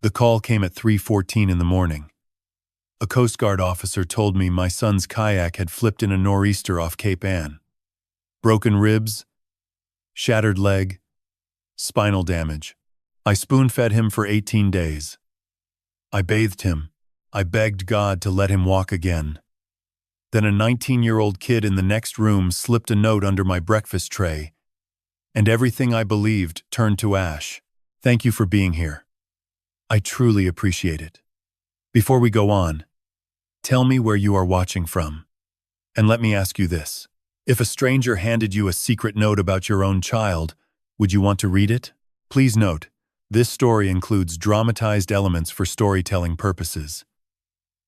The call came at 3:14 in the morning. A Coast Guard officer told me my son's kayak had flipped in a nor'easter off Cape Ann. Broken ribs, shattered leg, spinal damage. I spoon-fed him for 18 days. I bathed him. I begged God to let him walk again. Then a 19-year-old kid in the next room slipped a note under my breakfast tray, and everything I believed turned to ash. Thank you for being here. I truly appreciate it. Before we go on, tell me where you are watching from. And let me ask you this. If a stranger handed you a secret note about your own child, would you want to read it? Please note, this story includes dramatized elements for storytelling purposes.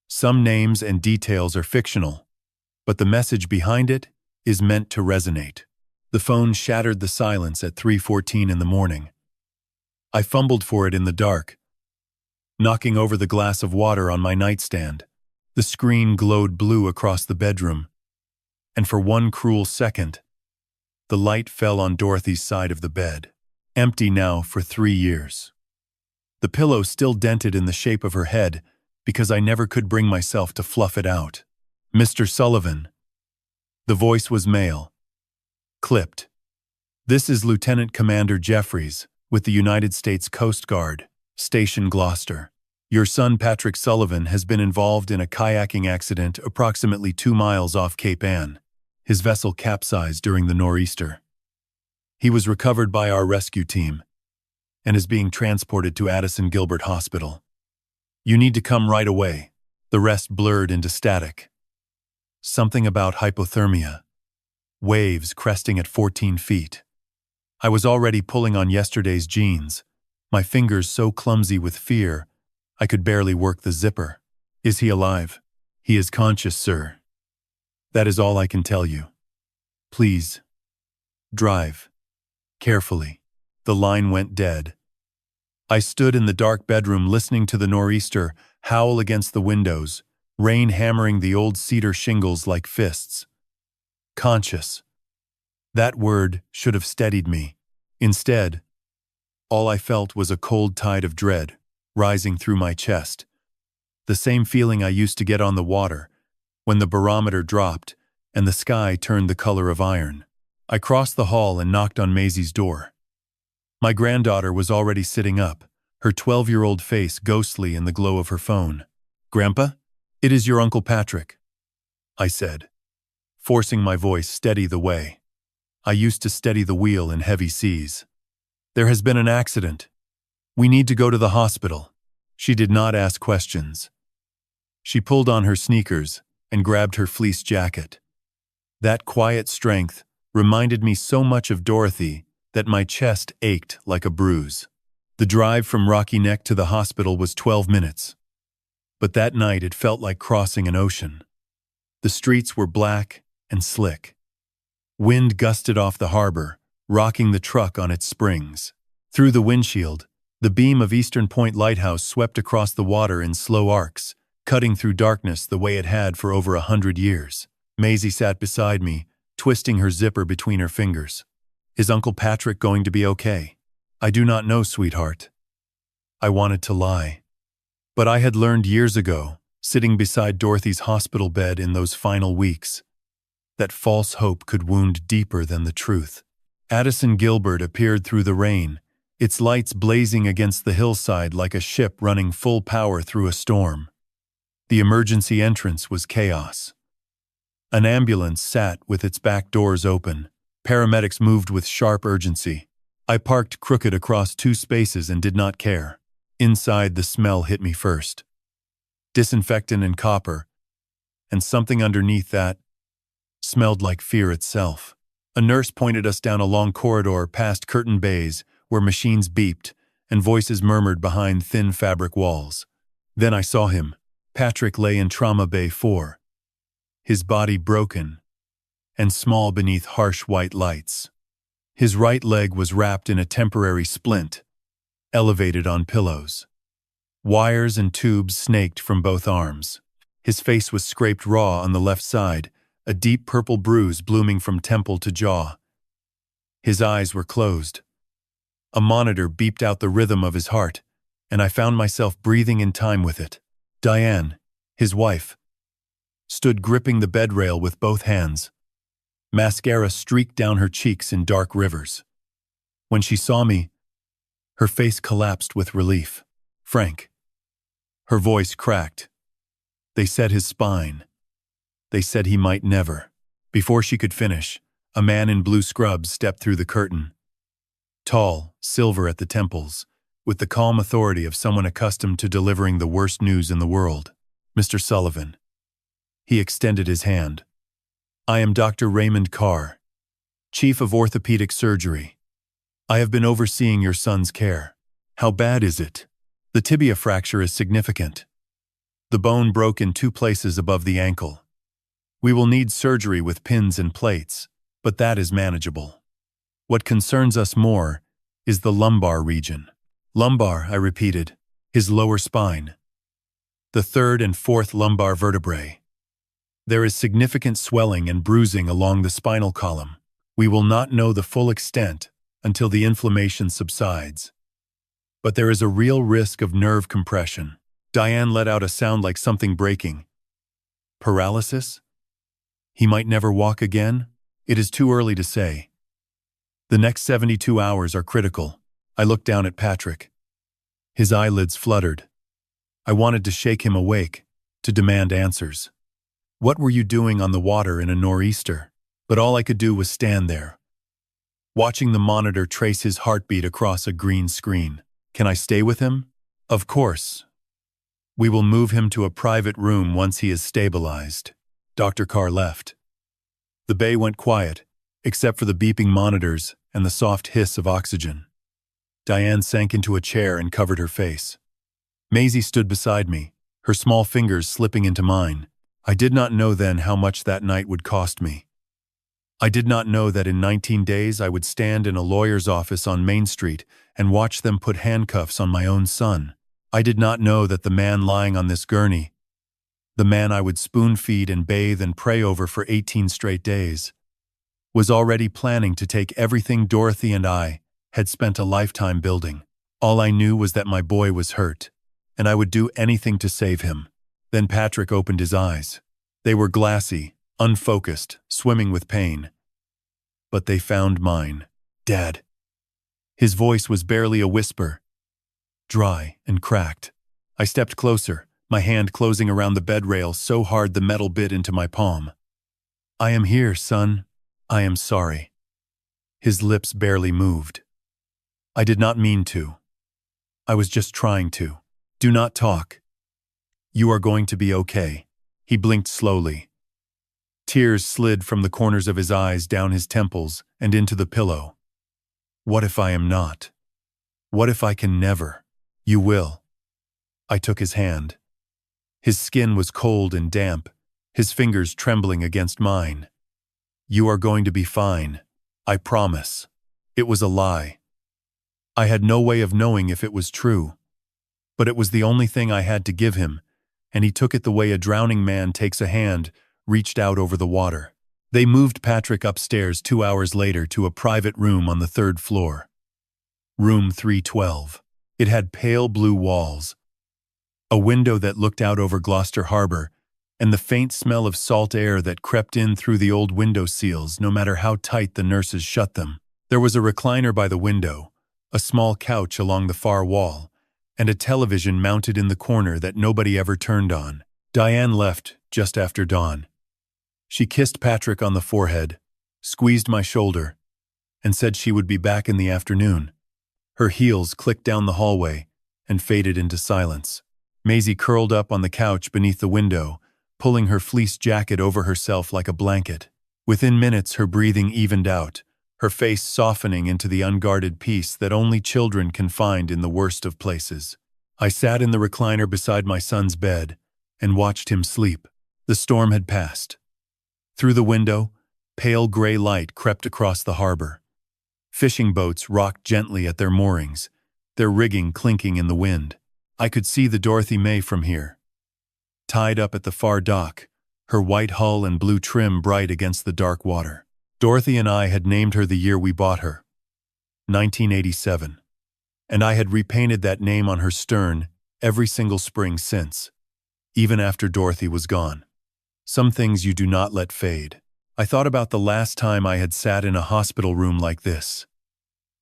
Some names and details are fictional, but the message behind it is meant to resonate. The phone shattered the silence at 3:14 in the morning. I fumbled for it in the dark, knocking over the glass of water on my nightstand. The screen glowed blue across the bedroom, and for one cruel second, the light fell on Dorothy's side of the bed, empty now for 3 years. The pillow still dented in the shape of her head because I never could bring myself to fluff it out. Mr. Sullivan. The voice was male. Clipped. This is Lieutenant Commander Jeffries with the United States Coast Guard, Station Gloucester. Your son Patrick Sullivan has been involved in a kayaking accident approximately 2 miles off Cape Ann. His vessel capsized during the nor'easter. He was recovered by our rescue team and is being transported to Addison Gilbert Hospital. You need to come right away. The rest blurred into static. Something about hypothermia. Waves cresting at 14 feet. I was already pulling on yesterday's jeans, my fingers so clumsy with fear, I could barely work the zipper. Is he alive? He is conscious, sir. That is all I can tell you. Please. Drive. Carefully. The line went dead. I stood in the dark bedroom listening to the nor'easter howl against the windows, rain hammering the old cedar shingles like fists. Conscious. That word should have steadied me. Instead, all I felt was a cold tide of dread rising through my chest. The same feeling I used to get on the water when the barometer dropped and the sky turned the color of iron. I crossed the hall and knocked on Maisie's door. My granddaughter was already sitting up, her 12-year-old face ghostly in the glow of her phone. "Grandpa, it is your Uncle Patrick," I said, forcing my voice steady the way I used to steady the wheel in heavy seas. "There has been an accident. We need to go to the hospital." She did not ask questions. She pulled on her sneakers and grabbed her fleece jacket. That quiet strength reminded me so much of Dorothy that my chest ached like a bruise. The drive from Rocky Neck to the hospital was 12 minutes. But that night it felt like crossing an ocean. The streets were black and slick. Wind gusted off the harbor, rocking the truck on its springs. Through the windshield, the beam of Eastern Point Lighthouse swept across the water in slow arcs, cutting through darkness the way it had for over 100 years. Maisie sat beside me, twisting her zipper between her fingers. "Is Uncle Patrick going to be okay?" "I do not know, sweetheart." I wanted to lie. But I had learned years ago, sitting beside Dorothy's hospital bed in those final weeks, that false hope could wound deeper than the truth. Addison Gilbert appeared through the rain, its lights blazing against the hillside like a ship running full power through a storm. The emergency entrance was chaos. An ambulance sat with its back doors open. Paramedics moved with sharp urgency. I parked crooked across 2 spaces and did not care. Inside, the smell hit me first. Disinfectant and copper, and something underneath that smelled like fear itself. A nurse pointed us down a long corridor past curtained bays where machines beeped and voices murmured behind thin fabric walls. Then I saw him. Patrick lay in Trauma Bay 4, his body broken and small beneath harsh white lights. His right leg was wrapped in a temporary splint, elevated on pillows. Wires and tubes snaked from both arms. His face was scraped raw on the left side, a deep purple bruise blooming from temple to jaw. His eyes were closed. A monitor beeped out the rhythm of his heart, and I found myself breathing in time with it. Diane, his wife, stood gripping the bed rail with both hands. Mascara streaked down her cheeks in dark rivers. When she saw me, her face collapsed with relief. Frank. Her voice cracked. They said his spine. They said he might never. Before she could finish, a man in blue scrubs stepped through the curtain. Tall, silver at the temples, with the calm authority of someone accustomed to delivering the worst news in the world. Mr. Sullivan. He extended his hand. I am Dr. Raymond Carr, Chief of Orthopedic Surgery. I have been overseeing your son's care. How bad is it? The tibia fracture is significant. The bone broke in 2 places above the ankle. We will need surgery with pins and plates, but that is manageable. What concerns us more is the lumbar region. Lumbar, I repeated, his lower spine. The 3rd and 4th lumbar vertebrae. There is significant swelling and bruising along the spinal column. We will not know the full extent until the inflammation subsides. But there is a real risk of nerve compression. Diane let out a sound like something breaking. Paralysis? He might never walk again? It is too early to say. The next 72 hours are critical. I looked down at Patrick. His eyelids fluttered. I wanted to shake him awake, to demand answers. What were you doing on the water in a nor'easter? But all I could do was stand there, watching the monitor trace his heartbeat across a green screen. Can I stay with him? Of course. We will move him to a private room once he is stabilized. Dr. Carr left. The bay went quiet, except for the beeping monitors and the soft hiss of oxygen. Diane sank into a chair and covered her face. Maisie stood beside me, her small fingers slipping into mine. I did not know then how much that night would cost me. I did not know that in 19 days I would stand in a lawyer's office on Main Street and watch them put handcuffs on my own son. I did not know that the man lying on this gurney, the man I would spoon-feed and bathe and pray over for 18 straight days, was already planning to take everything Dorothy and I had spent a lifetime building. All I knew was that my boy was hurt, and I would do anything to save him. Then Patrick opened his eyes. They were glassy, unfocused, swimming with pain. But they found mine. Dad. His voice was barely a whisper, dry and cracked. I stepped closer, my hand closing around the bed rail so hard the metal bit into my palm. I am here, son. I am sorry. His lips barely moved. I did not mean to. I was just trying to. Do not talk. You are going to be okay. He blinked slowly. Tears slid from the corners of his eyes down his temples and into the pillow. What if I am not? What if I can never? You will. I took his hand. His skin was cold and damp, his fingers trembling against mine. You are going to be fine. I promise. It was a lie. I had no way of knowing if it was true. But it was the only thing I had to give him, and he took it the way a drowning man takes a hand, reached out over the water. They moved Patrick upstairs 2 hours later to a private room on the 3rd floor. Room 312. It had pale blue walls, a window that looked out over Gloucester Harbor, and the faint smell of salt air that crept in through the old window seals no matter how tight the nurses shut them. There was a recliner by the window, a small couch along the far wall, and a television mounted in the corner that nobody ever turned on. Diane left just after dawn. She kissed Patrick on the forehead, squeezed my shoulder, and said she would be back in the afternoon. Her heels clicked down the hallway and faded into silence. Maisie curled up on the couch beneath the window, pulling her fleece jacket over herself like a blanket. Within minutes, her breathing evened out, her face softening into the unguarded peace that only children can find in the worst of places. I sat in the recliner beside my son's bed and watched him sleep. The storm had passed. Through the window, pale gray light crept across the harbor. Fishing boats rocked gently at their moorings, their rigging clinking in the wind. I could see the Dorothy May from here, tied up at the far dock, her white hull and blue trim bright against the dark water. Dorothy and I had named her the year we bought her, 1987. and I had repainted that name on her stern every single spring since, even after Dorothy was gone. Some things you do not let fade. I thought about the last time I had sat in a hospital room like this.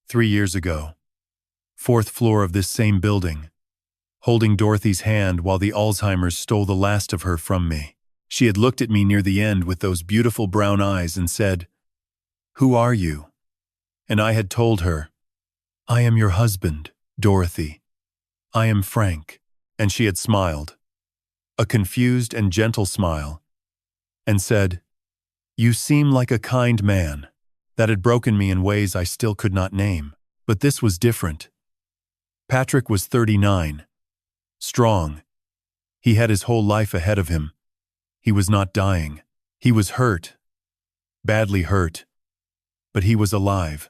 3 years ago. 4th floor of this same building, holding Dorothy's hand while the Alzheimer's stole the last of her from me. She had looked at me near the end with those beautiful brown eyes and said, "Who are you?" And I had told her, "I am your husband, Dorothy. I am Frank." And she had smiled, a confused and gentle smile, and said, "You seem like a kind man." That had broken me in ways I still could not name. But this was different. Patrick was 39. Strong. He had his whole life ahead of him. He was not dying. He was hurt. Badly hurt. But he was alive.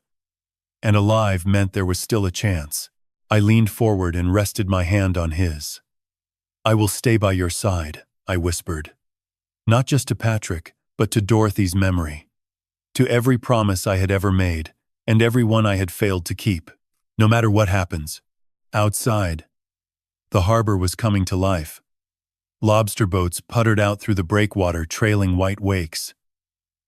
And alive meant there was still a chance. I leaned forward and rested my hand on his. "I will stay by your side," I whispered. Not just to Patrick, but to Dorothy's memory. To every promise I had ever made, and every one I had failed to keep. No matter what happens. Outside, the harbor was coming to life. Lobster boats puttered out through the breakwater, trailing white wakes.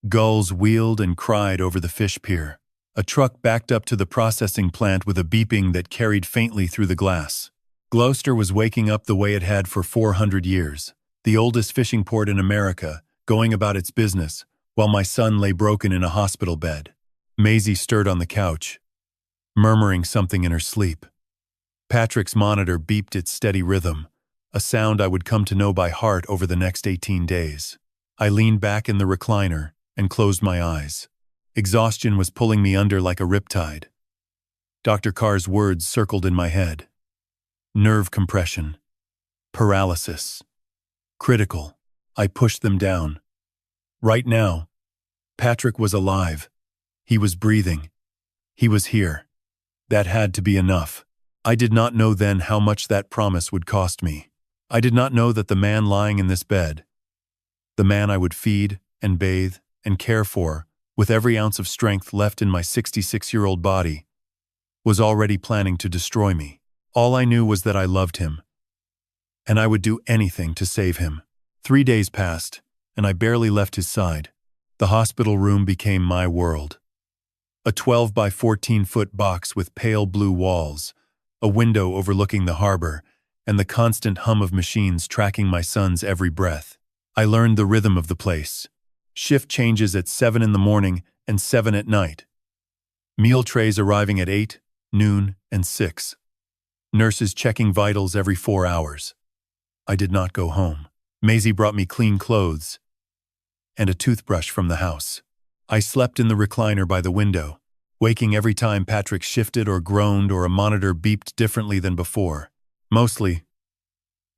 Gulls wheeled and cried over the fish pier. A truck backed up to the processing plant with a beeping that carried faintly through the glass. Gloucester was waking up the way it had for 400 years, the oldest fishing port in America, going about its business, while my son lay broken in a hospital bed. Maisie stirred on the couch, murmuring something in her sleep. Patrick's monitor beeped its steady rhythm, a sound I would come to know by heart over the next 18 days. I leaned back in the recliner and closed my eyes. Exhaustion was pulling me under like a riptide. Dr. Carr's words circled in my head. Nerve compression. Paralysis. Critical. I pushed them down. Right now, Patrick was alive. He was breathing. He was here. That had to be enough. I did not know then how much that promise would cost me. I did not know that the man lying in this bed, the man I would feed and bathe and care for, with every ounce of strength left in my 66-year-old body, was already planning to destroy me. All I knew was that I loved him, and I would do anything to save him. 3 days passed, and I barely left his side. The hospital room became my world. A 12 by 14-foot box with pale blue walls, a window overlooking the harbor, and the constant hum of machines tracking my son's every breath. I learned the rhythm of the place. Shift changes at 7 in the morning and 7 at night. Meal trays arriving at 8, noon, and 6. Nurses checking vitals every 4 hours. I did not go home. Maisie brought me clean clothes and a toothbrush from the house. I slept in the recliner by the window, waking every time Patrick shifted or groaned or a monitor beeped differently than before. Mostly,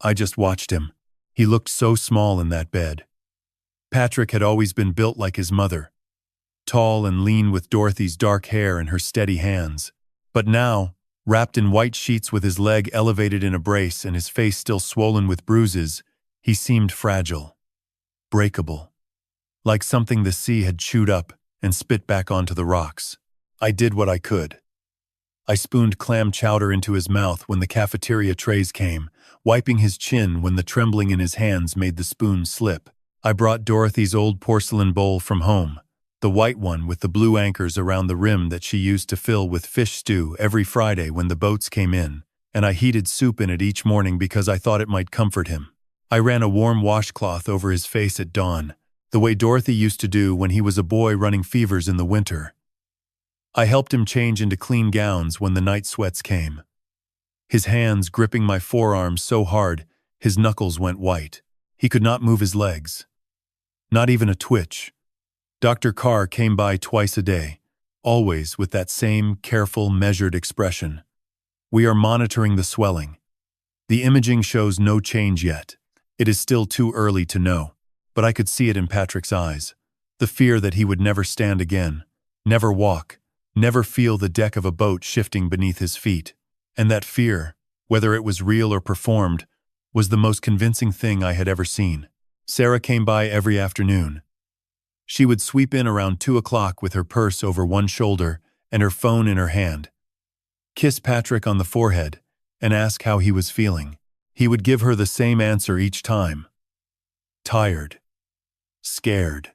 I just watched him. He looked so small in that bed. Patrick had always been built like his mother, tall and lean with Dorothy's dark hair and her steady hands. But now, wrapped in white sheets with his leg elevated in a brace and his face still swollen with bruises, he seemed fragile, breakable, like something the sea had chewed up and spit back onto the rocks. I did what I could. I spooned clam chowder into his mouth when the cafeteria trays came, wiping his chin when the trembling in his hands made the spoon slip. I brought Dorothy's old porcelain bowl from home, the white one with the blue anchors around the rim that she used to fill with fish stew every Friday when the boats came in, and I heated soup in it each morning because I thought it might comfort him. I ran a warm washcloth over his face at dawn, the way Dorothy used to do when he was a boy running fevers in the winter. I helped him change into clean gowns when the night sweats came. His hands gripping my forearms so hard, his knuckles went white. He could not move his legs. Not even a twitch. Dr. Carr came by twice a day, always with that same careful, measured expression. We are monitoring the swelling. The imaging shows no change yet. It is still too early to know, but I could see it in Patrick's eyes. The fear that he would never stand again, never walk, never feel the deck of a boat shifting beneath his feet. And that fear, whether it was real or performed, was the most convincing thing I had ever seen. Sarah came by every afternoon. She would sweep in around 2 o'clock with her purse over one shoulder and her phone in her hand. kiss Patrick on the forehead, and ask how he was feeling. He would give her the same answer each time. Tired. Scared.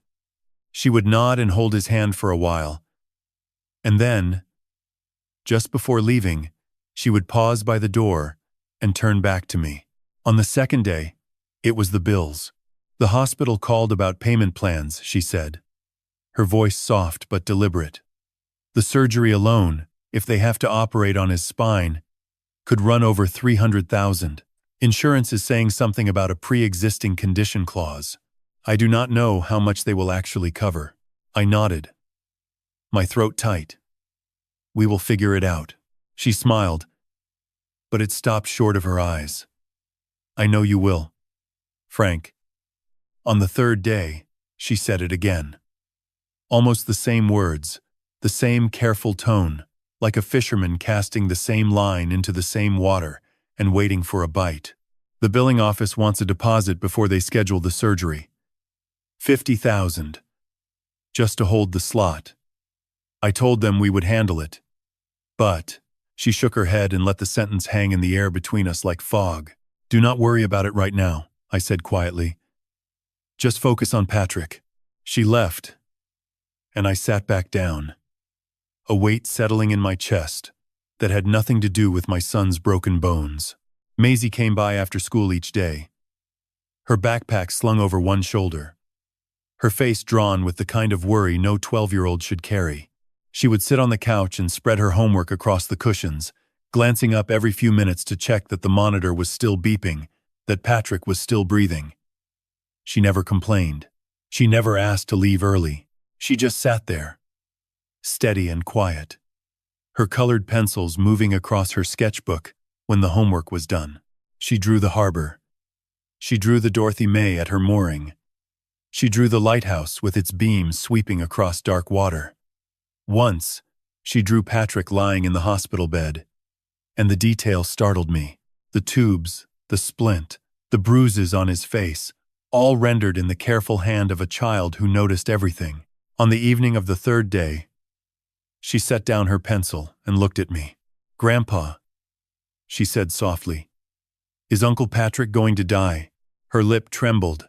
She would nod and hold his hand for a while. And then, just before leaving, she would pause by the door and turn back to me. On the second day, it was the bills. The hospital called about payment plans, she said. Her voice soft but deliberate. The surgery alone, if they have to operate on his spine, could run over $300,000. Insurance is saying something about a pre-existing condition clause. I do not know how much they will actually cover. I nodded, my throat tight. We will figure it out. She smiled, but it stopped short of her eyes. I know you will, Frank. On the third day, she said it again. Almost the same words, the same careful tone, like a fisherman casting the same line into the same water and waiting for a bite. The billing office wants a deposit before they schedule the surgery. $50,000. Just to hold the slot. I told them we would handle it. But, she shook her head and let the sentence hang in the air between us like fog. Do not worry about it right now, I said quietly. Just focus on Patrick. She left, and I sat back down, a weight settling in my chest that had nothing to do with my son's broken bones. Maisie came by after school each day, her backpack slung over one shoulder, her face drawn with the kind of worry no 12-year-old should carry. She would sit on the couch and spread her homework across the cushions, glancing up every few minutes to check that the monitor was still beeping, that Patrick was still breathing. She never complained. She never asked to leave early. She just sat there, steady and quiet, her colored pencils moving across her sketchbook when the homework was done. She drew the harbor. She drew the Dorothy May at her mooring. She drew the lighthouse with its beams sweeping across dark water. Once, she drew Patrick lying in the hospital bed, and the detail startled me. The tubes, the splint, the bruises on his face, all rendered in the careful hand of a child who noticed everything. On the evening of the third day, she set down her pencil and looked at me. Grandpa, she said softly, is Uncle Patrick going to die? Her lip trembled.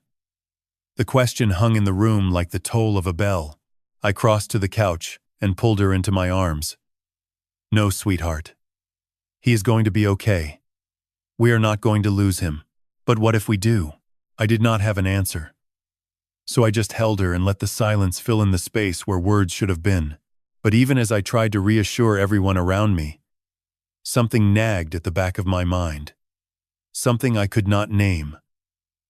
The question hung in the room like the toll of a bell. I crossed to the couch and pulled her into my arms. No, sweetheart. He is going to be okay. We are not going to lose him. But what if we do? I did not have an answer. So I just held her and let the silence fill in the space where words should have been. But even as I tried to reassure everyone around me, something nagged at the back of my mind. Something I could not name.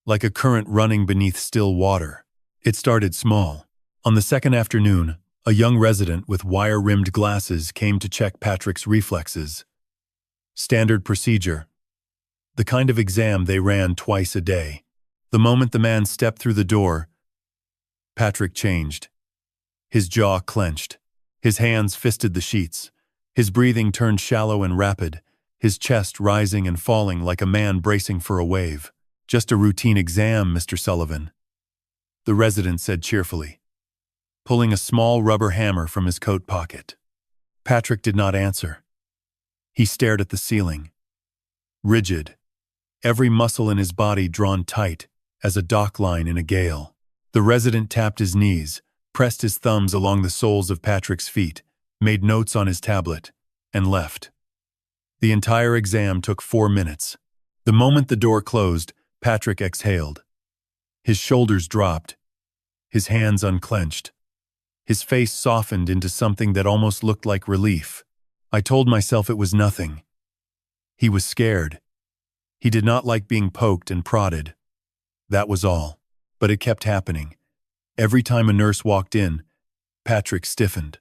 Like a current running beneath still water. It started small. On the second afternoon, a young resident with wire-rimmed glasses came to check Patrick's reflexes. Standard procedure. The kind of exam they ran twice a day. The moment the man stepped through the door, Patrick changed. His jaw clenched. His hands fisted the sheets. His breathing turned shallow and rapid, his chest rising and falling like a man bracing for a wave. Just a routine exam, Mr. Sullivan, the resident said cheerfully, pulling a small rubber hammer from his coat pocket. Patrick did not answer. He stared at the ceiling, rigid, every muscle in his body drawn tight as a dock line in a gale. The resident tapped his knees, pressed his thumbs along the soles of Patrick's feet, made notes on his tablet, and left. The entire exam took 4 minutes. The moment the door closed, Patrick exhaled. His shoulders dropped, his hands unclenched. His face softened into something that almost looked like relief. I told myself it was nothing. He was scared. He did not like being poked and prodded. That was all. But it kept happening. Every time a nurse walked in, Patrick stiffened.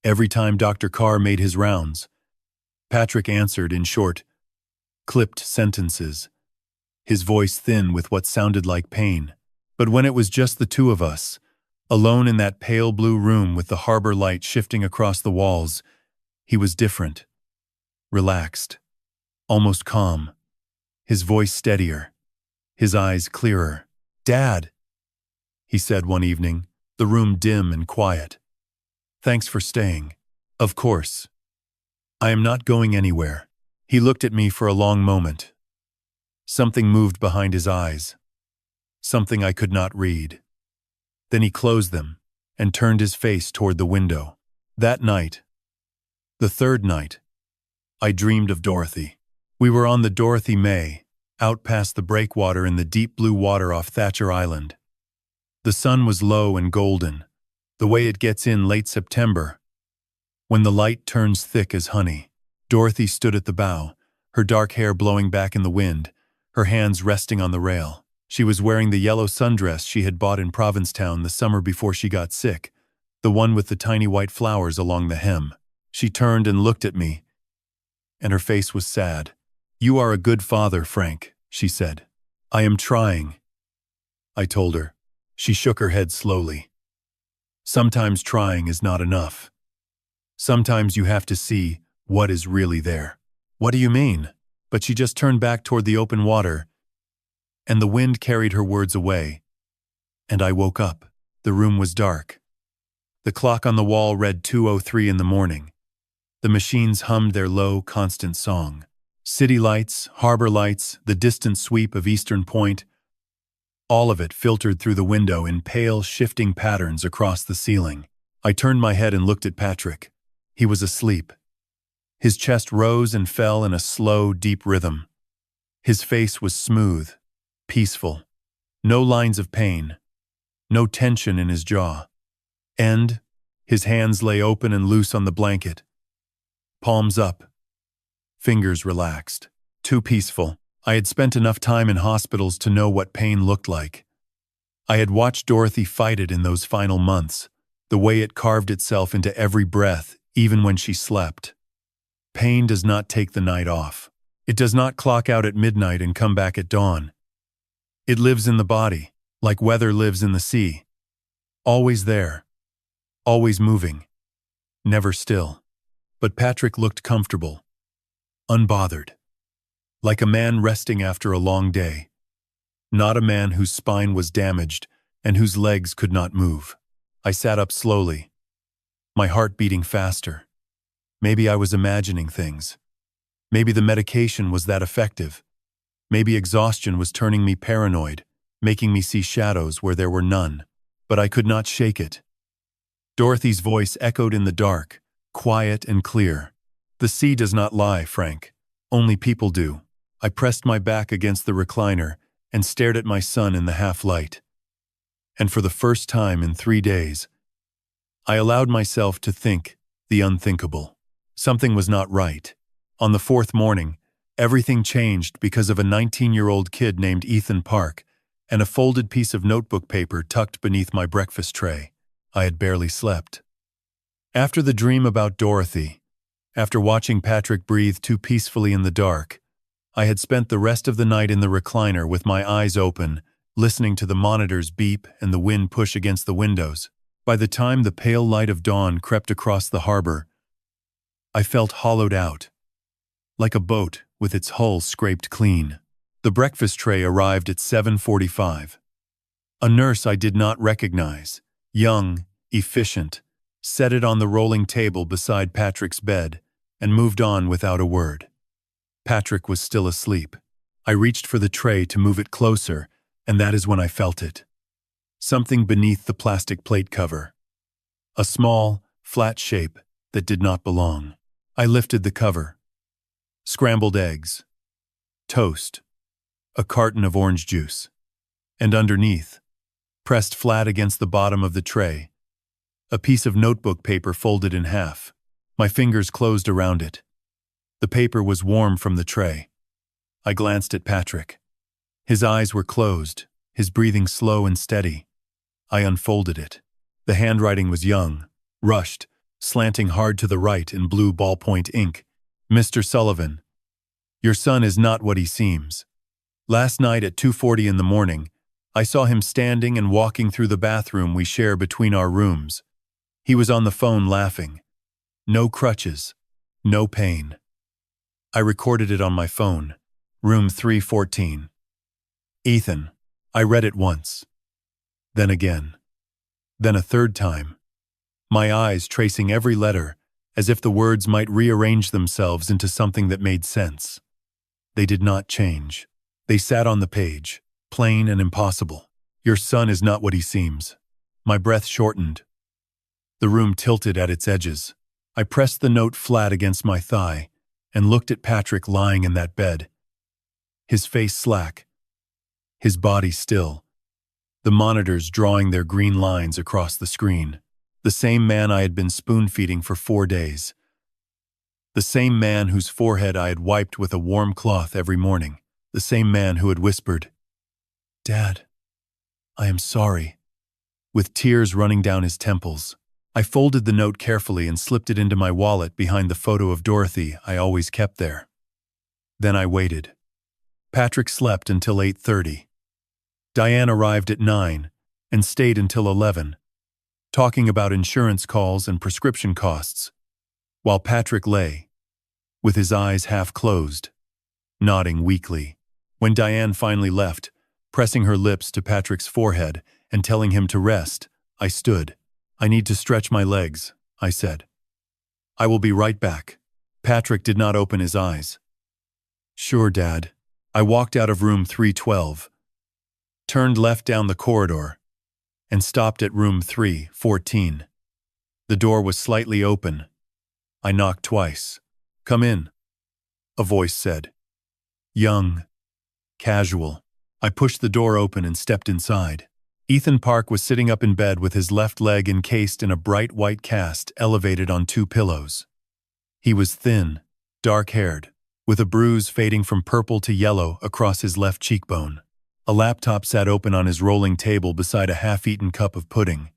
Every time Dr. Carr made his rounds, Patrick answered in short, clipped sentences, his voice thin with what sounded like pain. But when it was just the two of us, alone in that pale blue room with the harbor light shifting across the walls, he was different, relaxed, almost calm, his voice steadier, his eyes clearer. Dad, he said one evening, the room dim and quiet. Thanks for staying. Of course. I am not going anywhere. He looked at me for a long moment. Something moved behind his eyes. Something I could not read. Then he closed them and turned his face toward the window. That night, the third night, I dreamed of Dorothy. We were on the Dorothy May, out past the breakwater in the deep blue water off Thatcher Island. The sun was low and golden, the way it gets in late September, when the light turns thick as honey. Dorothy stood at the bow, her dark hair blowing back in the wind, her hands resting on the rail. She was wearing the yellow sundress she had bought in Provincetown the summer before she got sick, the one with the tiny white flowers along the hem. She turned and looked at me, and her face was sad. "You are a good father, Frank," she said. "I am trying," I told her. She shook her head slowly. "Sometimes trying is not enough. Sometimes you have to see what is really there." "What do you mean?" But she just turned back toward the open water, and the wind carried her words away, and I woke up. The room was dark. The clock on the wall read 2:03 in the morning. The machines hummed their low, constant song. City lights, harbor lights, the distant sweep of Eastern Point, all of it filtered through the window in pale, shifting patterns across the ceiling. I turned my head and looked at Patrick. He was asleep. His chest rose and fell in a slow, deep rhythm. His face was smooth, peaceful. No lines of pain, no tension in his jaw. And his hands lay open and loose on the blanket. Palms up, fingers relaxed. Too peaceful. I had spent enough time in hospitals to know what pain looked like. I had watched Dorothy fight it in those final months, the way it carved itself into every breath, even when she slept. Pain does not take the night off. It does not clock out at midnight and come back at dawn. It lives in the body, like weather lives in the sea. Always there. Always moving. Never still. But Patrick looked comfortable. Unbothered. Like a man resting after a long day. Not a man whose spine was damaged and whose legs could not move. I sat up slowly, my heart beating faster. Maybe I was imagining things. Maybe the medication was that effective. Maybe exhaustion was turning me paranoid, making me see shadows where there were none. But I could not shake it. Dorothy's voice echoed in the dark, quiet and clear. "The sea does not lie, Frank. Only people do." I pressed my back against the recliner and stared at my son in the half-light. And for the first time in 3 days, I allowed myself to think the unthinkable. Something was not right. On the fourth morning, everything changed because of a 19-year-old kid named Ethan Park and a folded piece of notebook paper tucked beneath my breakfast tray. I had barely slept. After the dream about Dorothy, after watching Patrick breathe too peacefully in the dark, I had spent the rest of the night in the recliner with my eyes open, listening to the monitors beep and the wind push against the windows. By the time the pale light of dawn crept across the harbor, I felt hollowed out, like a boat with its hull scraped clean. The breakfast tray arrived at 7:45. A nurse I did not recognize, young, efficient, set it on the rolling table beside Patrick's bed and moved on without a word. Patrick was still asleep. I reached for the tray to move it closer, and that is when I felt it. Something beneath the plastic plate cover. A small, flat shape that did not belong. I lifted the cover. Scrambled eggs. Toast. A carton of orange juice. And underneath, pressed flat against the bottom of the tray, a piece of notebook paper folded in half. My fingers closed around it. The paper was warm from the tray. I glanced at Patrick. His eyes were closed, his breathing slow and steady. I unfolded it. The handwriting was young, rushed, slanting hard to the right in blue ballpoint ink. "Mr. Sullivan, your son is not what he seems. Last night at 2:40 in the morning, I saw him standing and walking through the bathroom we share between our rooms. He was on the phone laughing. No crutches, no pain." I recorded it on my phone. Room 314. Ethan. I read it once. Then again. Then a third time. My eyes tracing every letter, as if the words might rearrange themselves into something that made sense. They did not change. They sat on the page, plain and impossible. Your son is not what he seems. My breath shortened. The room tilted at its edges. I pressed the note flat against my thigh and looked at Patrick lying in that bed. His face slack, his body still, the monitors drawing their green lines across the screen. The same man I had been spoon-feeding for 4 days. The same man whose forehead I had wiped with a warm cloth every morning. The same man who had whispered, "Dad, I am sorry," with tears running down his temples. I folded the note carefully and slipped it into my wallet behind the photo of Dorothy I always kept there. Then I waited. Patrick slept until 8:30. Diane arrived at 9 and stayed until 11, talking about insurance calls and prescription costs, while Patrick lay, with his eyes half closed, nodding weakly. When Diane finally left, pressing her lips to Patrick's forehead and telling him to rest, I stood. "I need to stretch my legs," I said. "I will be right back." Patrick did not open his eyes. "Sure, Dad." I walked out of room 312, turned left down the corridor, and stopped at room 314. The door was slightly open. I knocked twice. "Come in," a voice said. Young, casual. I pushed the door open and stepped inside. Ethan Park was sitting up in bed with his left leg encased in a bright white cast elevated on 2 pillows. He was thin, dark-haired, with a bruise fading from purple to yellow across his left cheekbone. A laptop sat open on his rolling table beside a half-eaten cup of pudding.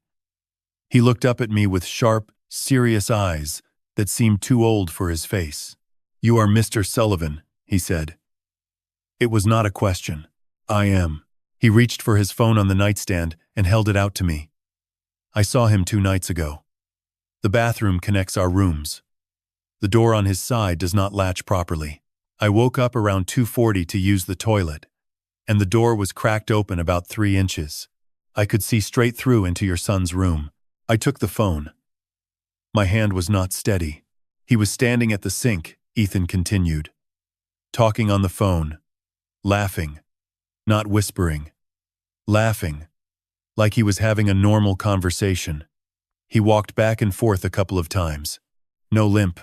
He looked up at me with sharp, serious eyes that seemed too old for his face. "You are Mr. Sullivan," he said. It was not a question. "I am." He reached for his phone on the nightstand and held it out to me. "I saw him 2 nights ago. The bathroom connects our rooms. The door on his side does not latch properly. I woke up around 2:40 to use the toilet, and the door was cracked open about 3 inches. I could see straight through into your son's room." I took the phone. My hand was not steady. "He was standing at the sink," Ethan continued, talking on the phone, laughing, not whispering, laughing, like he was having a normal conversation. He walked back and forth a couple of times. No limp,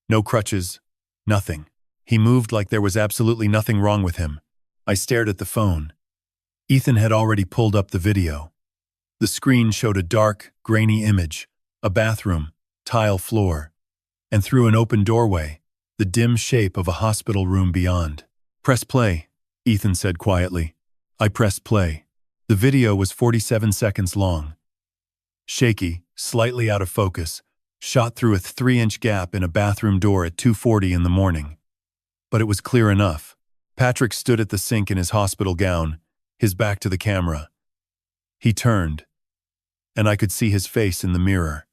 no crutches, nothing. He moved like there was absolutely nothing wrong with him. I stared at the phone. Ethan had already pulled up the video. The screen showed a dark, grainy image, a bathroom, tile floor, and through an open doorway, the dim shape of a hospital room beyond. "Press play," Ethan said quietly. I pressed play. The video was 47 seconds long. Shaky, slightly out of focus, shot through a 3-inch gap in a bathroom door at 2:40 in the morning. But it was clear enough. Patrick stood at the sink in his hospital gown, his back to the camera. He turned, and I could see his face in the mirror.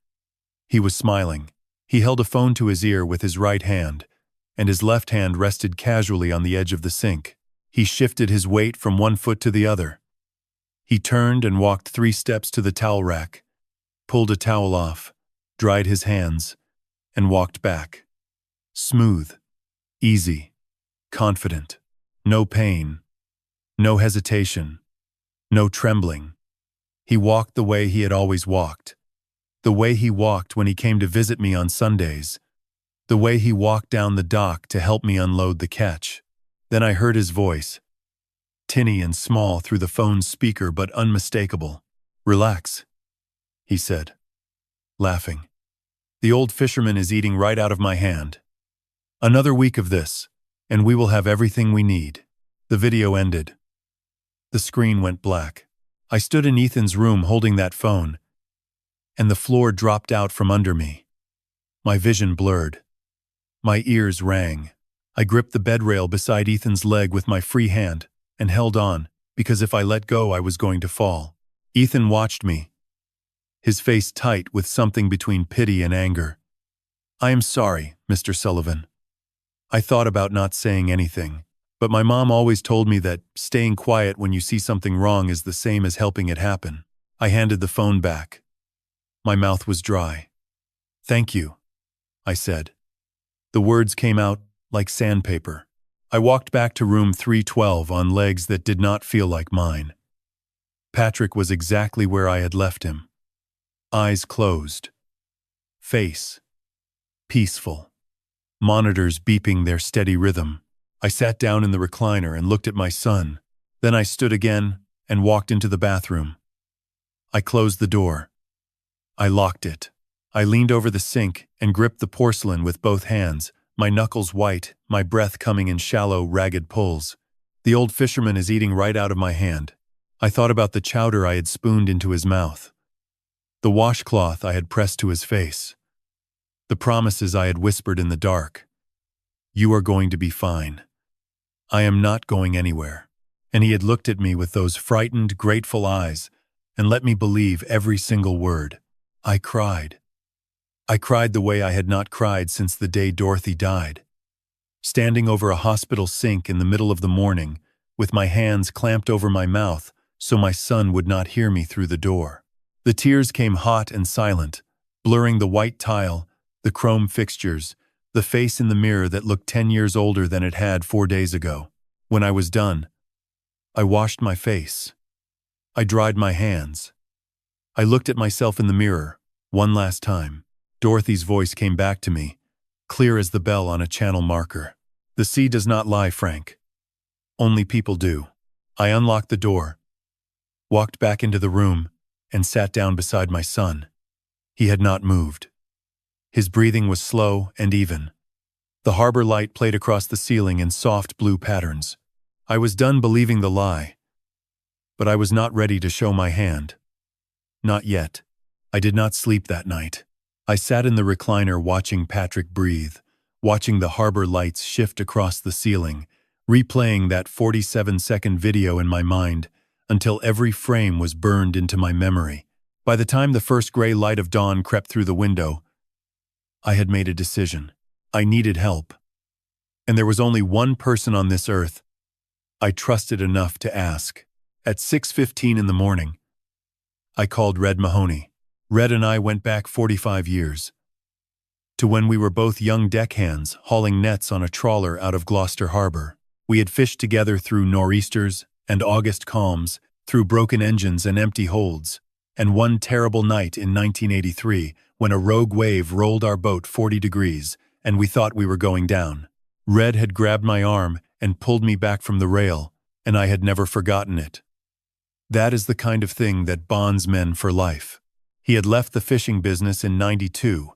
He was smiling. He held a phone to his ear with his right hand, and his left hand rested casually on the edge of the sink. He shifted his weight from one foot to the other. He turned and walked 3 steps to the towel rack, pulled a towel off, dried his hands, and walked back. Smooth, easy, confident. No pain, no hesitation, no trembling. He walked the way he had always walked. The way he walked when he came to visit me on Sundays. The way he walked down the dock to help me unload the catch. Then I heard his voice, tinny and small through the phone's speaker but unmistakable. "Relax," he said, laughing. "The old fisherman is eating right out of my hand. Another week of this, and we will have everything we need." The video ended. The screen went black. I stood in Ethan's room holding that phone, and the floor dropped out from under me. My vision blurred. My ears rang. I gripped the bedrail beside Ethan's leg with my free hand and held on, because if I let go I was going to fall. Ethan watched me, his face tight with something between pity and anger. "I am sorry, Mr. Sullivan." I thought about not saying anything, but my mom always told me that staying quiet when you see something wrong is the same as helping it happen. I handed the phone back. My mouth was dry. "Thank you," I said. The words came out like sandpaper. I walked back to room 312 on legs that did not feel like mine. Patrick was exactly where I had left him. Eyes closed. Face peaceful. Monitors beeping their steady rhythm. I sat down in the recliner and looked at my son. Then I stood again and walked into the bathroom. I closed the door. I locked it. I leaned over the sink and gripped the porcelain with both hands, my knuckles white, my breath coming in shallow, ragged pulls. The old fisherman is eating right out of my hand. I thought about the chowder I had spooned into his mouth, the washcloth I had pressed to his face, the promises I had whispered in the dark. You are going to be fine. I am not going anywhere. And he had looked at me with those frightened, grateful eyes and let me believe every single word. I cried. I cried the way I had not cried since the day Dorothy died. Standing over a hospital sink in the middle of the morning, with my hands clamped over my mouth so my son would not hear me through the door. The tears came hot and silent, blurring the white tile, the chrome fixtures, the face in the mirror that looked 10 years older than it had 4 days ago. When I was done, I washed my face. I dried my hands. I looked at myself in the mirror, one last time. Dorothy's voice came back to me, clear as the bell on a channel marker. The sea does not lie, Frank. Only people do. I unlocked the door, walked back into the room, and sat down beside my son. He had not moved. His breathing was slow and even. The harbor light played across the ceiling in soft blue patterns. I was done believing the lie, but I was not ready to show my hand. Not yet. I did not sleep that night. I sat in the recliner watching Patrick breathe, watching the harbor lights shift across the ceiling, replaying that 47-second video in my mind until every frame was burned into my memory. By the time the first gray light of dawn crept through the window, I had made a decision. I needed help. And there was only one person on this earth I trusted enough to ask. At 6:15 in the morning, I called Red Mahoney. Red and I went back 45 years, to when we were both young deckhands hauling nets on a trawler out of Gloucester Harbor. We had fished together through nor'easters and August calms, through broken engines and empty holds, and one terrible night in 1983 when a rogue wave rolled our boat 40 degrees and we thought we were going down. Red had grabbed my arm and pulled me back from the rail, and I had never forgotten it. That is the kind of thing that bonds men for life. He had left the fishing business in '92,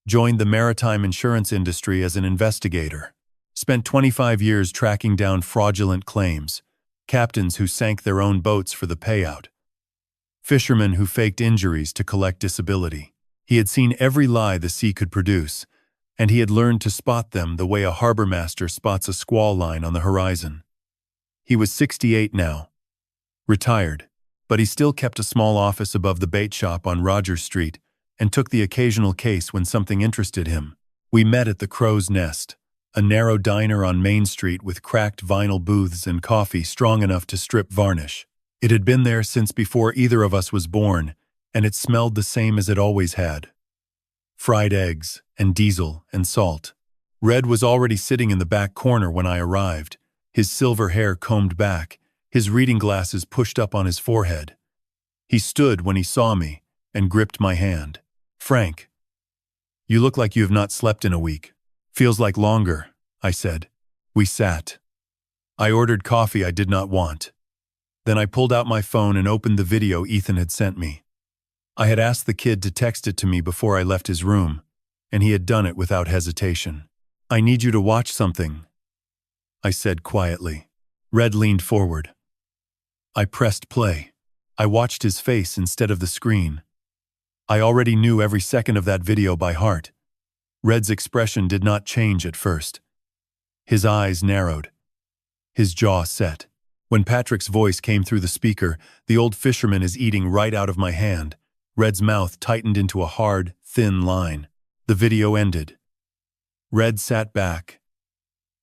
joined the maritime insurance industry as an investigator, spent 25 years tracking down fraudulent claims, captains who sank their own boats for the payout, fishermen who faked injuries to collect disability. He had seen every lie the sea could produce, and he had learned to spot them the way a harbor master spots a squall line on the horizon. He was 68 now, retired, but he still kept a small office above the bait shop on Rogers Street and took the occasional case when something interested him. We met at the Crow's Nest, a narrow diner on Main Street with cracked vinyl booths and coffee strong enough to strip varnish. It had been there since before either of us was born, and it smelled the same as it always had. Fried eggs and diesel and salt. Red was already sitting in the back corner when I arrived, his silver hair combed back, his reading glasses pushed up on his forehead. He stood when he saw me and gripped my hand. "Frank, you look like you have not slept in a week. Feels like longer," I said. We sat. I ordered coffee I did not want. Then I pulled out my phone and opened the video Ethan had sent me. I had asked the kid to text it to me before I left his room, and he had done it without hesitation. "I need you to watch something," I said quietly. Red leaned forward. I pressed play. I watched his face instead of the screen. I already knew every second of that video by heart. Red's expression did not change at first. His eyes narrowed. His jaw set. When Patrick's voice came through the speaker, "The old fisherman is eating right out of my hand," Red's mouth tightened into a hard, thin line. The video ended. Red sat back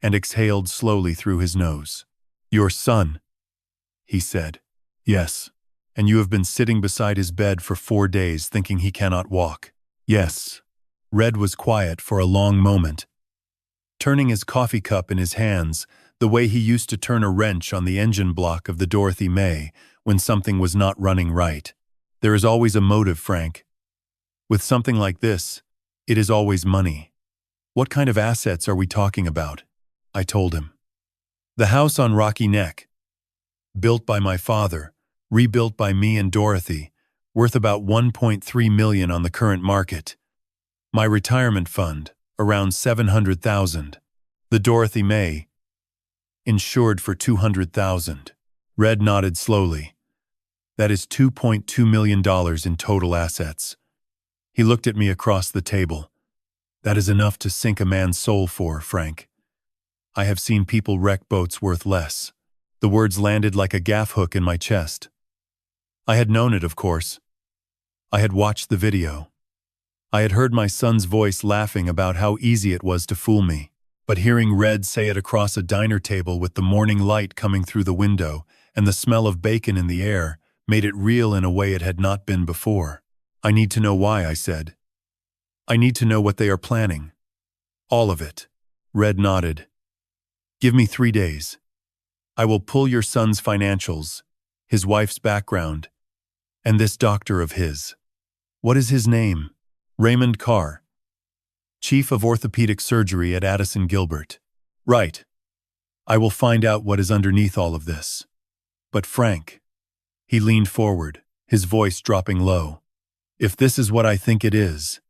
and exhaled slowly through his nose. "Your son," he said. "Yes. And you have been sitting beside his bed for 4 days thinking he cannot walk." "Yes. Red was quiet for a long moment, turning his coffee cup in his hands the way he used to turn a wrench on the engine block of the Dorothy May when something was not running right. There is always a motive, Frank. With something like this, it is always money. What kind of assets are we talking about? I told him. The house on Rocky Neck, built by my father, rebuilt by me and Dorothy, worth about $1.3 million on the current market. My retirement fund, around $700,000. The Dorothy May, insured for $200,000. Red nodded slowly. That is $2.2 million in total assets. He looked at me across the table. That is enough to sink a man's soul for, Frank. I have seen people wreck boats worth less. The words landed like a gaff hook in my chest. I had known it, of course. I had watched the video. I had heard my son's voice laughing about how easy it was to fool me. But hearing Red say it across a diner table with the morning light coming through the window and the smell of bacon in the air made it real in a way it had not been before. I need to know why, I said. I need to know what they are planning. All of it. Red nodded. Give me 3 days. I will pull your son's financials, his wife's background, and this doctor of his. What is his name? Raymond Carr, Chief of Orthopedic Surgery at Addison Gilbert. Right. I will find out what is underneath all of this. But Frank, he leaned forward, his voice dropping low. If this is what I think it is,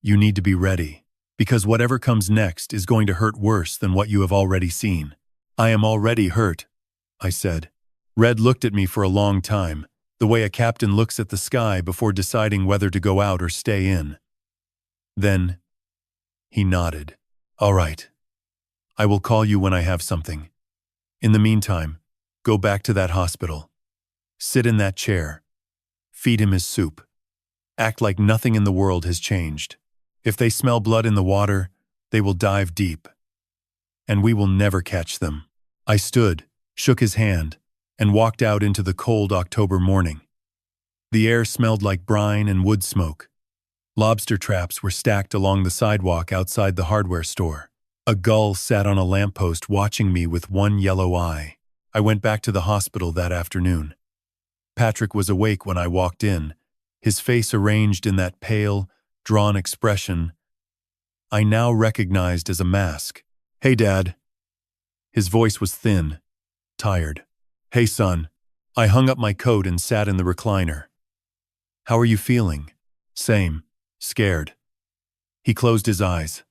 you need to be ready, because whatever comes next is going to hurt worse than what you have already seen. I am already hurt, I said. Red looked at me for a long time, the way a captain looks at the sky before deciding whether to go out or stay in. Then, he nodded. All right. I will call you when I have something. In the meantime, go back to that hospital. Sit in that chair. Feed him his soup. Act like nothing in the world has changed. If they smell blood in the water, they will dive deep. And we will never catch them. I stood, shook his hand, and walked out into the cold October morning. The air smelled like brine and wood smoke. Lobster traps were stacked along the sidewalk outside the hardware store. A gull sat on a lamppost watching me with one yellow eye. I went back to the hospital that afternoon. Patrick was awake when I walked in, his face arranged in that pale, drawn expression I now recognized as a mask. Hey, Dad. His voice was thin, tired. Hey, son. I hung up my coat and sat in the recliner. How are you feeling? Same. Scared. He closed his eyes.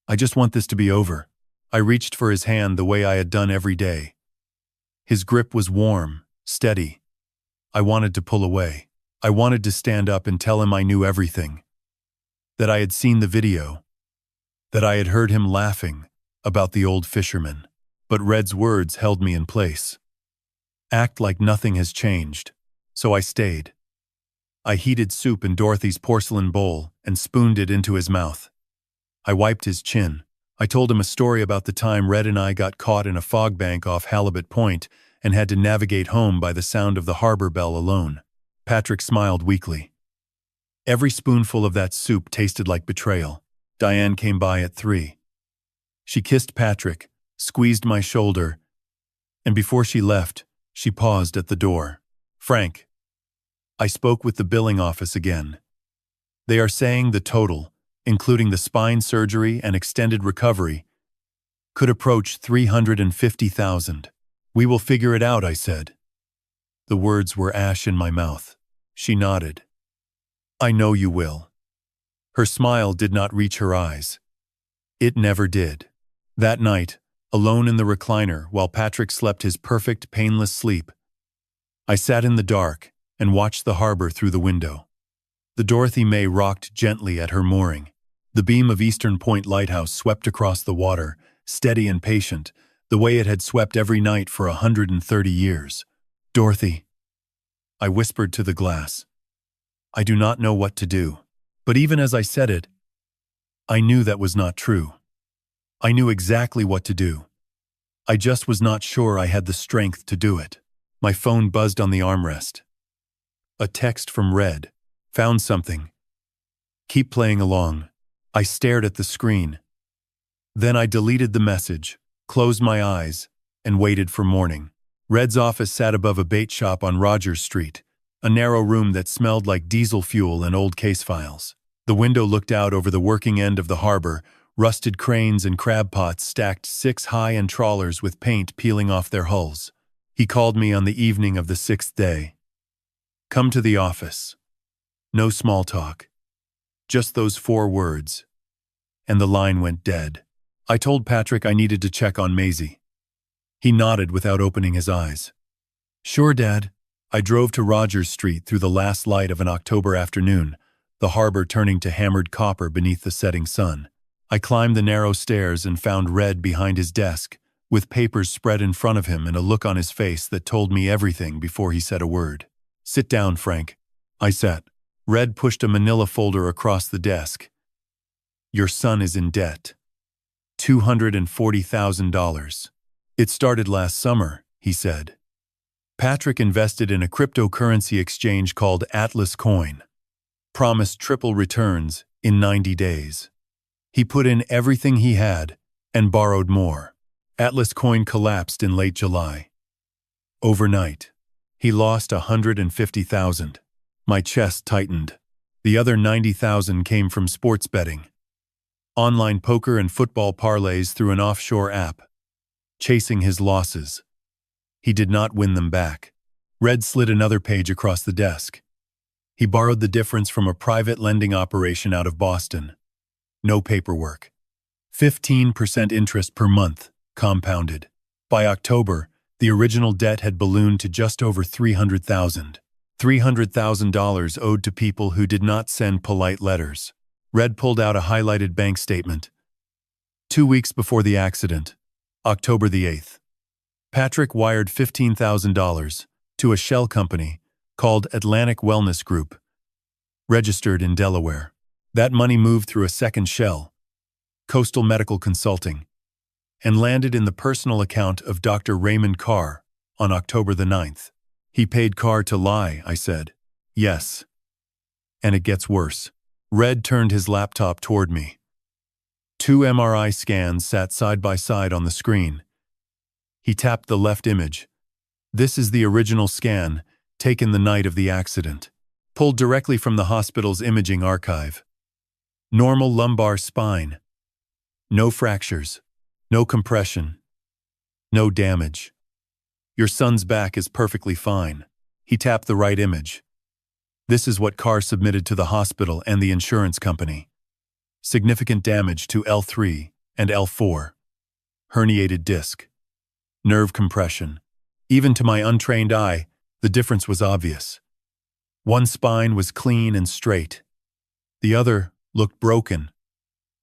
I just want this to be over. I reached for his hand the way I had done every day. His grip was warm, steady. I wanted to pull away. I wanted to stand up and tell him I knew everything. That I had seen the video. That I had heard him laughing about the old fisherman. But Red's words held me in place. Act like nothing has changed. So I stayed. I heated soup in Dorothy's porcelain bowl and spooned it into his mouth. I wiped his chin. I told him a story about the time Red and I got caught in a fog bank off Halibut Point and had to navigate home by the sound of the harbor bell alone. Patrick smiled weakly. Every spoonful of that soup tasted like betrayal. Diane came by at 3. She kissed Patrick, squeezed my shoulder, and before she left, she paused at the door. Frank. I spoke with the billing office again. They are saying the total, including the spine surgery and extended recovery, could approach $350,000. We will figure it out, I said. The words were ash in my mouth. She nodded. I know you will. Her smile did not reach her eyes. It never did. That night, alone in the recliner while Patrick slept his perfect, painless sleep, I sat in the dark and watched the harbor through the window. The Dorothy May rocked gently at her mooring. The beam of Eastern Point Lighthouse swept across the water, steady and patient, the way it had swept every night for 130 years. Dorothy, I whispered to the glass. I do not know what to do. But even as I said it, I knew that was not true. I knew exactly what to do. I just was not sure I had the strength to do it. My phone buzzed on the armrest. A text from Red. Found something. Keep playing along. I stared at the screen. Then I deleted the message, closed my eyes, and waited for morning. Red's office sat above a bait shop on Rogers Street, a narrow room that smelled like diesel fuel and old case files. The window looked out over the working end of the harbor, rusted cranes and crab pots stacked 6 high and trawlers with paint peeling off their hulls. He called me on the evening of the 6th day. Come to the office. No small talk. Just those 4 words. And the line went dead. I told Patrick I needed to check on Maisie. He nodded without opening his eyes. Sure, Dad. I drove to Rogers Street through the last light of an October afternoon, the harbor turning to hammered copper beneath the setting sun. I climbed the narrow stairs and found Red behind his desk, with papers spread in front of him and a look on his face that told me everything before he said a word. Sit down, Frank. I sat. Red pushed a manila folder across the desk. Your son is in debt. $240,000. It started last summer, he said. Patrick invested in a cryptocurrency exchange called Atlas Coin. Promised triple returns in 90 days. He put in everything he had and borrowed more. Atlas Coin collapsed in late July. Overnight, he lost $150,000. My chest tightened. The other $90,000 came from sports betting. Online poker and football parlays through an offshore app. Chasing his losses. He did not win them back. Red slid another page across the desk. He borrowed the difference from a private lending operation out of Boston. No paperwork. 15% interest per month, compounded. By October, the original debt had ballooned to just over $300,000. $300,000 owed to people who did not send polite letters. Red pulled out a highlighted bank statement. 2 weeks before the accident, October the 8th, Patrick wired $15,000 to a shell company called Atlantic Wellness Group, registered in Delaware. That money moved through a second shell, Coastal Medical Consulting, and landed in the personal account of Dr. Raymond Carr on October the 9th. He paid Carr to lie, I said. Yes. And it gets worse. Red turned his laptop toward me. 2 MRI scans sat side by side on the screen. He tapped the left image. This is the original scan, taken the night of the accident. Pulled directly from the hospital's imaging archive. Normal lumbar spine. No fractures. No compression. No damage. Your son's back is perfectly fine. He tapped the right image. This is what Carr submitted to the hospital and the insurance company. Significant damage to L3 and L4. Herniated disc. Nerve compression. Even to my untrained eye, the difference was obvious. One spine was clean and straight. The other looked broken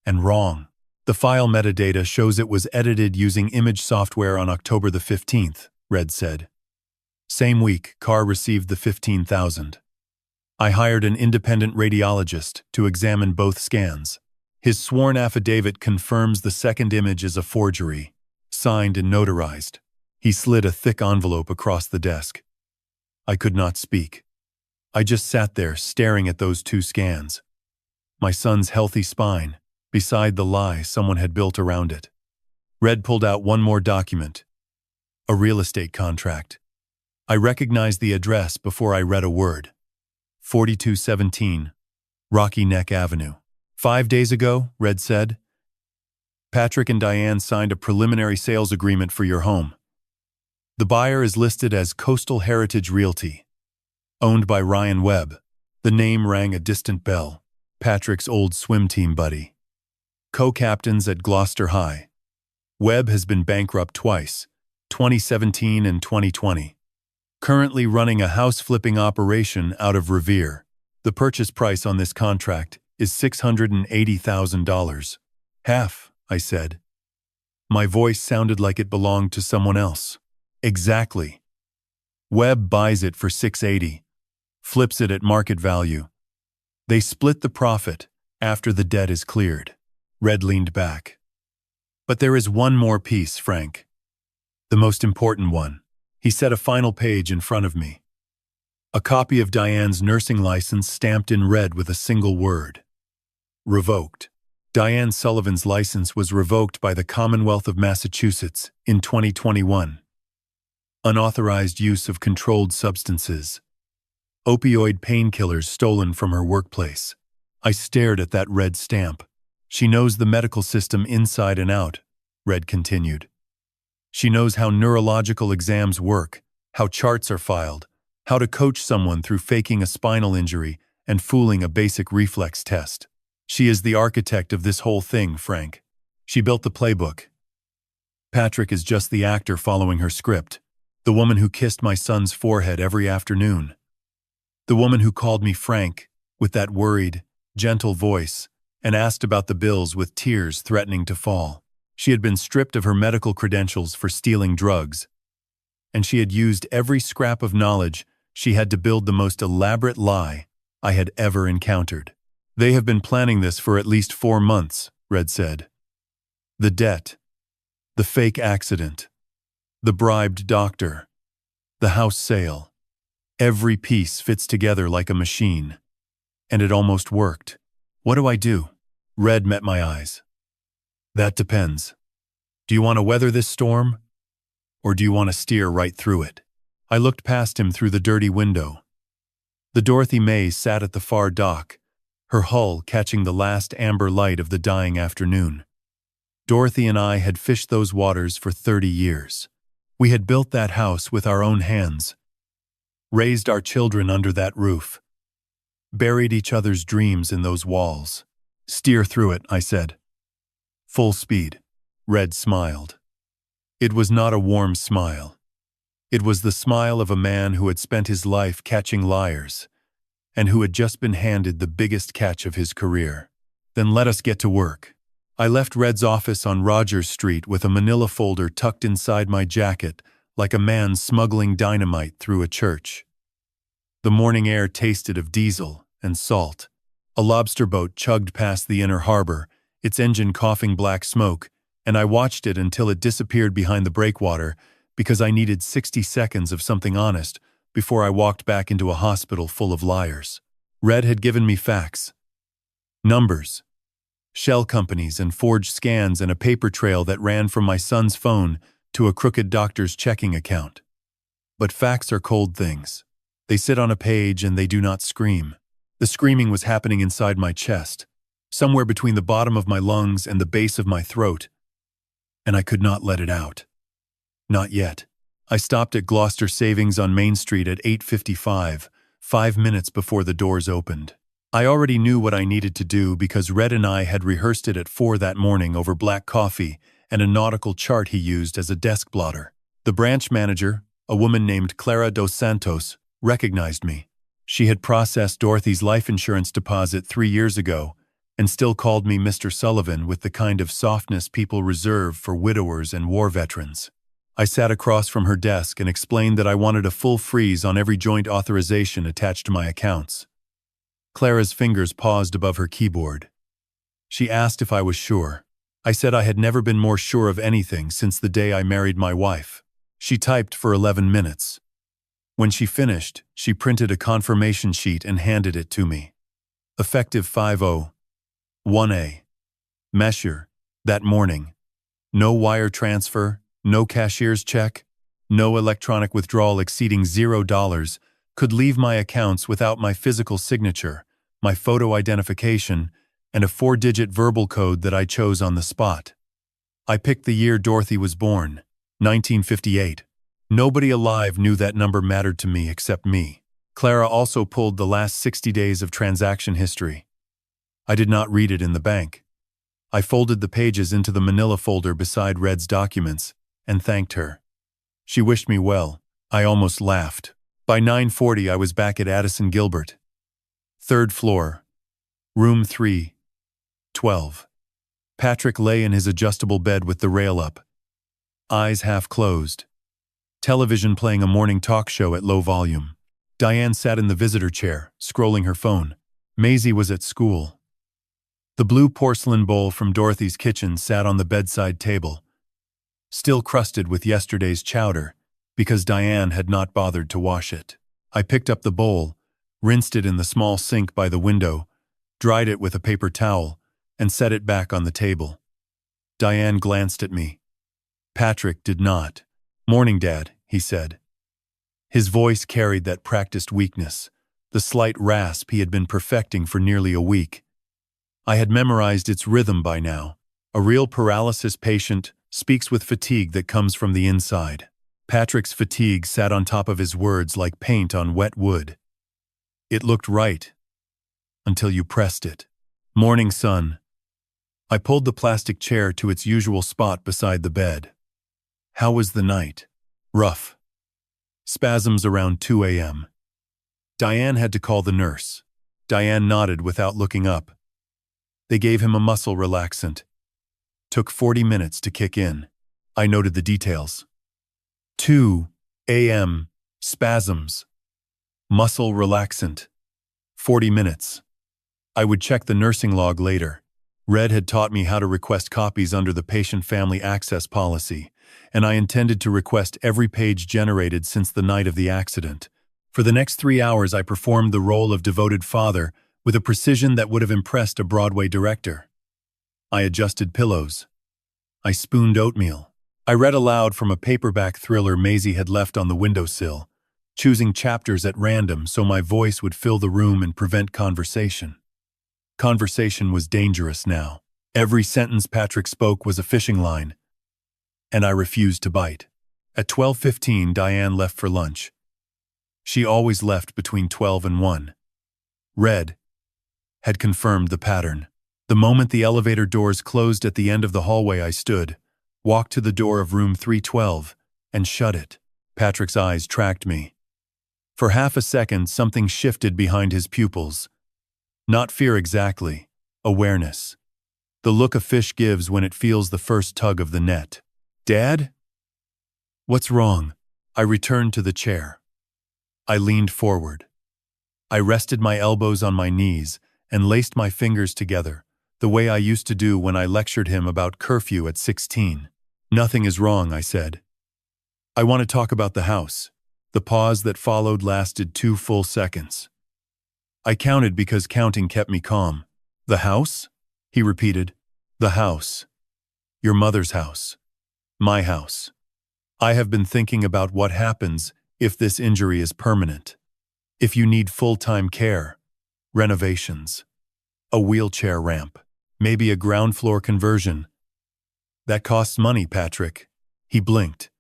and wrong. The file metadata shows it was edited using image software on October the 15th, Red said. Same week, Carr received the $15,000. I hired an independent radiologist to examine both scans. His sworn affidavit confirms the second image is a forgery, signed and notarized. He slid a thick envelope across the desk. I could not speak. I just sat there staring at those 2 scans. My son's healthy spine, beside the lie someone had built around it. Red pulled out one more document. A real estate contract. I recognized the address before I read a word. 4217, Rocky Neck Avenue. 5 days ago, Red said, Patrick and Diane signed a preliminary sales agreement for your home. The buyer is listed as Coastal Heritage Realty, owned by Ryan Webb. The name rang a distant bell. Patrick's old swim team buddy. Co-captains at Gloucester High. Webb has been bankrupt twice, 2017 and 2020. Currently running a house-flipping operation out of Revere. The purchase price on this contract is $680,000. Half, I said. My voice sounded like it belonged to someone else. Exactly. Webb buys it for $680, flips it at market value. They split the profit after the debt is cleared. Red leaned back. But there is one more piece, Frank. The most important one. He set a final page in front of me. A copy of Diane's nursing license stamped in red with a single word. Revoked. Diane Sullivan's license was revoked by the Commonwealth of Massachusetts in 2021. Unauthorized use of controlled substances. Opioid painkillers stolen from her workplace. I stared at that red stamp. She knows the medical system inside and out, Red continued. She knows how neurological exams work, how charts are filed, how to coach someone through faking a spinal injury and fooling a basic reflex test. She is the architect of this whole thing, Frank. She built the playbook. Patrick is just the actor following her script, the woman who kissed my son's forehead every afternoon. The woman who called me Frank with that worried, gentle voice and asked about the bills with tears threatening to fall. She had been stripped of her medical credentials for stealing drugs, and she had used every scrap of knowledge she had to build the most elaborate lie I had ever encountered. They have been planning this for at least 4 months, Red said. The debt, the fake accident, the bribed doctor, the house sale. Every piece fits together like a machine. And it almost worked. What do I do? Red met my eyes. That depends. Do you want to weather this storm? Or do you want to steer right through it? I looked past him through the dirty window. The Dorothy May sat at the far dock, her hull catching the last amber light of the dying afternoon. Dorothy and I had fished those waters for 30 years. We had built that house with our own hands, raised our children under that roof, buried each other's dreams in those walls. Steer through it, I said. Full speed. Red smiled. It was not a warm smile. It was the smile of a man who had spent his life catching liars, and who had just been handed the biggest catch of his career. Then let us get to work. I left Red's office on Rogers Street with a manila folder tucked inside my jacket, like a man smuggling dynamite through a church. The morning air tasted of diesel and salt. A lobster boat chugged past the inner harbor, its engine coughing black smoke, and I watched it until it disappeared behind the breakwater because I needed 60 seconds of something honest before I walked back into a hospital full of liars. Red had given me facts. Numbers. Shell companies and forged scans and a paper trail that ran from my son's phone to a crooked doctor's checking account. But facts are cold things. They sit on a page and they do not scream. The screaming was happening inside my chest, somewhere between the bottom of my lungs and the base of my throat, and I could not let it out. Not yet. I stopped at Gloucester Savings on Main Street at 8:55, 5 minutes before the doors opened. I already knew what I needed to do because Red and I had rehearsed it at 4 that morning over black coffee and a nautical chart he used as a desk blotter. The branch manager, a woman named Clara dos Santos, recognized me. She had processed Dorothy's life insurance deposit 3 years ago and still called me Mr. Sullivan with the kind of softness people reserve for widowers and war veterans. I sat across from her desk and explained that I wanted a full freeze on every joint authorization attached to my accounts. Clara's fingers paused above her keyboard. She asked if I was sure. I said I had never been more sure of anything since the day I married my wife. She typed for 11 minutes. When she finished, she printed a confirmation sheet and handed it to me. Effective 5/01/A. Measure, that morning. No wire transfer, no cashier's check, no electronic withdrawal exceeding $0 could leave my accounts without my physical signature, my photo identification, and a 4-digit verbal code that I chose on the spot. I picked the year Dorothy was born, 1958. Nobody alive knew that number mattered to me except me. Clara also pulled the last 60 days of transaction history. I did not read it in the bank. I folded the pages into the manila folder beside Red's documents and thanked her. She wished me well. I almost laughed. By 9:40 I was back at Addison Gilbert. 3rd floor. Room 312. Patrick lay in his adjustable bed with the rail up. Eyes half closed. Television playing a morning talk show at low volume. Diane sat in the visitor chair, scrolling her phone. Maisie was at school. The blue porcelain bowl from Dorothy's kitchen sat on the bedside table, still crusted with yesterday's chowder, because Diane had not bothered to wash it. I picked up the bowl, rinsed it in the small sink by the window, dried it with a paper towel, and set it back on the table. Diane glanced at me. Patrick did not. "Morning, Dad," he said. His voice carried that practiced weakness, the slight rasp he had been perfecting for nearly a week. I had memorized its rhythm by now. A real paralysis patient speaks with fatigue that comes from the inside. Patrick's fatigue sat on top of his words like paint on wet wood. It looked right, until you pressed it. "Morning, son." I pulled the plastic chair to its usual spot beside the bed. "How was the night?" "Rough. Spasms around 2 a.m. Diane had to call the nurse." Diane nodded without looking up. "They gave him a muscle relaxant. Took 40 minutes to kick in." I noted the details. 2 a.m. Spasms. Muscle relaxant. 40 minutes. I would check the nursing log later. Red had taught me how to request copies under the patient family access policy, and I intended to request every page generated since the night of the accident. For the next 3 hours I performed the role of devoted father with a precision that would have impressed a Broadway director. I adjusted pillows. I spooned oatmeal. I read aloud from a paperback thriller Maisie had left on the windowsill, choosing chapters at random so my voice would fill the room and prevent conversation. Conversation was dangerous now. Every sentence Patrick spoke was a fishing line, and I refused to bite. At 12:15, Diane left for lunch. She always left between 12 and 1. Red had confirmed the pattern. The moment the elevator doors closed at the end of the hallway, I stood, walked to the door of room 312, and shut it. Patrick's eyes tracked me. For half a second, something shifted behind his pupils. Not fear exactly, awareness. The look a fish gives when it feels the first tug of the net. "Dad?" "What's wrong?" I returned to the chair. I leaned forward. I rested my elbows on my knees and laced my fingers together, the way I used to do when I lectured him about curfew at 16. "Nothing is wrong," I said. "I want to talk about the house." The pause that followed lasted 2 full seconds. I counted because counting kept me calm. "The house?" he repeated. "The house. Your mother's house. My house. I have been thinking about what happens if this injury is permanent. If you need full-time care, renovations, a wheelchair ramp, maybe a ground floor conversion. That costs money, Patrick." He blinked.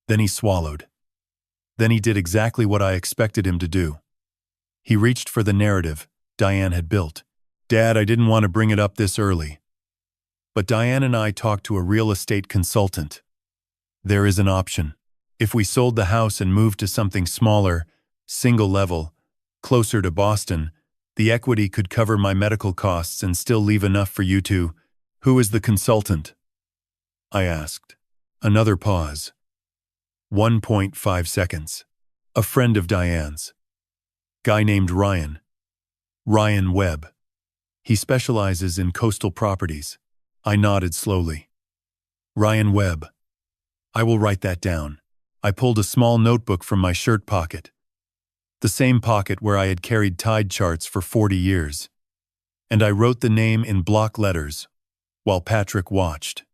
Then he swallowed. Then he did exactly what I expected him to do. He reached for the narrative Diane had built. "Dad, I didn't want to bring it up this early, but Diane and I talked to a real estate consultant. There is an option. If we sold the house and moved to something smaller, single level, closer to Boston, the equity could cover my medical costs and still leave enough for you to—" "Who is the consultant?" I asked. Another pause. 1.5 seconds. "A friend of Diane's. Guy named Ryan. Ryan Webb. He specializes in coastal properties." I nodded slowly. "Ryan Webb. I will write that down." I pulled a small notebook from my shirt pocket, the same pocket where I had carried tide charts for 40 years, and I wrote the name in block letters while Patrick watched.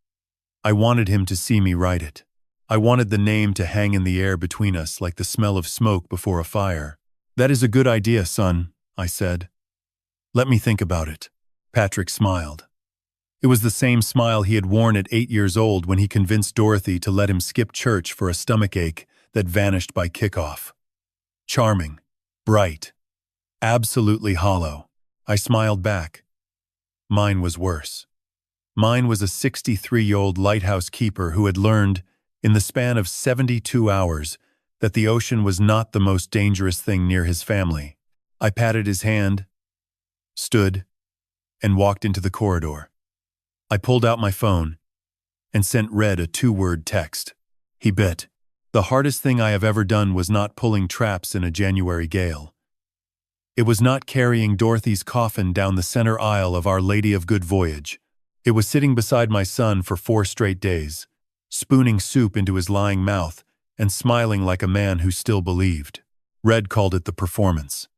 I wanted him to see me write it. I wanted the name to hang in the air between us like the smell of smoke before a fire. "That is a good idea, son," I said. "Let me think about it." Patrick smiled. It was the same smile he had worn at 8 years old when he convinced Dorothy to let him skip church for a stomachache that vanished by kickoff. Charming, bright, absolutely hollow. I smiled back. Mine was worse. Mine was a 63-year-old lighthouse keeper who had learned, in the span of 72 hours, that the ocean was not the most dangerous thing near his family. I patted his hand, stood, and walked into the corridor. I pulled out my phone and sent Red a 2-word text. He bit. The hardest thing I have ever done was not pulling traps in a January gale. It was not carrying Dorothy's coffin down the center aisle of Our Lady of Good Voyage. It was sitting beside my son for 4 straight days, spooning soup into his lying mouth and smiling like a man who still believed. Red called it the performance.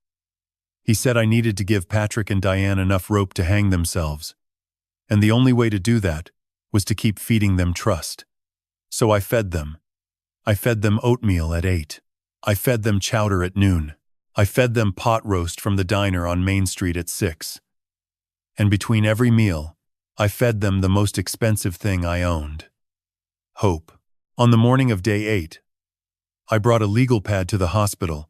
He said I needed to give Patrick and Diane enough rope to hang themselves, and the only way to do that was to keep feeding them trust. So I fed them. I fed them oatmeal at 8. I fed them chowder at noon. I fed them pot roast from the diner on Main Street at 6. And between every meal, I fed them the most expensive thing I owned: hope. On the morning of day 8, I brought a legal pad to the hospital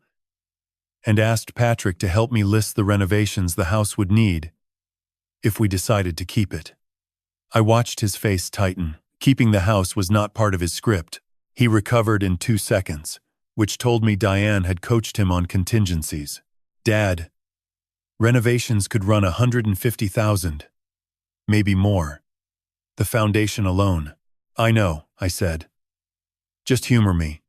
and asked Patrick to help me list the renovations the house would need if we decided to keep it. I watched his face tighten. Keeping the house was not part of his script. He recovered in 2 seconds, which told me Diane had coached him on contingencies. Dad, renovations could run $150,000, maybe more. The foundation alone. I know, I said. Just humor me.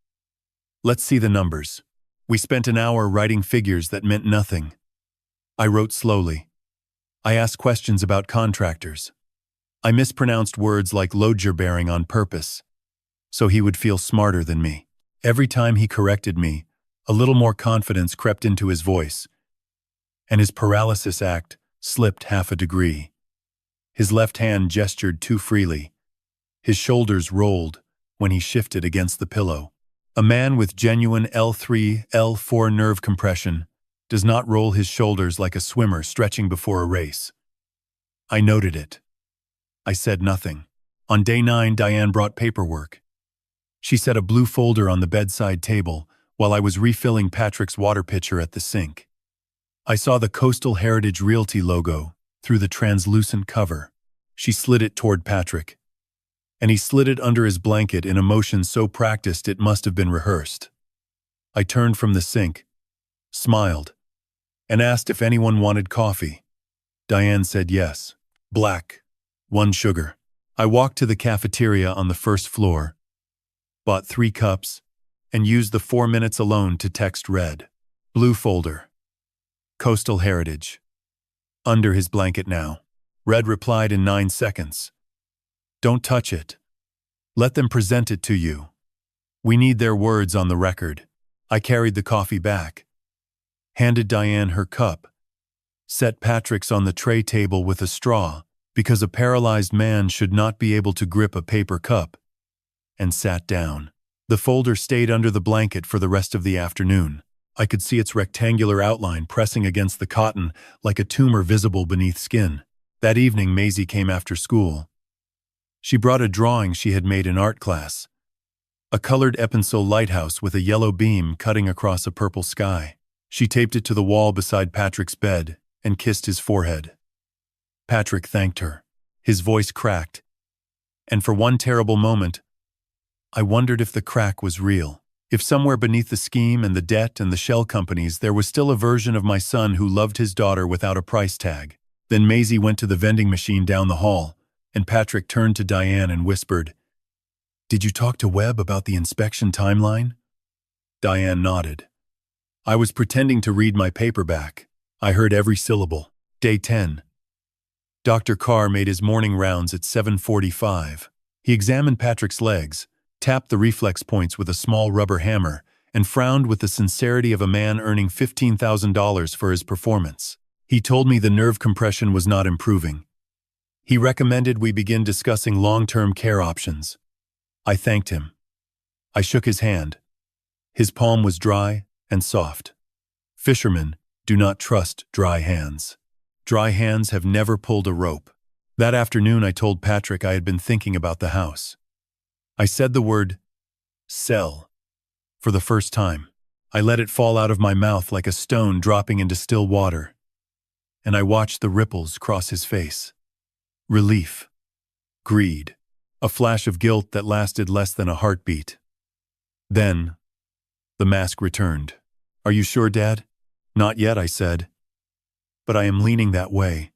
Let's see the numbers. We spent an hour writing figures that meant nothing. I wrote slowly. I asked questions about contractors. I mispronounced words like load-bearing on purpose, so he would feel smarter than me. Every time he corrected me, a little more confidence crept into his voice, and his paralysis act slipped half a degree. His left hand gestured too freely. His shoulders rolled when he shifted against the pillow. A man with genuine L3, L4 nerve compression does not roll his shoulders like a swimmer stretching before a race. I noted it. I said nothing. On day 9, Diane brought paperwork. She set a blue folder on the bedside table while I was refilling Patrick's water pitcher at the sink. I saw the Coastal Heritage Realty logo through the translucent cover. She slid it toward Patrick, and he slid it under his blanket in a motion so practiced it must have been rehearsed. I turned from the sink, smiled, and asked if anyone wanted coffee. Diane said yes. Black, 1 sugar. I walked to the cafeteria on the first floor, bought 3 cups, and used the 4 minutes alone to text Red. Blue folder. Coastal Heritage. Under his blanket now. Red replied in 9 seconds. Don't touch it. Let them present it to you. We need their words on the record. I carried the coffee back, handed Diane her cup, set Patrick's on the tray table with a straw, because a paralyzed man should not be able to grip a paper cup, and sat down. The folder stayed under the blanket for the rest of the afternoon. I could see its rectangular outline pressing against the cotton like a tumor visible beneath skin. That evening, Maisie came after school. She brought a drawing she had made in art class, a colored Epinsul lighthouse with a yellow beam cutting across a purple sky. She taped it to the wall beside Patrick's bed and kissed his forehead. Patrick thanked her. His voice cracked, and for one terrible moment, I wondered if the crack was real. If somewhere beneath the scheme and the debt and the shell companies there was still a version of my son who loved his daughter without a price tag. Then Maisie went to the vending machine down the hall, and Patrick turned to Diane and whispered, "Did you talk to Webb about the inspection timeline?" Diane nodded. I was pretending to read my paperback. I heard every syllable. Day 10. Dr. Carr made his morning rounds at 7:45. He examined Patrick's legs, tapped the reflex points with a small rubber hammer, and frowned with the sincerity of a man earning $15,000 for his performance. He told me the nerve compression was not improving. He recommended we begin discussing long-term care options. I thanked him. I shook his hand. His palm was dry and soft. Fishermen do not trust dry hands. Dry hands have never pulled a rope. That afternoon I told Patrick I had been thinking about the house. I said the word sell for the first time. I let it fall out of my mouth like a stone dropping into still water, and I watched the ripples cross his face. Relief, greed, a flash of guilt that lasted less than a heartbeat. Then, the mask returned. "Are you sure, Dad?" "Not yet," I said. "But I am leaning that way.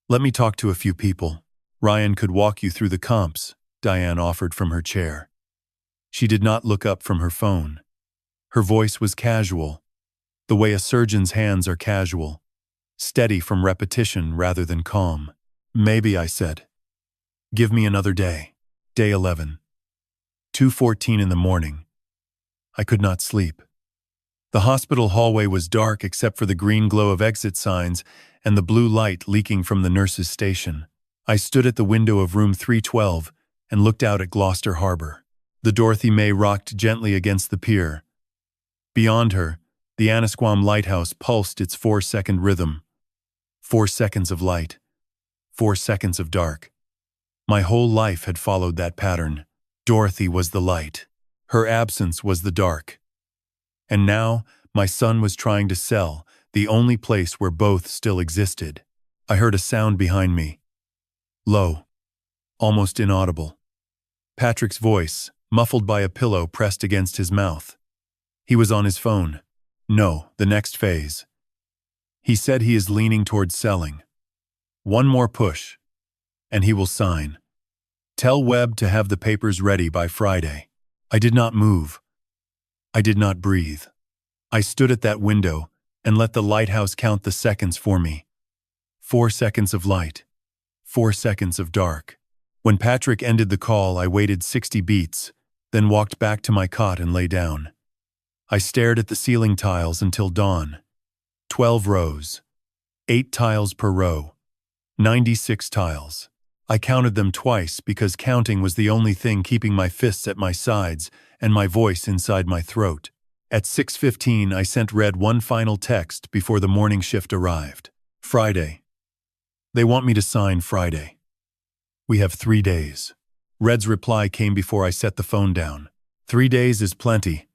Let me talk to a few people. Ryan could walk you through the comps," Diane offered from her chair. She did not look up from her phone. Her voice was casual, the way a surgeon's hands are casual, steady from repetition rather than calm. "Maybe," I said. "Give me another day." Day 11. 2:14 in the morning. I could not sleep. The hospital hallway was dark except for the green glow of exit signs and the blue light leaking from the nurse's station. I stood at the window of room 312 and looked out at Gloucester Harbor. The Dorothy May rocked gently against the pier. Beyond her, the Annisquam lighthouse pulsed its 4-second rhythm. 4 seconds of light, 4 seconds of dark. My whole life had followed that pattern. Dorothy was the light. Her absence was the dark. And now, my son was trying to sell, the only place where both still existed. I heard a sound behind me. Low, almost inaudible. Patrick's voice, muffled by a pillow pressed against his mouth. He was on his phone. No, the next phase. He said he is leaning towards selling. One more push, and he will sign. Tell Webb to have the papers ready by Friday. I did not move. I did not breathe. I stood at that window and let the lighthouse count the seconds for me. 4 seconds of light, 4 seconds of dark. When Patrick ended the call, I waited 60 beats, then walked back to my cot and lay down. I stared at the ceiling tiles until dawn. 12 rows. 8 tiles per row. 96 tiles. I counted them twice because counting was the only thing keeping my fists at my sides and my voice inside my throat. At 6:15, I sent Red one final text before the morning shift arrived. Friday. They want me to sign Friday. We have 3 days. Red's reply came before I set the phone down. 3 days is plenty.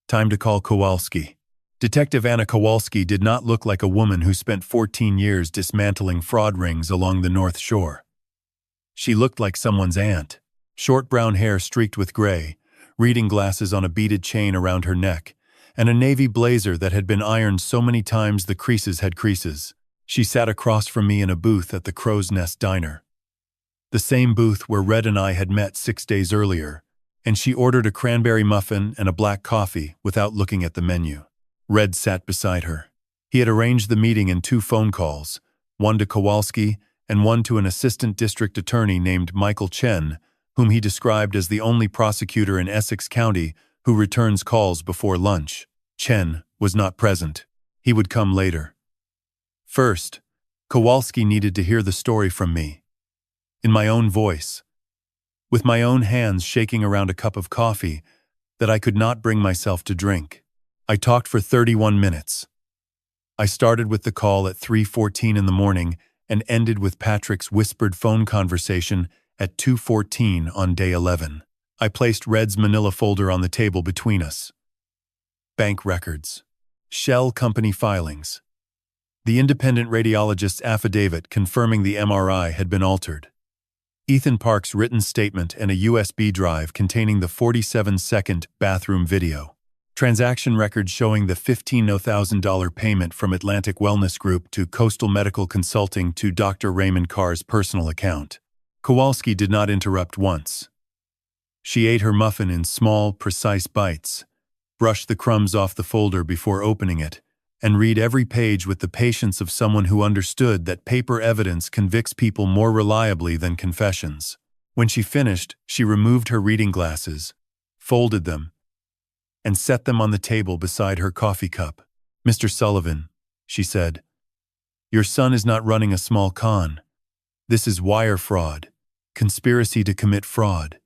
Time to call Kowalski. Detective Anna Kowalski did not look like a woman who spent 14 years dismantling fraud rings along the North Shore. She looked like someone's aunt. Short brown hair streaked with gray, reading glasses on a beaded chain around her neck, and a navy blazer that had been ironed so many times the creases had creases. She sat across from me in a booth at the Crow's Nest Diner. The same booth where Red and I had met 6 days earlier, and she ordered a cranberry muffin and a black coffee without looking at the menu. Red sat beside her. He had arranged the meeting in 2 phone calls, one to Kowalski and one to an assistant district attorney named Michael Chen, whom he described as the only prosecutor in Essex County who returns calls before lunch. Chen was not present. He would come later. First, Kowalski needed to hear the story from me. In my own voice. With my own hands shaking around a cup of coffee that I could not bring myself to drink. I talked for 31 minutes. I started with the call at 3:14 in the morning and ended with Patrick's whispered phone conversation at 2:14 on day 11. I placed Red's manila folder on the table between us. Bank records. Shell company filings. The independent radiologist's affidavit confirming the MRI had been altered. Ethan Park's written statement and a USB drive containing the 47-second bathroom video. Transaction records showing the $15,000 payment from Atlantic Wellness Group to Coastal Medical Consulting to Dr. Raymond Carr's personal account. Kowalski did not interrupt once. She ate her muffin in small, precise bites, brushed the crumbs off the folder before opening it, and read every page with the patience of someone who understood that paper evidence convicts people more reliably than confessions. When she finished, she removed her reading glasses, folded them, and set them on the table beside her coffee cup. "Mr. Sullivan," she said, "your son is not running a small con. This is wire fraud, conspiracy to commit fraud,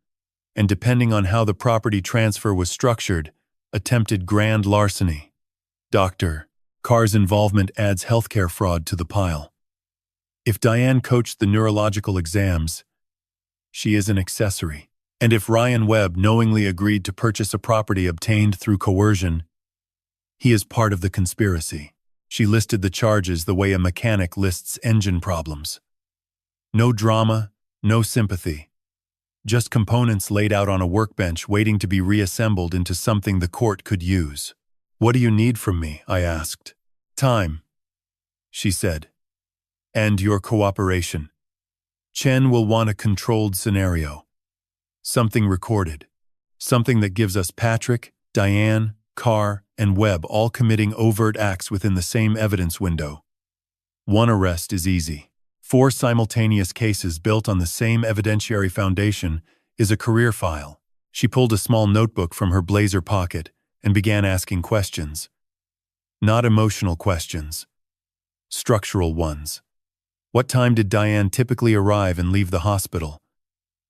and depending on how the property transfer was structured, attempted grand larceny. Dr. Carr's involvement adds healthcare fraud to the pile. If Diane coached the neurological exams, she is an accessory. And if Ryan Webb knowingly agreed to purchase a property obtained through coercion, he is part of the conspiracy." She listed the charges the way a mechanic lists engine problems. No drama, no sympathy. Just components laid out on a workbench waiting to be reassembled into something the court could use. "What do you need from me?" I asked. "Time," she said. "And your cooperation. Chen will want a controlled scenario. Something recorded. Something that gives us Patrick, Diane, Carr, and Webb all committing overt acts within the same evidence window. One arrest is easy. 4 simultaneous cases built on the same evidentiary foundation is a career file." She pulled a small notebook from her blazer pocket and began asking questions. Not emotional questions. Structural ones. What time did Diane typically arrive and leave the hospital?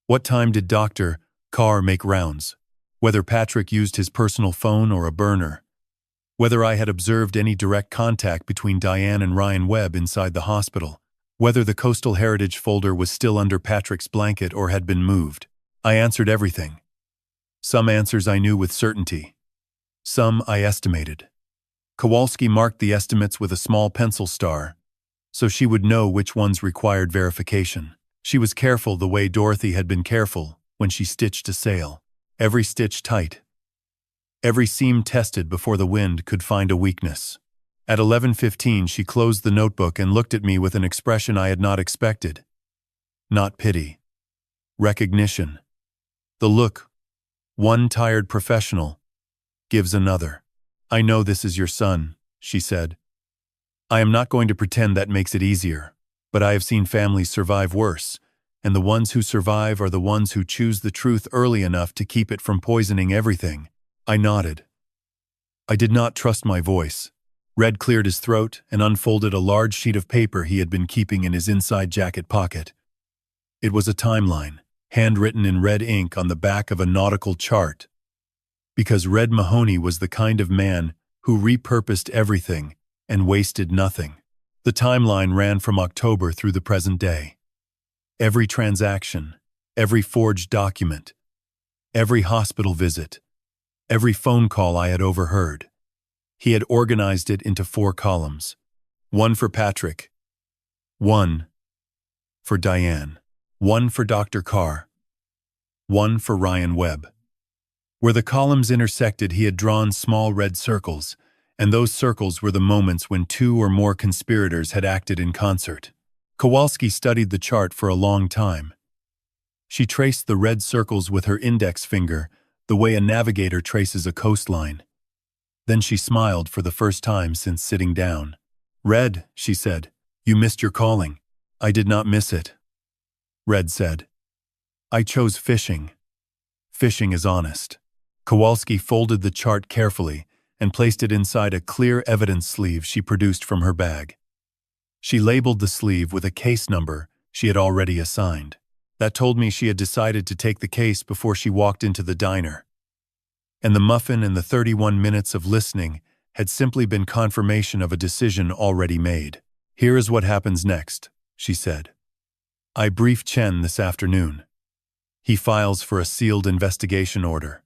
What time did Dr. Carr make rounds? Whether Patrick used his personal phone or a burner. Whether I had observed any direct contact between Diane and Ryan Webb inside the hospital. Whether the Coastal Heritage folder was still under Patrick's blanket or had been moved. I answered everything. Some answers I knew with certainty. Some I estimated. Kowalski marked the estimates with a small pencil star, so she would know which ones required verification. She was careful the way Dorothy had been careful when she stitched a sail. Every stitch tight. Every seam tested before the wind could find a weakness. At 11:15 she closed the notebook and looked at me with an expression I had not expected. Not pity. Recognition. The look one tired professional gives another. I know this is your son, she said. I am not going to pretend that makes it easier, but I have seen families survive worse, and the ones who survive are the ones who choose the truth early enough to keep it from poisoning everything. I nodded. I did not trust my voice. Red cleared his throat and unfolded a large sheet of paper he had been keeping in his inside jacket pocket. It was a timeline, handwritten in red ink on the back of a nautical chart. Because Red Mahoney was the kind of man who repurposed everything and wasted nothing. The timeline ran from October through the present day. Every transaction, every forged document, every hospital visit, every phone call I had overheard. He had organized it into 4 columns. 1 for Patrick, 1 for Diane, 1 for Dr. Carr, 1 for Ryan Webb. Where the columns intersected, he had drawn small red circles, and those circles were the moments when 2 or more conspirators had acted in concert. Kowalski studied the chart for a long time. She traced the red circles with her index finger, the way a navigator traces a coastline. Then she smiled for the first time since sitting down. Red, she said, you missed your calling. I did not miss it. Red said, I chose fishing. Fishing is honest. Kowalski folded the chart carefully and placed it inside a clear evidence sleeve she produced from her bag. She labeled the sleeve with a case number she had already assigned. That told me she had decided to take the case before she walked into the diner. And the muffin and the 31 minutes of listening had simply been confirmation of a decision already made. Here is what happens next, she said. I briefed Chen this afternoon. He files for a sealed investigation order.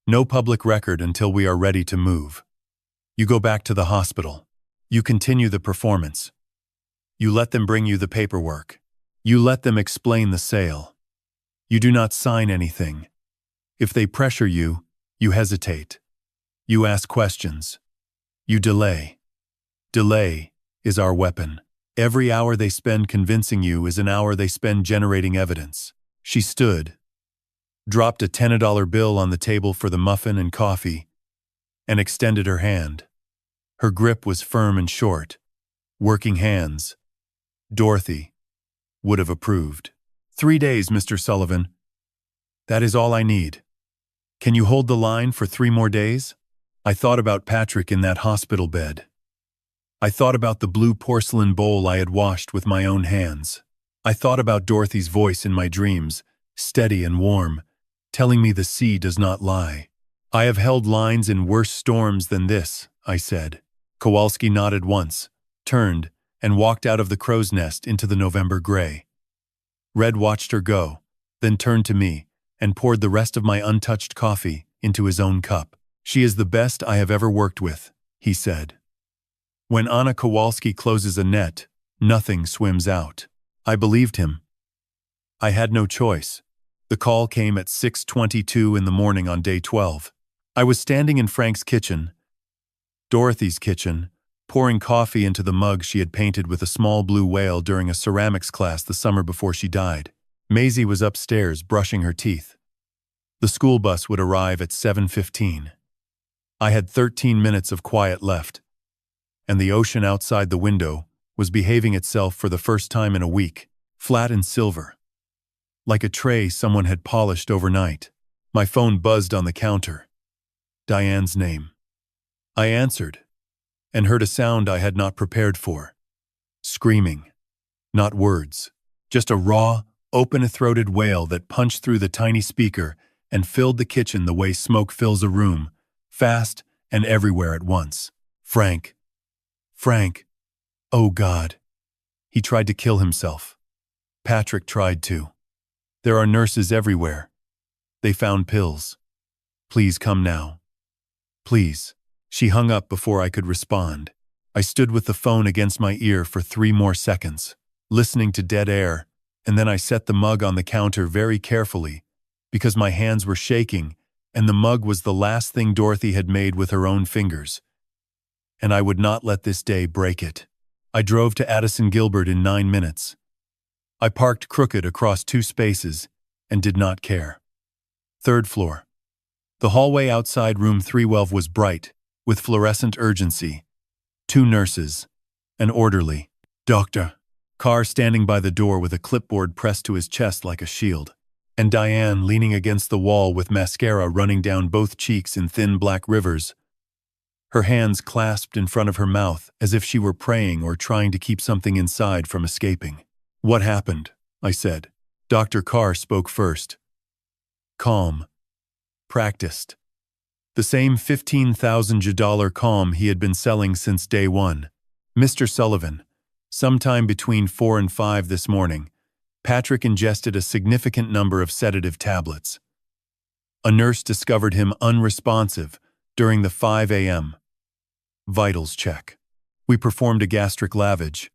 No public record until we are ready to move. You go back to the hospital. You continue the performance. You let them bring you the paperwork. You let them explain the sale. You do not sign anything. If they pressure you, you hesitate. You ask questions. You delay. Delay is our weapon. Every hour they spend convincing you is an hour they spend generating evidence. She stood, dropped a $10 bill on the table for the muffin and coffee, and extended her hand. Her grip was firm and short. Working hands. Dorothy would have approved. 3 days, Mr. Sullivan. That is all I need. Can you hold the line for 3 more days? I thought about Patrick in that hospital bed. I thought about the blue porcelain bowl I had washed with my own hands. I thought about Dorothy's voice in my dreams, steady and warm, telling me the sea does not lie. I have held lines in worse storms than this, I said. Kowalski nodded once, turned, and walked out of the crow's nest into the November gray. Red watched her go, then turned to me, and poured the rest of my untouched coffee into his own cup. She is the best I have ever worked with, he said. When Anna Kowalski closes a net, nothing swims out. I believed him. I had no choice. The call came at 6:22 in the morning on day 12. I was standing in Frank's kitchen, Dorothy's kitchen, pouring coffee into the mug she had painted with a small blue whale during a ceramics class the summer before she died. Maisie was upstairs brushing her teeth. The school bus would arrive at 7:15. I had 13 minutes of quiet left, and the ocean outside the window was behaving itself for the first time in a week, flat and silver. Like a tray someone had polished overnight. My phone buzzed on the counter. Diane's name. I answered, and heard a sound I had not prepared for. Screaming. Not words. Just a raw, open-throated wail that punched through the tiny speaker and filled the kitchen the way smoke fills a room, fast and everywhere at once. Frank. Frank. Oh God. He tried to kill himself. Patrick tried to. There are nurses everywhere. They found pills. Please come now. Please. She hung up before I could respond. I stood with the phone against my ear for 3 more seconds, listening to dead air, and then I set the mug on the counter very carefully, because my hands were shaking, and the mug was the last thing Dorothy had made with her own fingers. And I would not let this day break it. I drove to Addison Gilbert in 9 minutes. I parked crooked across 2 spaces and did not care. 3rd floor. The hallway outside room 312 was bright, with fluorescent urgency. 2 nurses. An orderly. Doctor. Carr standing by the door with a clipboard pressed to his chest like a shield. And Diane leaning against the wall with mascara running down both cheeks in thin black rivers. Her hands clasped in front of her mouth as if she were praying or trying to keep something inside from escaping. What happened? I said. Dr. Carr spoke first. Calm. Practiced. The same $15,000 calm he had been selling since day one. Mr. Sullivan, sometime between 4 and 5 this morning, Patrick ingested a significant number of sedative tablets. A nurse discovered him unresponsive during the 5 a.m. vitals check. We performed a gastric lavage.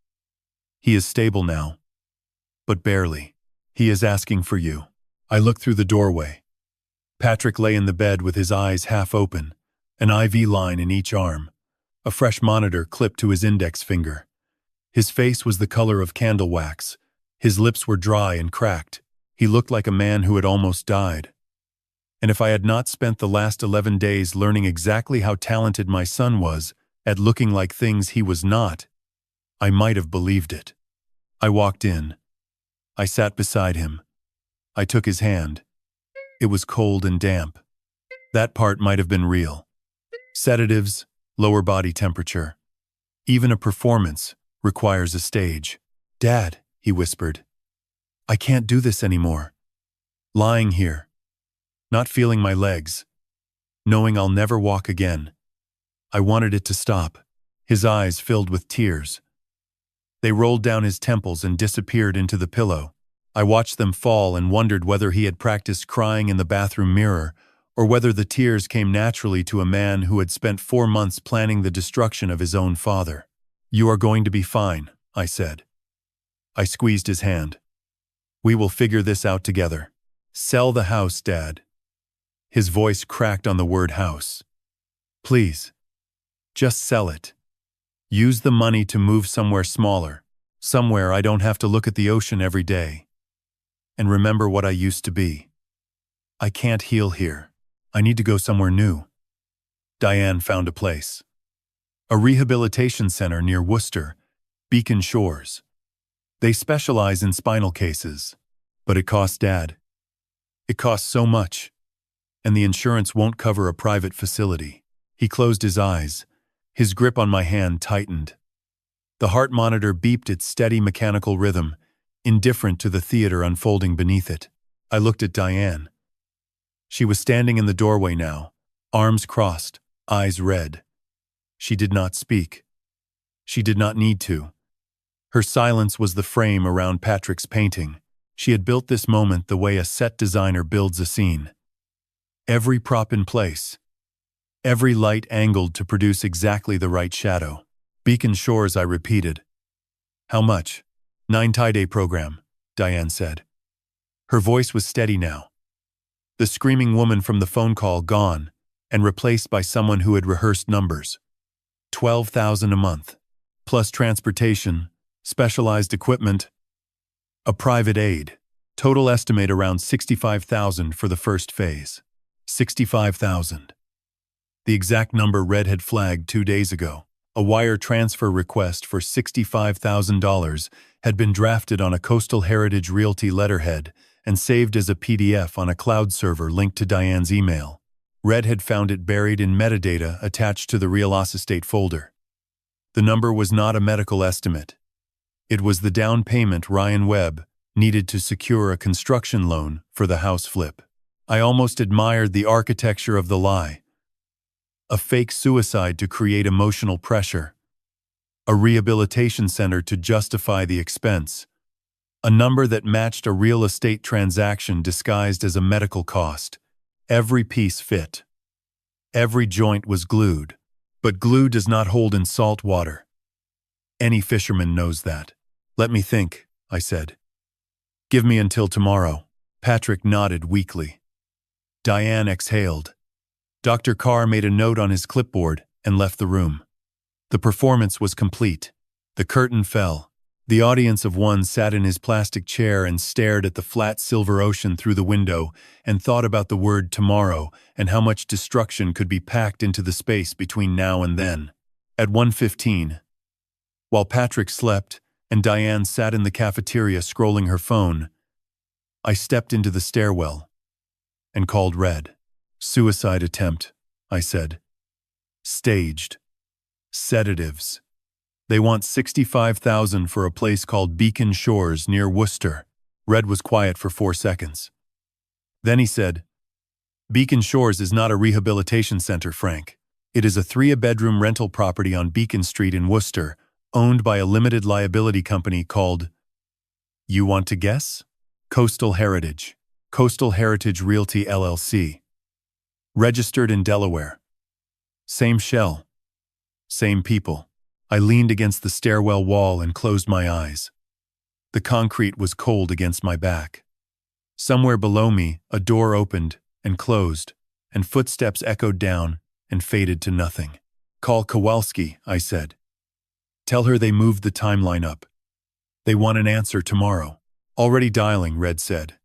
He is stable now. But barely. He is asking for you. I looked through the doorway. Patrick lay in the bed with his eyes half open, an IV line in each arm, a fresh monitor clipped to his index finger. His face was the color of candle wax. His lips were dry and cracked. He looked like a man who had almost died. And if I had not spent the last 11 days learning exactly how talented my son was at looking like things he was not, I might have believed it. I walked in. I sat beside him. I took his hand. It was cold and damp. That part might have been real. Sedatives, lower body temperature. Even a performance requires a stage. Dad, he whispered. I can't do this anymore. Lying here. Not feeling my legs. Knowing I'll never walk again. I wanted it to stop. His eyes filled with tears. They rolled down his temples and disappeared into the pillow. I watched them fall and wondered whether he had practiced crying in the bathroom mirror or whether the tears came naturally to a man who had spent 4 months planning the destruction of his own father. You are going to be fine, I said. I squeezed his hand. We will figure this out together. Sell the house, Dad. His voice cracked on the word house. Please. Just sell it. Use the money to move somewhere smaller, somewhere I don't have to look at the ocean every day. And remember what I used to be. I can't heal here. I need to go somewhere new. Diane found a place. A rehabilitation center near Worcester, Beacon Shores. They specialize in spinal cases, but it costs Dad. It costs so much, and the insurance won't cover a private facility. He closed his eyes. His grip on my hand tightened. The heart monitor beeped its steady mechanical rhythm, indifferent to the theater unfolding beneath it. I looked at Diane. She was standing in the doorway now, arms crossed, eyes red. She did not speak. She did not need to. Her silence was the frame around Patrick's painting. She had built this moment the way a set designer builds a scene. Every prop in place. Every light angled to produce exactly the right shadow. Beacon Shores, I repeated. How much? 9 tie-day program, Diane said. Her voice was steady now. The screaming woman from the phone call gone and replaced by someone who had rehearsed numbers. $12,000 a month, plus transportation, specialized equipment, a private aid. Total estimate around $65,000 for the first phase. $65,000. The exact number Red had flagged 2 days ago. A wire transfer request for $65,000 had been drafted on a Coastal Heritage Realty letterhead and saved as a PDF on a cloud server linked to Diane's email. Red had found it buried in metadata attached to the Real Estate folder. The number was not a medical estimate. It was the down payment Ryan Webb needed to secure a construction loan for the house flip. I almost admired the architecture of the lie. A fake suicide to create emotional pressure. A rehabilitation center to justify the expense. A number that matched a real estate transaction disguised as a medical cost. Every piece fit. Every joint was glued. But glue does not hold in salt water. Any fisherman knows that. Let me think, I said. Give me until tomorrow. Patrick nodded weakly. Diane exhaled. Dr. Carr made a note on his clipboard and left the room. The performance was complete. The curtain fell. The audience of one sat in his plastic chair and stared at the flat silver ocean through the window and thought about the word tomorrow and how much destruction could be packed into the space between now and then. At 1:15, while Patrick slept and Diane sat in the cafeteria scrolling her phone, I stepped into the stairwell and called Red. Suicide attempt, I said. Staged. Sedatives. They want $65,000 for a place called Beacon Shores near Worcester. Red was quiet for 4 seconds. Then he said, Beacon Shores is not a rehabilitation center, Frank. It is a 3-bedroom rental property on Beacon Street in Worcester, owned by a limited liability company called, you want to guess? Coastal Heritage. Coastal Heritage Realty LLC. Registered in Delaware. Same shell. Same people. I leaned against the stairwell wall and closed my eyes. The concrete was cold against my back. Somewhere below me, a door opened and closed, and footsteps echoed down and faded to nothing. Call Kowalski, I said. Tell her they moved the timeline up. They want an answer tomorrow. Already dialing, Red said.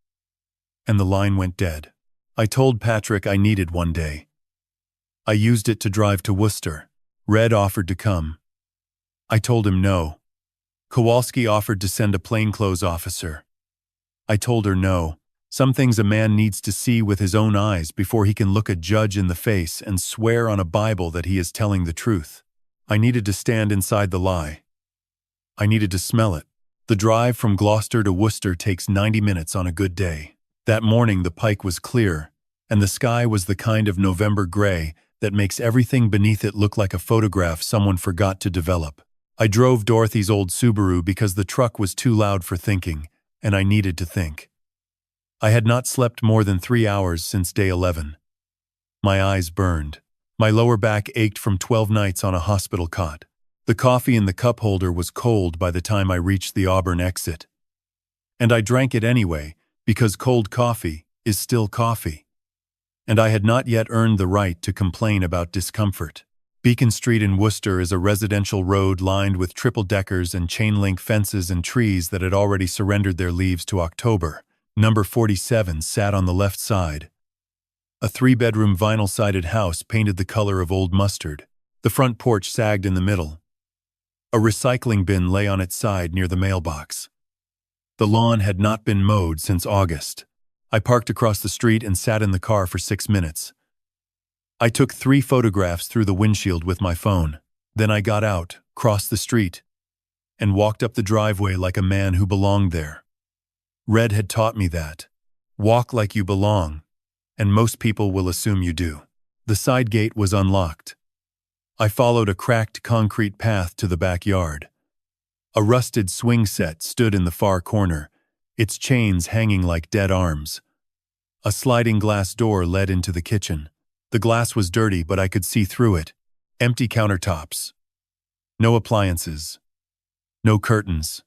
And the line went dead. I told Patrick I needed one day. I used it to drive to Worcester. Red offered to come. I told him no. Kowalski offered to send a plainclothes officer. I told her no. Some things a man needs to see with his own eyes before he can look a judge in the face and swear on a Bible that he is telling the truth. I needed to stand inside the lie. I needed to smell it. The drive from Gloucester to Worcester takes 90 minutes on a good day. That morning the pike was clear, and the sky was the kind of November gray that makes everything beneath it look like a photograph someone forgot to develop. I drove Dorothy's old Subaru because the truck was too loud for thinking, and I needed to think. I had not slept more than 3 hours since day 11. My eyes burned. My lower back ached from 12 nights on a hospital cot. The coffee in the cup holder was cold by the time I reached the Auburn exit. And I drank it anyway, because cold coffee is still coffee. And I had not yet earned the right to complain about discomfort. Beacon Street in Worcester is a residential road lined with triple-deckers and chain-link fences and trees that had already surrendered their leaves to October. Number 47 sat on the left side. A 3-bedroom vinyl-sided house painted the color of old mustard. The front porch sagged in the middle. A recycling bin lay on its side near the mailbox. The lawn had not been mowed since August. I parked across the street and sat in the car for 6 minutes. I took 3 photographs through the windshield with my phone. Then I got out, crossed the street, and walked up the driveway like a man who belonged there. Red had taught me that. Walk like you belong, and most people will assume you do. The side gate was unlocked. I followed a cracked concrete path to the backyard. A rusted swing set stood in the far corner, its chains hanging like dead arms. A sliding glass door led into the kitchen. The glass was dirty, but I could see through it. Empty countertops. No appliances. No curtains.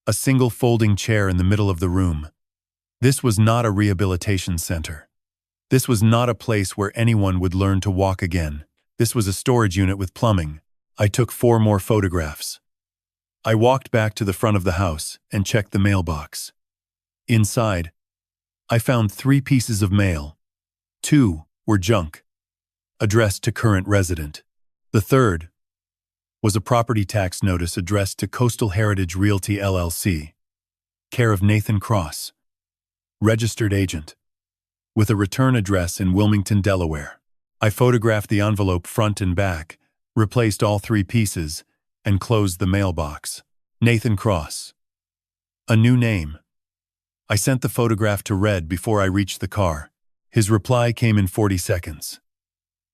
A single folding chair in the middle of the room. This was not a rehabilitation center. This was not a place where anyone would learn to walk again. This was a storage unit with plumbing. I took 4 more photographs. I walked back to the front of the house and checked the mailbox. Inside, I found 3 pieces of mail. 2 were junk, addressed to current resident. The third was a property tax notice addressed to Coastal Heritage Realty LLC, care of Nathan Cross, registered agent, with a return address in Wilmington, Delaware. I photographed the envelope front and back, replaced all 3 pieces, and closed the mailbox. Nathan Cross. A new name. I sent the photograph to Red before I reached the car. His reply came in 40 seconds.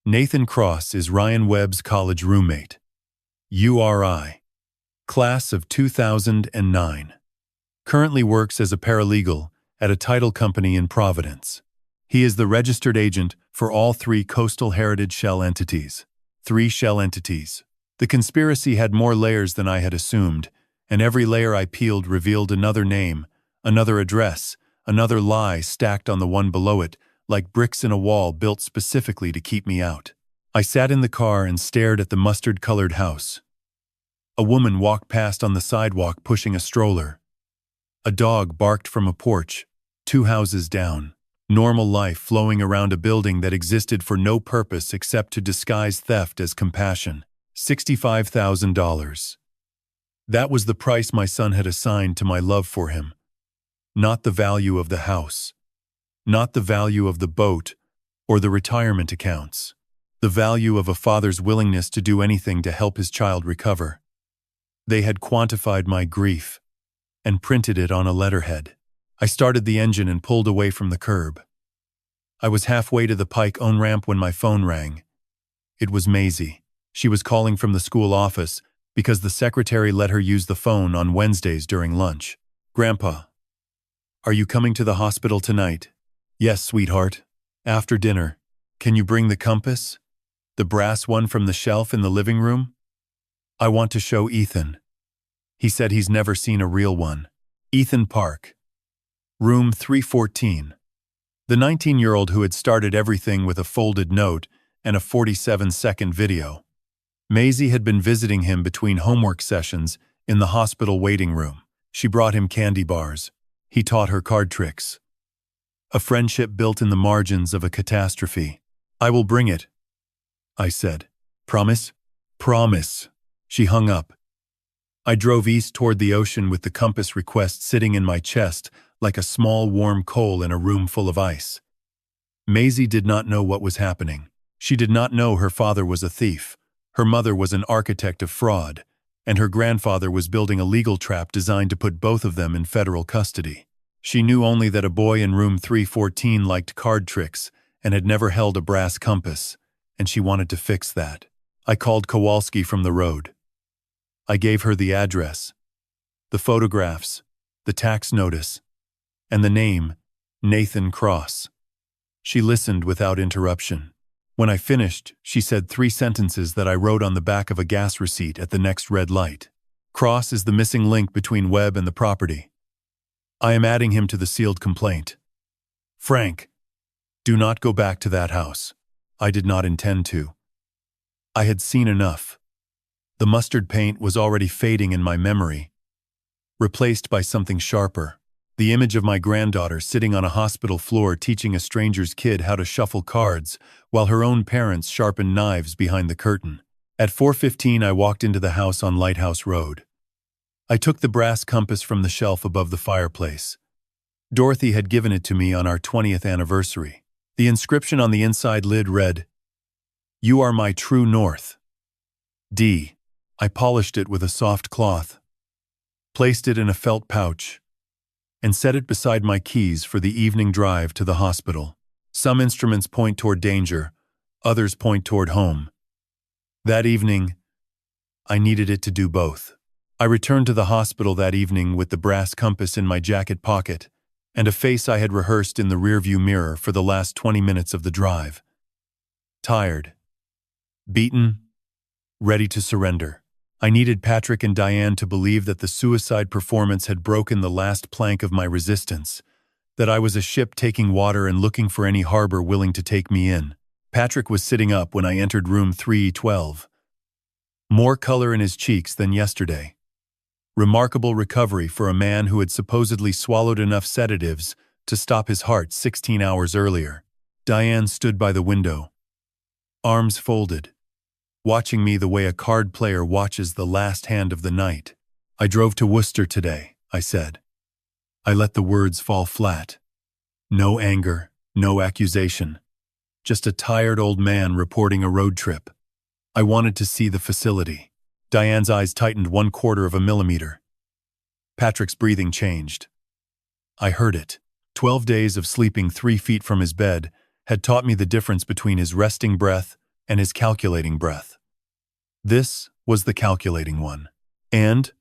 Nathan Cross is Ryan Webb's college roommate. URI. Class of 2009. Currently works as a paralegal at a title company in Providence. He is the registered agent for all 3 coastal heritage shell entities. 3 shell entities. The conspiracy had more layers than I had assumed, and every layer I peeled revealed another name, another address, another lie stacked on the one below it, like bricks in a wall built specifically to keep me out. I sat in the car and stared at the mustard-colored house. A woman walked past on the sidewalk pushing a stroller. A dog barked from a porch, 2 houses down. Normal life flowing around a building that existed for no purpose except to disguise theft as compassion. $65,000. That was the price my son had assigned to my love for him. Not the value of the house. Not the value of the boat or the retirement accounts. The value of a father's willingness to do anything to help his child recover. They had quantified my grief and printed it on a letterhead. I started the engine and pulled away from the curb. I was halfway to the Pike on-ramp when my phone rang. It was Maisie. She was calling from the school office because the secretary let her use the phone on Wednesdays during lunch. "Grandpa, are you coming to the hospital tonight?" "Yes, sweetheart. After dinner. Can you bring the compass? The brass one from the shelf in the living room? I want to show Ethan. He said he's never seen a real one." Ethan Park. Room 314. The 19-year-old who had started everything with a folded note and a 47-second video. Maisie had been visiting him between homework sessions in the hospital waiting room. She brought him candy bars. He taught her card tricks. A friendship built in the margins of a catastrophe. "I will bring it," I said. "Promise?" "Promise." She hung up. I drove east toward the ocean with the compass request sitting in my chest like a small warm coal in a room full of ice. Maisie did not know what was happening. She did not know her father was a thief. Her mother was an architect of fraud, and her grandfather was building a legal trap designed to put both of them in federal custody. She knew only that a boy in room 314 liked card tricks and had never held a brass compass, and she wanted to fix that. I called Kowalski from the road. I gave her the address, the photographs, the tax notice, and the name, Nathan Cross. She listened without interruption. When I finished, she said 3 sentences that I wrote on the back of a gas receipt at the next red light. "Cross is the missing link between Webb and the property. I am adding him to the sealed complaint. Frank, do not go back to that house." I did not intend to. I had seen enough. The mustard paint was already fading in my memory, replaced by something sharper. The image of my granddaughter sitting on a hospital floor teaching a stranger's kid how to shuffle cards while her own parents sharpened knives behind the curtain. At 4:15 I walked into the house on Lighthouse Road. I took the brass compass from the shelf above the fireplace. Dorothy had given it to me on our 20th anniversary. The inscription on the inside lid read, "You are my true north. D." I polished it with a soft cloth, placed it in a felt pouch, and set it beside my keys for the evening drive to the hospital. Some instruments point toward danger, others point toward home. That evening, I needed it to do both. I returned to the hospital that evening with the brass compass in my jacket pocket and a face I had rehearsed in the rearview mirror for the last 20 minutes of the drive. Tired, beaten, ready to surrender. I needed Patrick and Diane to believe that the suicide performance had broken the last plank of my resistance, that I was a ship taking water and looking for any harbor willing to take me in. Patrick was sitting up when I entered room 312. More color in his cheeks than yesterday. Remarkable recovery for a man who had supposedly swallowed enough sedatives to stop his heart 16 hours earlier. Diane stood by the window, arms folded, watching me the way a card player watches the last hand of the night. "I drove to Worcester today," I said. I let the words fall flat. No anger, no accusation. Just a tired old man reporting a road trip. I wanted to see the facility. Diane's eyes tightened 1/4 of a millimeter. Patrick's breathing changed. I heard it. 12 days of sleeping 3 feet from his bed had taught me the difference between his resting breath and his calculating breath. This was the calculating one. "And?"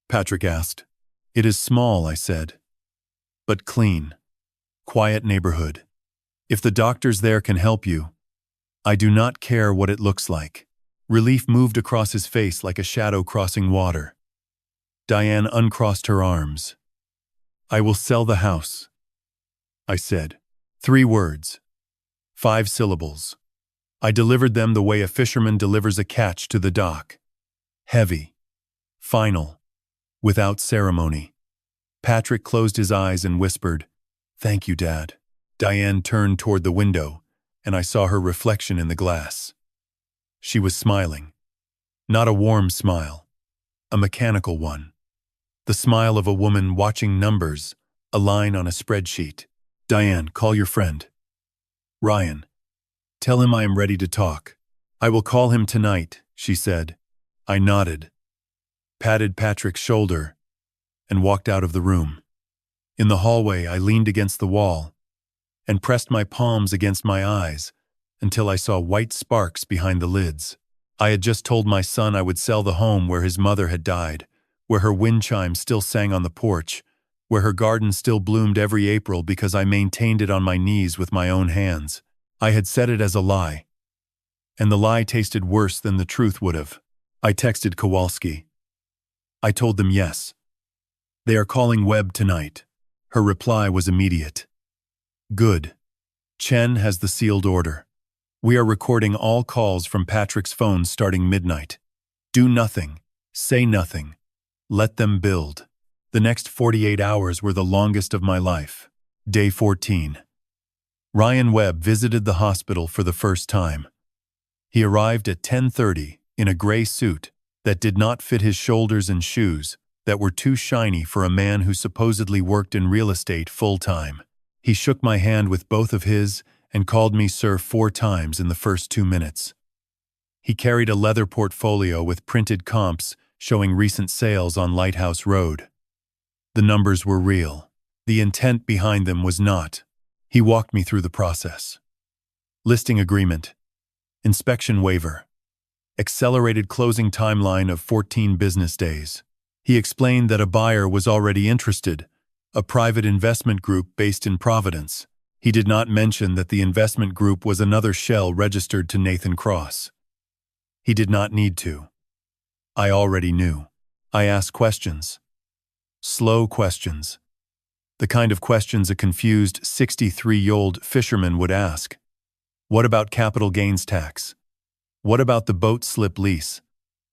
Patrick asked. "It is small," I said, "but clean. Quiet neighborhood. If the doctors there can help you, I do not care what it looks like." Relief moved across his face like a shadow crossing water. Diane uncrossed her arms. "I will sell the house," I said. 3 words. 5 syllables. I delivered them the way a fisherman delivers a catch to the dock. Heavy. Final. Without ceremony. Patrick closed his eyes and whispered, "Thank you, Dad." Diane turned toward the window, and I saw her reflection in the glass. She was smiling. Not a warm smile. A mechanical one. The smile of a woman watching numbers, a line on a spreadsheet. "Diane, call your friend. Ryan. Tell him I am ready to talk." "I will call him tonight," she said. I nodded, patted Patrick's shoulder, and walked out of the room. In the hallway, I leaned against the wall and pressed my palms against my eyes until I saw white sparks behind the lids. I had just told my son I would sell the home where his mother had died, where her wind chime still sang on the porch, where her garden still bloomed every April because I maintained it on my knees with my own hands. I had said it as a lie, and the lie tasted worse than the truth would have. I texted Kowalski. I told them yes. "They are calling Webb tonight." Her reply was immediate. "Good. Chen has the sealed order. We are recording all calls from Patrick's phone starting midnight. Do nothing. Say nothing. Let them build." The next 48 hours were the longest of my life. Day 14. Ryan Webb visited the hospital for the first time. He arrived at 10:30 in a gray suit that did not fit his shoulders and shoes that were too shiny for a man who supposedly worked in real estate full-time. He shook my hand with both of his and called me sir 4 times in the first 2 minutes. He carried a leather portfolio with printed comps showing recent sales on Lighthouse Road. The numbers were real. The intent behind them was not. He walked me through the process. Listing agreement. Inspection waiver. Accelerated closing timeline of 14 business days. He explained that a buyer was already interested, a private investment group based in Providence. He did not mention that the investment group was another shell registered to Nathan Cross. He did not need to. I already knew. I asked questions. Slow questions. The kind of questions a confused 63-year-old fisherman would ask. What about capital gains tax? What about the boat slip lease?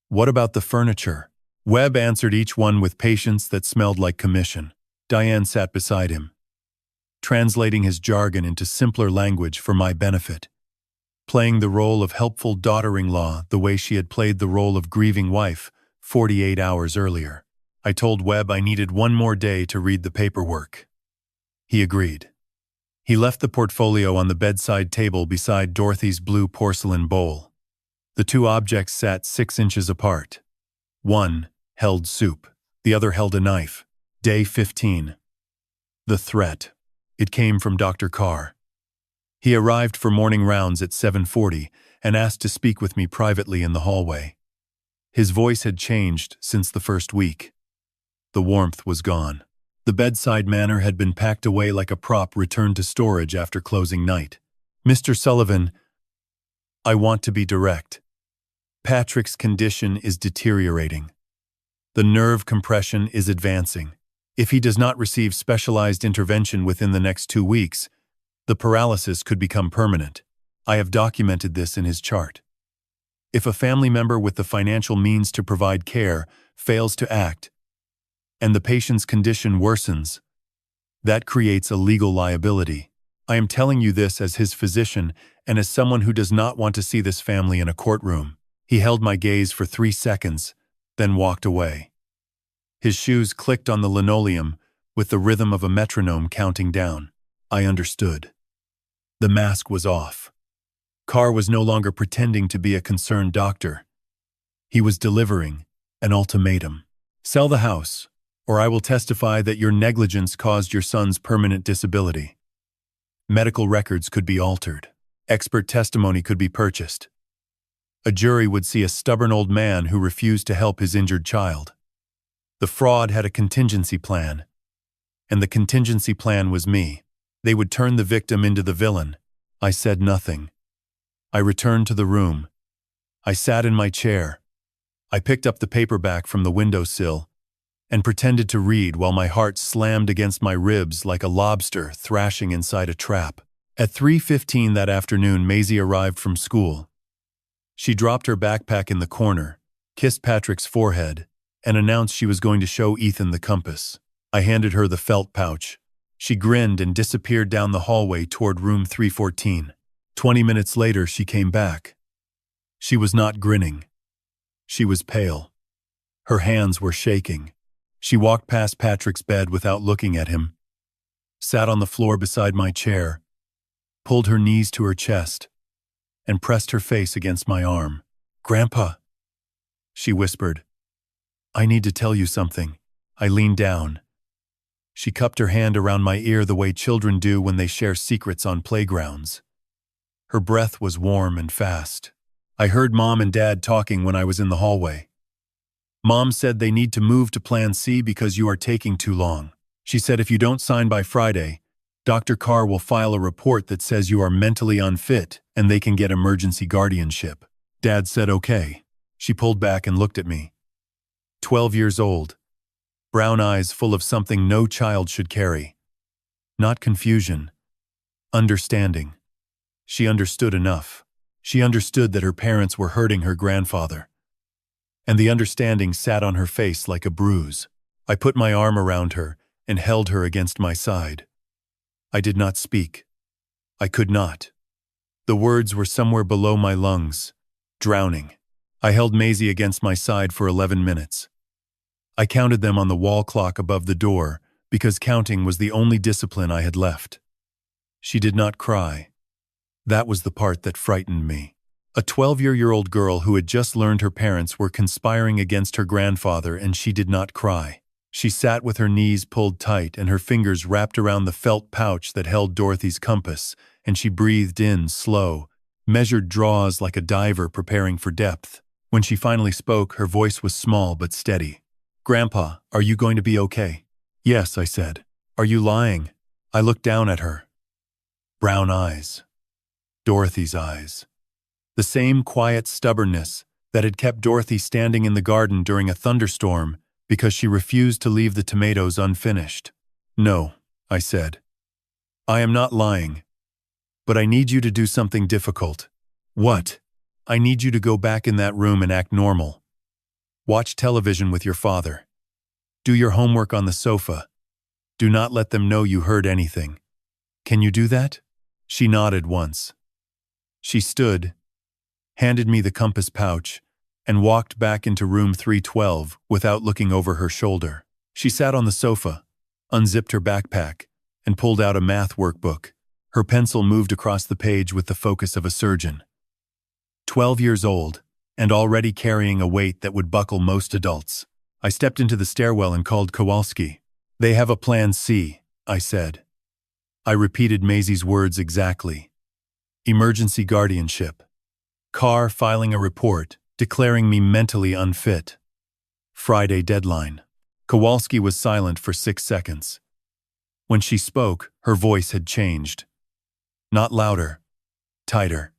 What about the furniture? Webb answered each one with patience that smelled like commission. Diane sat beside him, translating his jargon into simpler language for my benefit, playing the role of helpful daughter-in-law the way she had played the role of grieving wife 48 hours earlier. I told Webb I needed 1 more day to read the paperwork. He agreed. He left the portfolio on the bedside table beside Dorothy's blue porcelain bowl. The 2 objects sat 6 inches apart. One held soup. The other held a knife. Day 15. The threat. It came from Dr. Carr. He arrived for morning rounds at 7:40 and asked to speak with me privately in the hallway. His voice had changed since the first week. The warmth was gone. The bedside manner had been packed away like a prop returned to storage after closing night. "Mr. Sullivan, I want to be direct. Patrick's condition is deteriorating. The nerve compression is advancing. If he does not receive specialized intervention within the next 2 weeks, the paralysis could become permanent. I have documented this in his chart. If a family member with the financial means to provide care fails to act, and the patient's condition worsens, that creates a legal liability. I am telling you this as his physician and as someone who does not want to see this family in a courtroom." He held my gaze for 3 seconds, then walked away. His shoes clicked on the linoleum with the rhythm of a metronome counting down. I understood. The mask was off. Carr was no longer pretending to be a concerned doctor. He was delivering an ultimatum. Sell the house, or I will testify that your negligence caused your son's permanent disability. Medical records could be altered. Expert testimony could be purchased. A jury would see a stubborn old man who refused to help his injured child. The fraud had a contingency plan, and the contingency plan was me. They would turn the victim into the villain. I said nothing. I returned to the room. I sat in my chair. I picked up the paperback from the windowsill and pretended to read while my heart slammed against my ribs like a lobster thrashing inside a trap. At 3:15 that afternoon, Maisie arrived from school. She dropped her backpack in the corner, kissed Patrick's forehead, and announced she was going to show Ethan the compass. I handed her the felt pouch. She grinned and disappeared down the hallway toward room 314. 20 minutes later, she came back. She was not grinning. She was pale. Her hands were shaking. She walked past Patrick's bed without looking at him, sat on the floor beside my chair, pulled her knees to her chest, and pressed her face against my arm. "Grandpa," she whispered, "I need to tell you something." I leaned down. She cupped her hand around my ear the way children do when they share secrets on playgrounds. Her breath was warm and fast. I heard Mom and Dad talking when I was in the hallway. Mom said they need to move to Plan C because you are taking too long. She said if you don't sign by Friday, Dr. Carr will file a report that says you are mentally unfit and they can get emergency guardianship. Dad said okay. She pulled back and looked at me. 12 years old. Brown eyes full of something no child should carry. Not confusion. Understanding. She understood enough. She understood that her parents were hurting her grandfather. And the understanding sat on her face like a bruise. I put my arm around her and held her against my side. I did not speak. I could not. The words were somewhere below my lungs, drowning. I held Maisie against my side for 11 minutes. I counted them on the wall clock above the door because counting was the only discipline I had left. She did not cry. That was the part that frightened me. A 12-year-old girl who had just learned her parents were conspiring against her grandfather, and she did not cry. She sat with her knees pulled tight and her fingers wrapped around the felt pouch that held Dorothy's compass, and she breathed in slow, measured draws like a diver preparing for depth. When she finally spoke, her voice was small but steady. "Grandpa, are you going to be okay?" "Yes," I said. "Are you lying?" I looked down at her. Brown eyes. Dorothy's eyes. The same quiet stubbornness that had kept Dorothy standing in the garden during a thunderstorm because she refused to leave the tomatoes unfinished. "No," I said. "I am not lying. But I need you to do something difficult." "What?" "I need you to go back in that room and act normal. Watch television with your father. Do your homework on the sofa. Do not let them know you heard anything. Can you do that?" She nodded once. She stood, handed me the compass pouch, and walked back into room 312 without looking over her shoulder. She sat on the sofa, unzipped her backpack, and pulled out a math workbook. Her pencil moved across the page with the focus of a surgeon. 12 years old, and already carrying a weight that would buckle most adults. I stepped into the stairwell and called Kowalski. "They have a Plan C," I said. I repeated Maisie's words exactly. Emergency guardianship. Carr filing a report, declaring me mentally unfit. Friday deadline. Kowalski was silent for 6 seconds. When she spoke, her voice had changed. Not louder, tighter.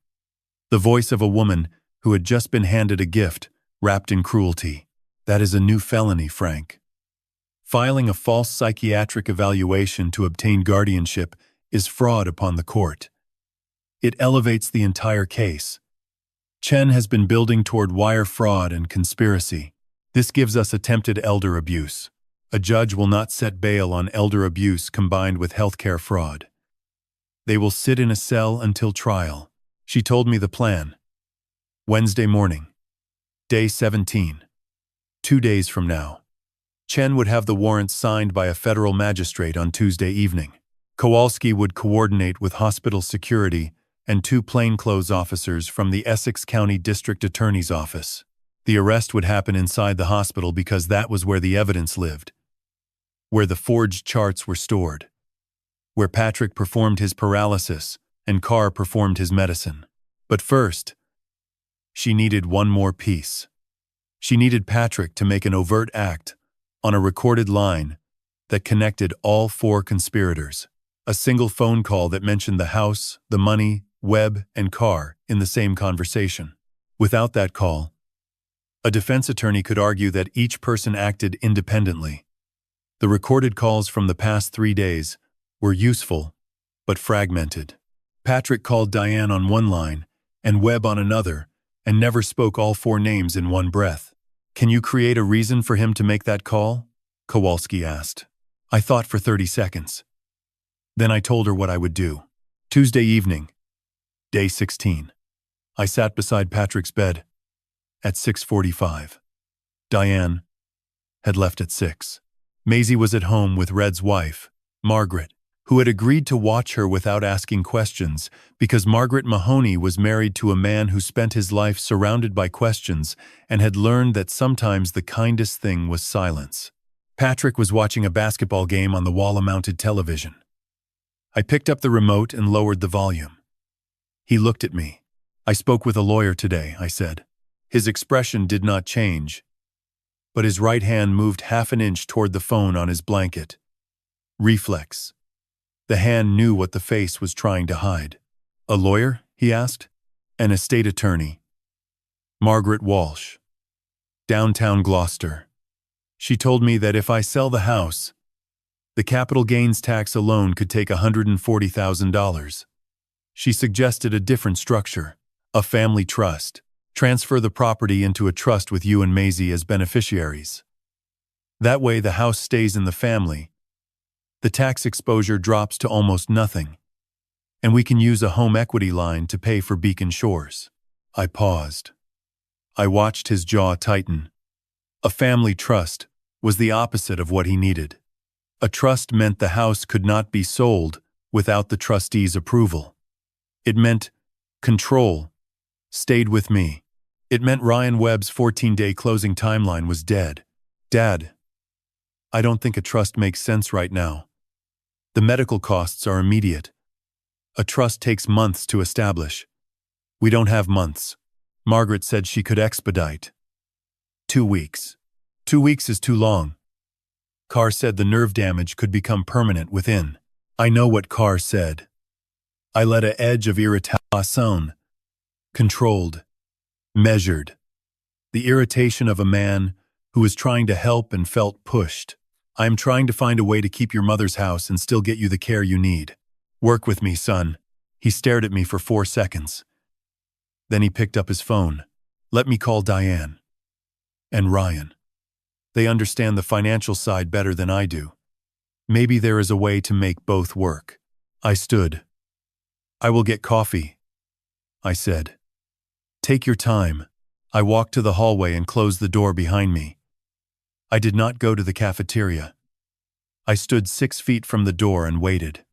The voice of a woman who had just been handed a gift, wrapped in cruelty. "That is a new felony, Frank. Filing a false psychiatric evaluation to obtain guardianship is fraud upon the court. It elevates the entire case. Chen has been building toward wire fraud and conspiracy. This gives us attempted elder abuse. A judge will not set bail on elder abuse combined with healthcare fraud. They will sit in a cell until trial." She told me the plan. Wednesday morning. Day 17. 2 days from now. Chen would have the warrants signed by a federal magistrate on Tuesday evening. Kowalski would coordinate with hospital security and 2 plainclothes officers from the Essex County District Attorney's Office. The arrest would happen inside the hospital because that was where the evidence lived. where the forged charts were stored, where Patrick performed his paralysis and Carr performed his medicine. But first, she needed one more piece. She needed Patrick to make an overt act on a recorded line that connected all four conspirators. A single phone call that mentioned the house, the money, Webb, and Carr in the same conversation. Without that call, a defense attorney could argue that each person acted independently. The recorded calls from the past 3 days were useful, but fragmented. Patrick called Diane on one line and Webb on another, and never spoke all four names in one breath. "Can you create a reason for him to make that call?" Kowalski asked. I thought for 30 seconds. Then I told her what I would do. Tuesday evening, day 16. I sat beside Patrick's bed at 6:45. Diane had left at 6. Maisie was at home with Red's wife, Margaret, who had agreed to watch her without asking questions because Margaret Mahoney was married to a man who spent his life surrounded by questions and had learned that sometimes the kindest thing was silence. Patrick was watching a basketball game on the wall-mounted television. I picked up the remote and lowered the volume. He looked at me. "I spoke with a lawyer today," I said. His expression did not change, but his right hand moved half an inch toward the phone on his blanket. Reflex. The hand knew what the face was trying to hide. "A lawyer?" he asked. "An estate attorney. Margaret Walsh. Downtown Gloucester. She told me that if I sell the house, the capital gains tax alone could take $140,000. She suggested a different structure, a family trust. Transfer the property into a trust with you and Maisie as beneficiaries. That way the house stays in the family. The tax exposure drops to almost nothing, and we can use a home equity line to pay for Beacon Shores." I paused. I watched his jaw tighten. A family trust was the opposite of what he needed. A trust meant the house could not be sold without the trustee's approval. It meant control stayed with me. It meant Ryan Webb's 14-day closing timeline was dead. "Dad, I don't think a trust makes sense right now. The medical costs are immediate. A trust takes months to establish. We don't have months." Margaret said she could expedite. 2 weeks. 2 weeks is too long. Carr said the nerve damage could become permanent within. I know what Carr said. I let an edge of irritation. Controlled. Measured. The irritation of a man who was trying to help and felt pushed. "I am trying to find a way to keep your mother's house and still get you the care you need. Work with me, son." He stared at me for 4 seconds. Then he picked up his phone. "Let me call Diane and Ryan. They understand the financial side better than I do. Maybe there is a way to make both work." I stood. "I will get coffee," I said. "Take your time." I walked to the hallway and closed the door behind me. I did not go to the cafeteria. I stood 6 feet from the door and waited.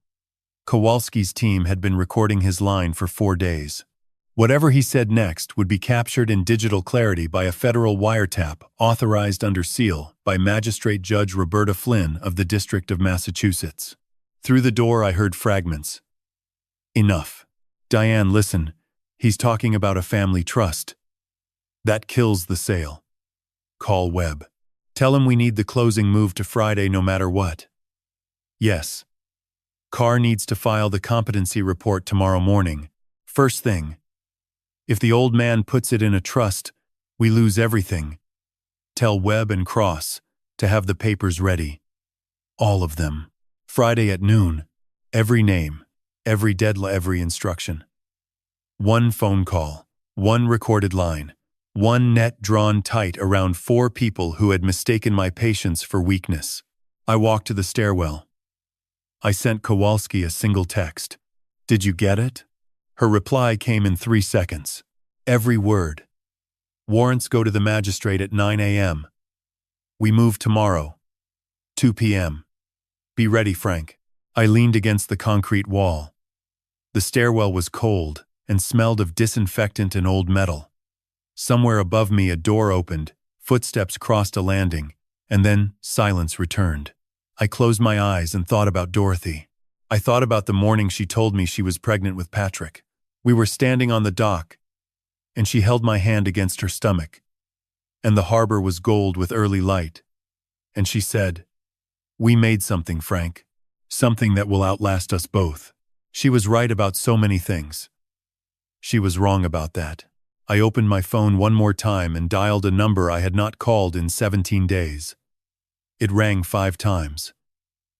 Kowalski's team had been recording his line for 4 days. Whatever he said next would be captured in digital clarity by a federal wiretap authorized under seal by Magistrate Judge Roberta Flynn of the District of Massachusetts. Through the door I heard fragments. "Enough. Diane, listen. He's talking about a family trust. That kills the sale. Call Webb. Tell him we need the closing moved to Friday no matter what." "Yes. Carr needs to file the competency report tomorrow morning. First thing. If the old man puts it in a trust, we lose everything. Tell Webb and Cross to have the papers ready. All of them. Friday at noon. Every name, every deadline, every instruction. 1 phone call, 1 recorded line, 1 net drawn tight around 4 people who had mistaken my patience for weakness." I walked to the stairwell. I sent Kowalski a single text. "Did you get it?" Her reply came in 3 seconds. Every word. "Warrants go to the magistrate at 9 a.m. We move tomorrow. 2 p.m. Be ready, Frank." I leaned against the concrete wall. The stairwell was cold and smelled of disinfectant and old metal. Somewhere above me a door opened, footsteps crossed a landing, and then silence returned. I closed my eyes and thought about Dorothy. I thought about the morning she told me she was pregnant with Patrick. We were standing on the dock, and she held my hand against her stomach, and the harbor was gold with early light. And she said, "We made something, Frank. Something that will outlast us both." She was right about so many things. She was wrong about that. I opened my phone one more time and dialed a number I had not called in 17 days. It rang 5 times.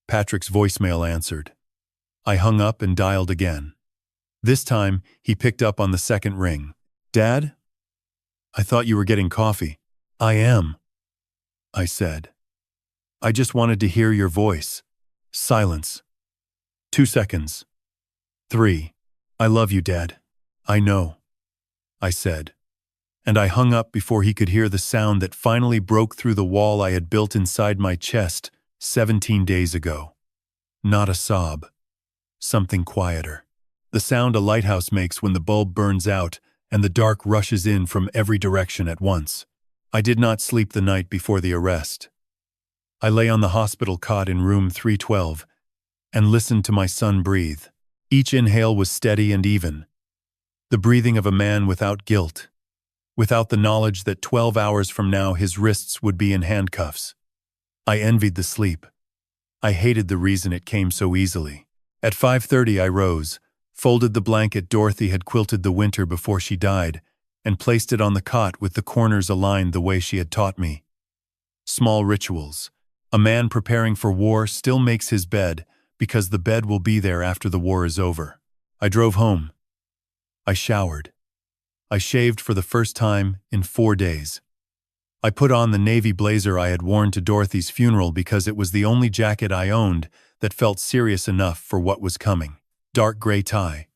Patrick's voicemail answered. I hung up and dialed again. This time, he picked up on the second ring. "Dad? I thought you were getting coffee." "I am," I said. "I just wanted to hear your voice." Silence. 2 seconds. 3. "I love you, Dad." "I know," I said. And I hung up before he could hear the sound that finally broke through the wall I had built inside my chest 17 days ago. Not a sob. Something quieter. The sound a lighthouse makes when the bulb burns out and the dark rushes in from every direction at once. I did not sleep the night before the arrest. I lay on the hospital cot in room 312 and listened to my son breathe. Each inhale was steady and even. The breathing of a man without guilt, without the knowledge that 12 hours from now his wrists would be in handcuffs. I envied the sleep. I hated the reason it came so easily. At 5:30 I rose, folded the blanket Dorothy had quilted the winter before she died, and placed it on the cot with the corners aligned the way she had taught me. Small rituals. A man preparing for war still makes his bed because the bed will be there after the war is over. I drove home. I showered. I shaved for the first time in 4 days. I put on the navy blazer I had worn to Dorothy's funeral because it was the only jacket I owned that felt serious enough for what was coming. Dark gray tie.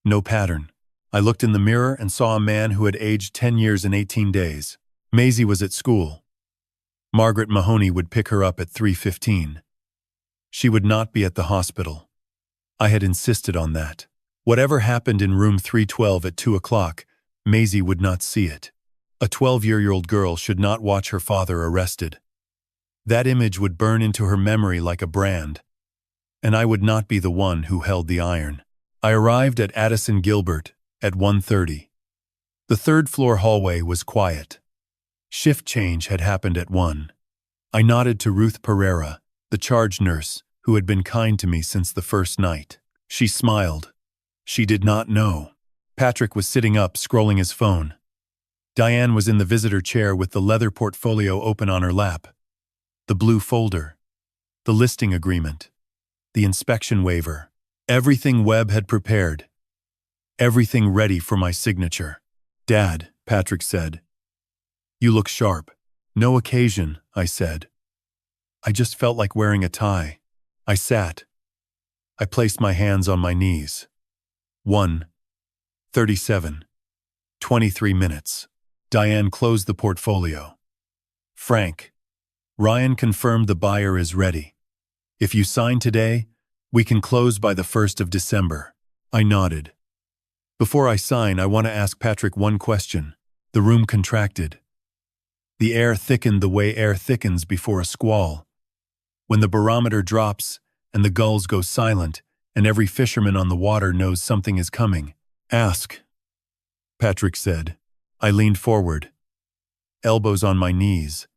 No pattern. I looked in the mirror and saw a man who had aged 10 years in 18 days. Maisie was at school. Margaret Mahoney would pick her up at 3:15. She would not be at the hospital. I had insisted on that. Whatever happened in room 312 at 2 o'clock, Maisie would not see it. A 12-year-old girl should not watch her father arrested. That image would burn into her memory like a brand, and I would not be the one who held the iron. I arrived at Addison Gilbert at 1:30. The third-floor hallway was quiet. Shift change had happened at 1. I nodded to Ruth Pereira, the charge nurse, who had been kind to me since the first night. She smiled. She did not know. Patrick was sitting up, scrolling his phone. Diane was in the visitor chair with the leather portfolio open on her lap. The blue folder. The listing agreement. The inspection waiver. Everything Webb had prepared. Everything ready for my signature. "Dad," Patrick said. "You look sharp." "No occasion," I said. I just felt like wearing a tie. I sat. I placed my hands on my knees. 1:37. 23 minutes. Diane closed the portfolio. "Frank, Ryan confirmed the buyer is ready. If you sign today, we can close by the 1st of December. I nodded. "Before I sign, I want to ask Patrick one question." The room contracted. The air thickened the way air thickens before a squall. When the barometer drops and the gulls go silent and every fisherman on the water knows something is coming. "Ask," Patrick said. I leaned forward, elbows on my knees,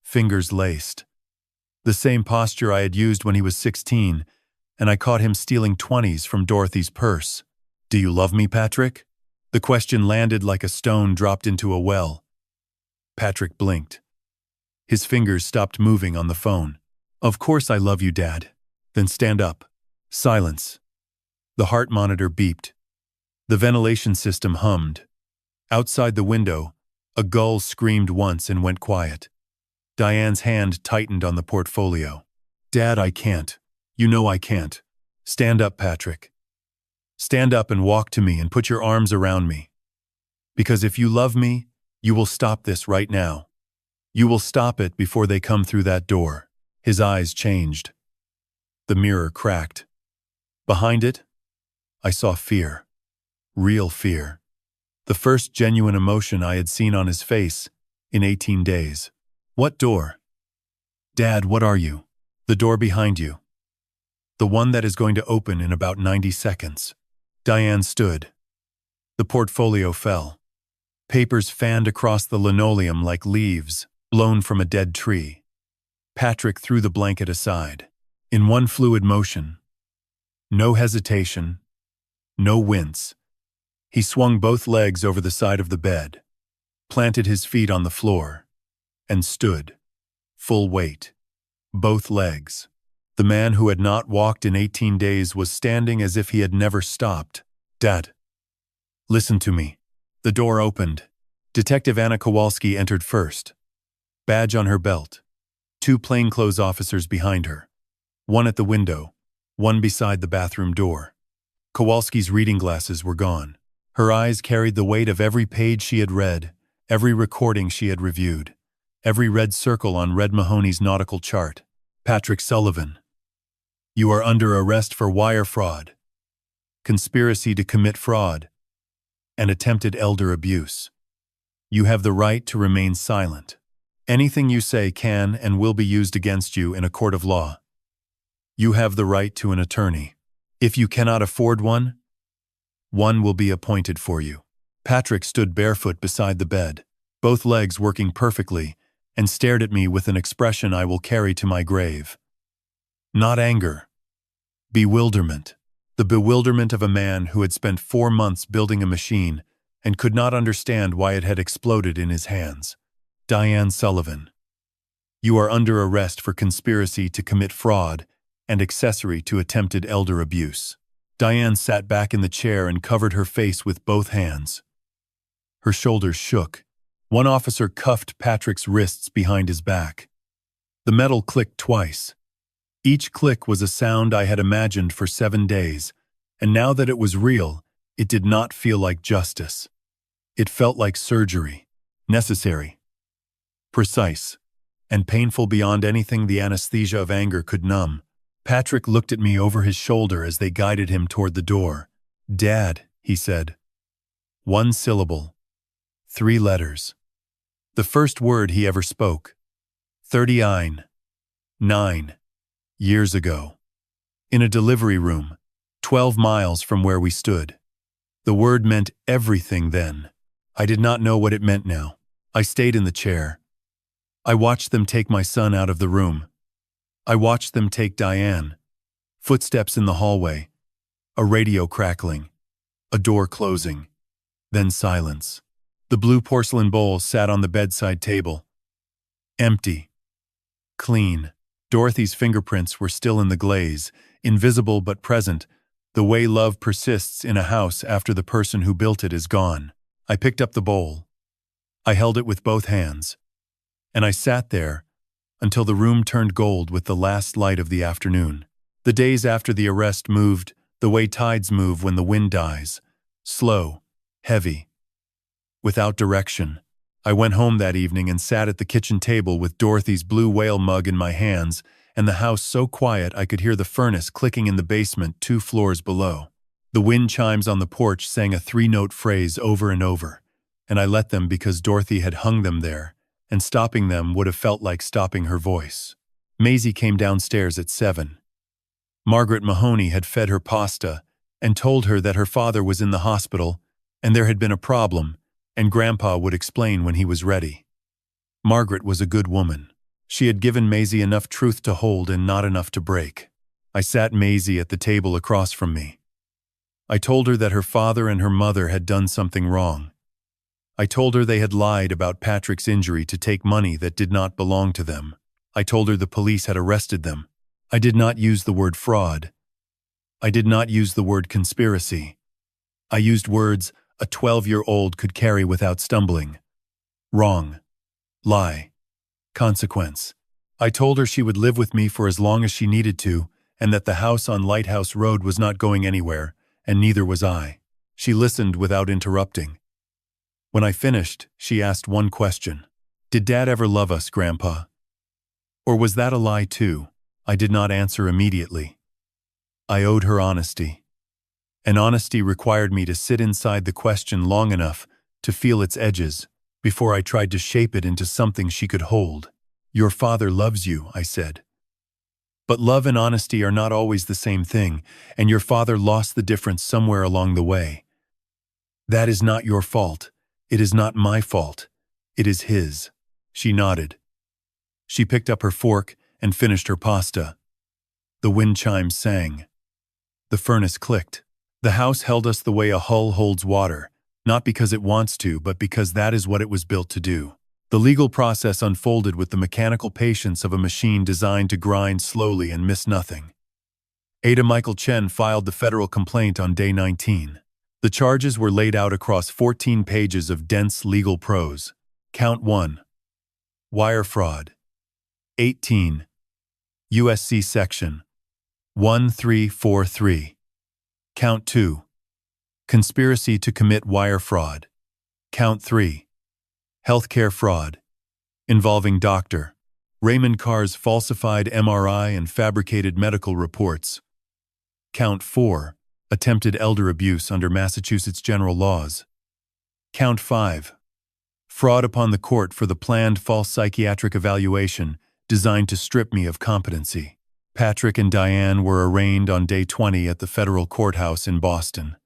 fingers laced. The same posture I had used when he was 16, and I caught him stealing 20s from Dorothy's purse. "Do you love me, Patrick?" The question landed like a stone dropped into a well. Patrick blinked. His fingers stopped moving on the phone. "Of course I love you, Dad." "Then stand up." Silence. The heart monitor beeped. The ventilation system hummed. Outside the window, a gull screamed once and went quiet. Diane's hand tightened on the portfolio. "Dad, I can't. You know I can't." "Stand up, Patrick. Stand up and walk to me and put your arms around me. Because if you love me, you will stop this right now. You will stop it before they come through that door." His eyes changed. The mirror cracked. Behind it, I saw fear. Real fear. The first genuine emotion I had seen on his face in 18 days. "What door?" "Dad, what are you?" The door behind you. The one that is going to open in about 90 seconds. Diane stood. The portfolio fell. Papers fanned across the linoleum like leaves blown from a dead tree. Patrick threw the blanket aside. In one fluid motion. No hesitation. No wince. He swung both legs over the side of the bed, planted his feet on the floor, and stood. Full weight. Both legs. The man who had not walked in 18 days was standing as if he had never stopped. Dad. Listen to me. The door opened. Detective Anna Kowalski entered first. Badge on her belt. 2 plainclothes officers behind her. One at the window, one beside the bathroom door. Kowalski's reading glasses were gone. Her eyes carried the weight of every page she had read, every recording she had reviewed, every red circle on Red Mahoney's nautical chart. Patrick Sullivan. You are under arrest for wire fraud, conspiracy to commit fraud, and attempted elder abuse. You have the right to remain silent. Anything you say can and will be used against you in a court of law. You have the right to an attorney. If you cannot afford one will be appointed for you. Patrick stood barefoot beside the bed, both legs working perfectly, and stared at me with an expression I will carry to my grave. Not anger. Bewilderment. The bewilderment of a man who had spent 4 months building a machine and could not understand why it had exploded in his hands. Diane Sullivan. You are under arrest for conspiracy to commit fraud and accessory to attempted elder abuse. Diane sat back in the chair and covered her face with both hands. Her shoulders shook. One officer cuffed Patrick's wrists behind his back. The metal clicked twice. Each click was a sound I had imagined for 7 days, and now that it was real, it did not feel like justice. It felt like surgery, necessary, precise, and painful beyond anything the anesthesia of anger could numb. Patrick looked at me over his shoulder as they guided him toward the door. Dad, he said. 1 syllable. 3 letters. The first word he ever spoke. 39. 9. Years ago. In a delivery room, 12 miles from where we stood. The word meant everything then. I did not know what it meant now. I stayed in the chair. I watched them take my son out of the room. I watched them take Diane. Footsteps in the hallway. A radio crackling. A door closing. Then silence. The blue porcelain bowl sat on the bedside table. Empty. Clean. Dorothy's fingerprints were still in the glaze, invisible but present, the way love persists in a house after the person who built it is gone. I picked up the bowl. I held it with both hands. And I sat there until the room turned gold with the last light of the afternoon. The days after the arrest moved the way tides move when the wind dies. Slow, heavy, without direction. I went home that evening and sat at the kitchen table with Dorothy's blue whale mug in my hands and the house so quiet I could hear the furnace clicking in the basement 2 floors below. The wind chimes on the porch sang a 3-note phrase over and over, and I let them because Dorothy had hung them there, and stopping them would have felt like stopping her voice. Maisie came downstairs at 7. Margaret Mahoney had fed her pasta and told her that her father was in the hospital and there had been a problem, and Grandpa would explain when he was ready. Margaret was a good woman. She had given Maisie enough truth to hold and not enough to break. I sat Maisie at the table across from me. I told her that her father and her mother had done something wrong. I told her they had lied about Patrick's injury to take money that did not belong to them. I told her the police had arrested them. I did not use the word fraud. I did not use the word conspiracy. I used words a 12-year-old could carry without stumbling. Wrong. Lie. Consequence. I told her she would live with me for as long as she needed to, and that the house on Lighthouse Road was not going anywhere, and neither was I. She listened without interrupting. When I finished, she asked one question. Did Dad ever love us, Grandpa? Or was that a lie too? I did not answer immediately. I owed her honesty. And honesty required me to sit inside the question long enough to feel its edges before I tried to shape it into something she could hold. Your father loves you, I said. But love and honesty are not always the same thing, and your father lost the difference somewhere along the way. That is not your fault. It is not my fault. It is his. She nodded. She picked up her fork and finished her pasta. The wind chimes sang. The furnace clicked. The house held us the way a hull holds water, not because it wants to, but because that is what it was built to do. The legal process unfolded with the mechanical patience of a machine designed to grind slowly and miss nothing. Ada Michael Chen filed the federal complaint on day 19. The charges were laid out across 14 pages of dense legal prose. Count 1. Wire fraud. 18. USC Section 1343. Count 2. Conspiracy to commit wire fraud. Count 3. Healthcare fraud, involving Dr. Raymond Carr's falsified MRI and fabricated medical reports. Count 4. Attempted elder abuse under Massachusetts general laws. Count 5. Fraud upon the court for the planned false psychiatric evaluation designed to strip me of competency. Patrick and Diane were arraigned on day 20 at the federal courthouse in Boston.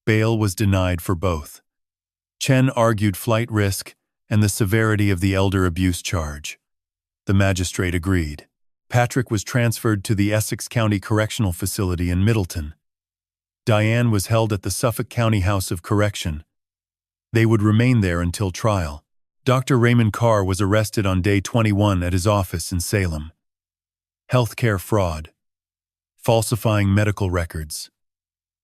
Bail was denied for both. Chen argued flight risk and the severity of the elder abuse charge. The magistrate agreed. Patrick was transferred to the Essex County Correctional Facility in Middleton. Diane was held at the Suffolk County House of Correction. They would remain there until trial. Dr. Raymond Carr was arrested on day 21 at his office in Salem. Healthcare fraud. Falsifying medical records.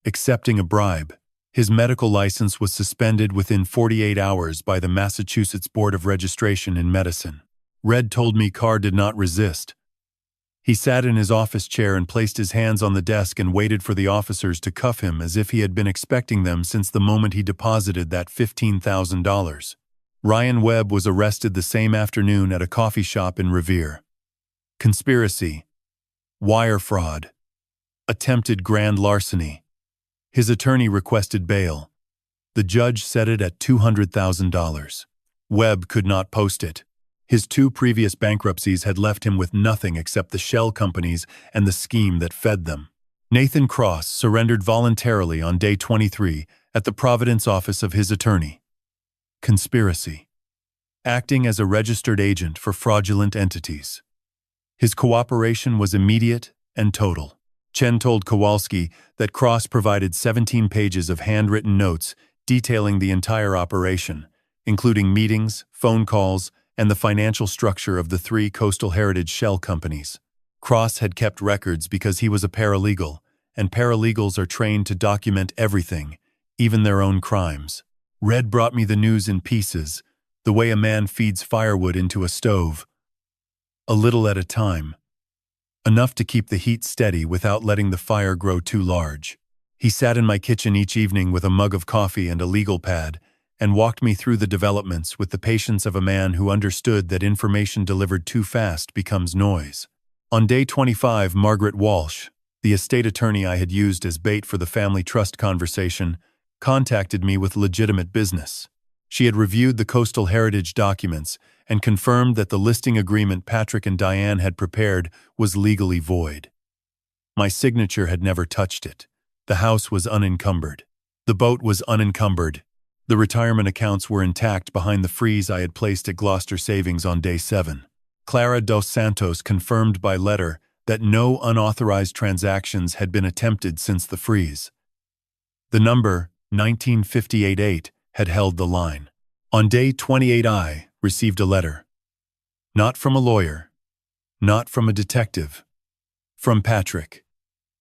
Accepting a bribe. His medical license was suspended within 48 hours by the Massachusetts Board of Registration in Medicine. Red told me Carr did not resist. He sat in his office chair and placed his hands on the desk and waited for the officers to cuff him as if he had been expecting them since the moment he deposited that $15,000. Ryan Webb was arrested the same afternoon at a coffee shop in Revere. Conspiracy. Wire fraud. Attempted grand larceny. His attorney requested bail. The judge set it at $200,000. Webb could not post it. His 2 previous bankruptcies had left him with nothing except the shell companies and the scheme that fed them. Nathan Cross surrendered voluntarily on day 23 at the Providence office of his attorney. Conspiracy. Acting as a registered agent for fraudulent entities. His cooperation was immediate and total. Chen told Kowalski that Cross provided 17 pages of handwritten notes detailing the entire operation, including meetings, phone calls, and the financial structure of the 3 coastal heritage shell companies. Cross had kept records because he was a paralegal, and paralegals are trained to document everything, even their own crimes. Red brought me the news in pieces, the way a man feeds firewood into a stove. A little at a time. Enough to keep the heat steady without letting the fire grow too large. He sat in my kitchen each evening with a mug of coffee and a legal pad, and walked me through the developments with the patience of a man who understood that information delivered too fast becomes noise. On day 25, Margaret Walsh, the estate attorney I had used as bait for the family trust conversation, contacted me with legitimate business. She had reviewed the coastal heritage documents and confirmed that the listing agreement Patrick and Diane had prepared was legally void. My signature had never touched it. The house was unencumbered. The boat was unencumbered. The retirement accounts were intact behind the freeze I had placed at Gloucester Savings on day 7. Clara dos Santos confirmed by letter that no unauthorized transactions had been attempted since the freeze. The number 19588 had held the line. On day 28 I received a letter. Not from a lawyer. Not from a detective. From Patrick.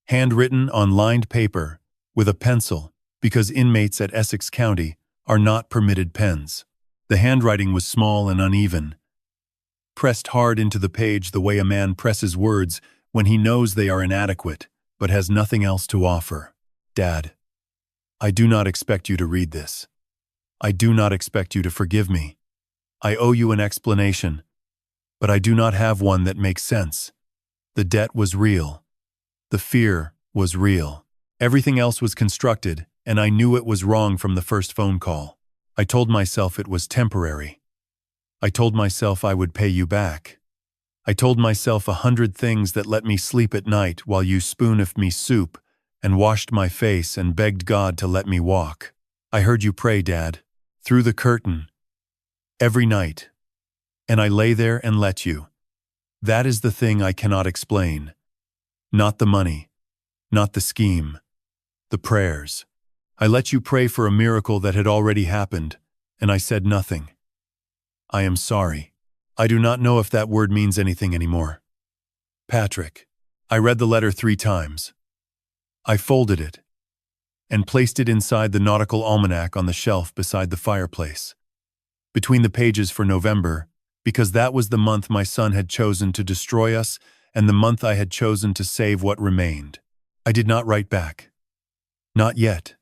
Handwritten on lined paper with a pencil because inmates at Essex County are not permitted pens. The handwriting was small and uneven, pressed hard into the page the way a man presses words when he knows they are inadequate but has nothing else to offer. Dad, I do not expect you to read this. I do not expect you to forgive me. I owe you an explanation, but I do not have one that makes sense. The debt was real. The fear was real. Everything else was constructed, and I knew it was wrong from the first phone call. I told myself it was temporary. I told myself I would pay you back. I told myself 100 things that let me sleep at night while you spooned me soup and washed my face and begged God to let me walk. I heard you pray, Dad, through the curtain, every night, and I lay there and let you. That is the thing I cannot explain. Not the money, not the scheme, the prayers. I let you pray for a miracle that had already happened, and I said nothing. I am sorry. I do not know if that word means anything anymore. Patrick. I read the letter 3 times. I folded it and placed it inside the nautical almanac on the shelf beside the fireplace. Between the pages for November, because that was the month my son had chosen to destroy us and the month I had chosen to save what remained. I did not write back. Not yet.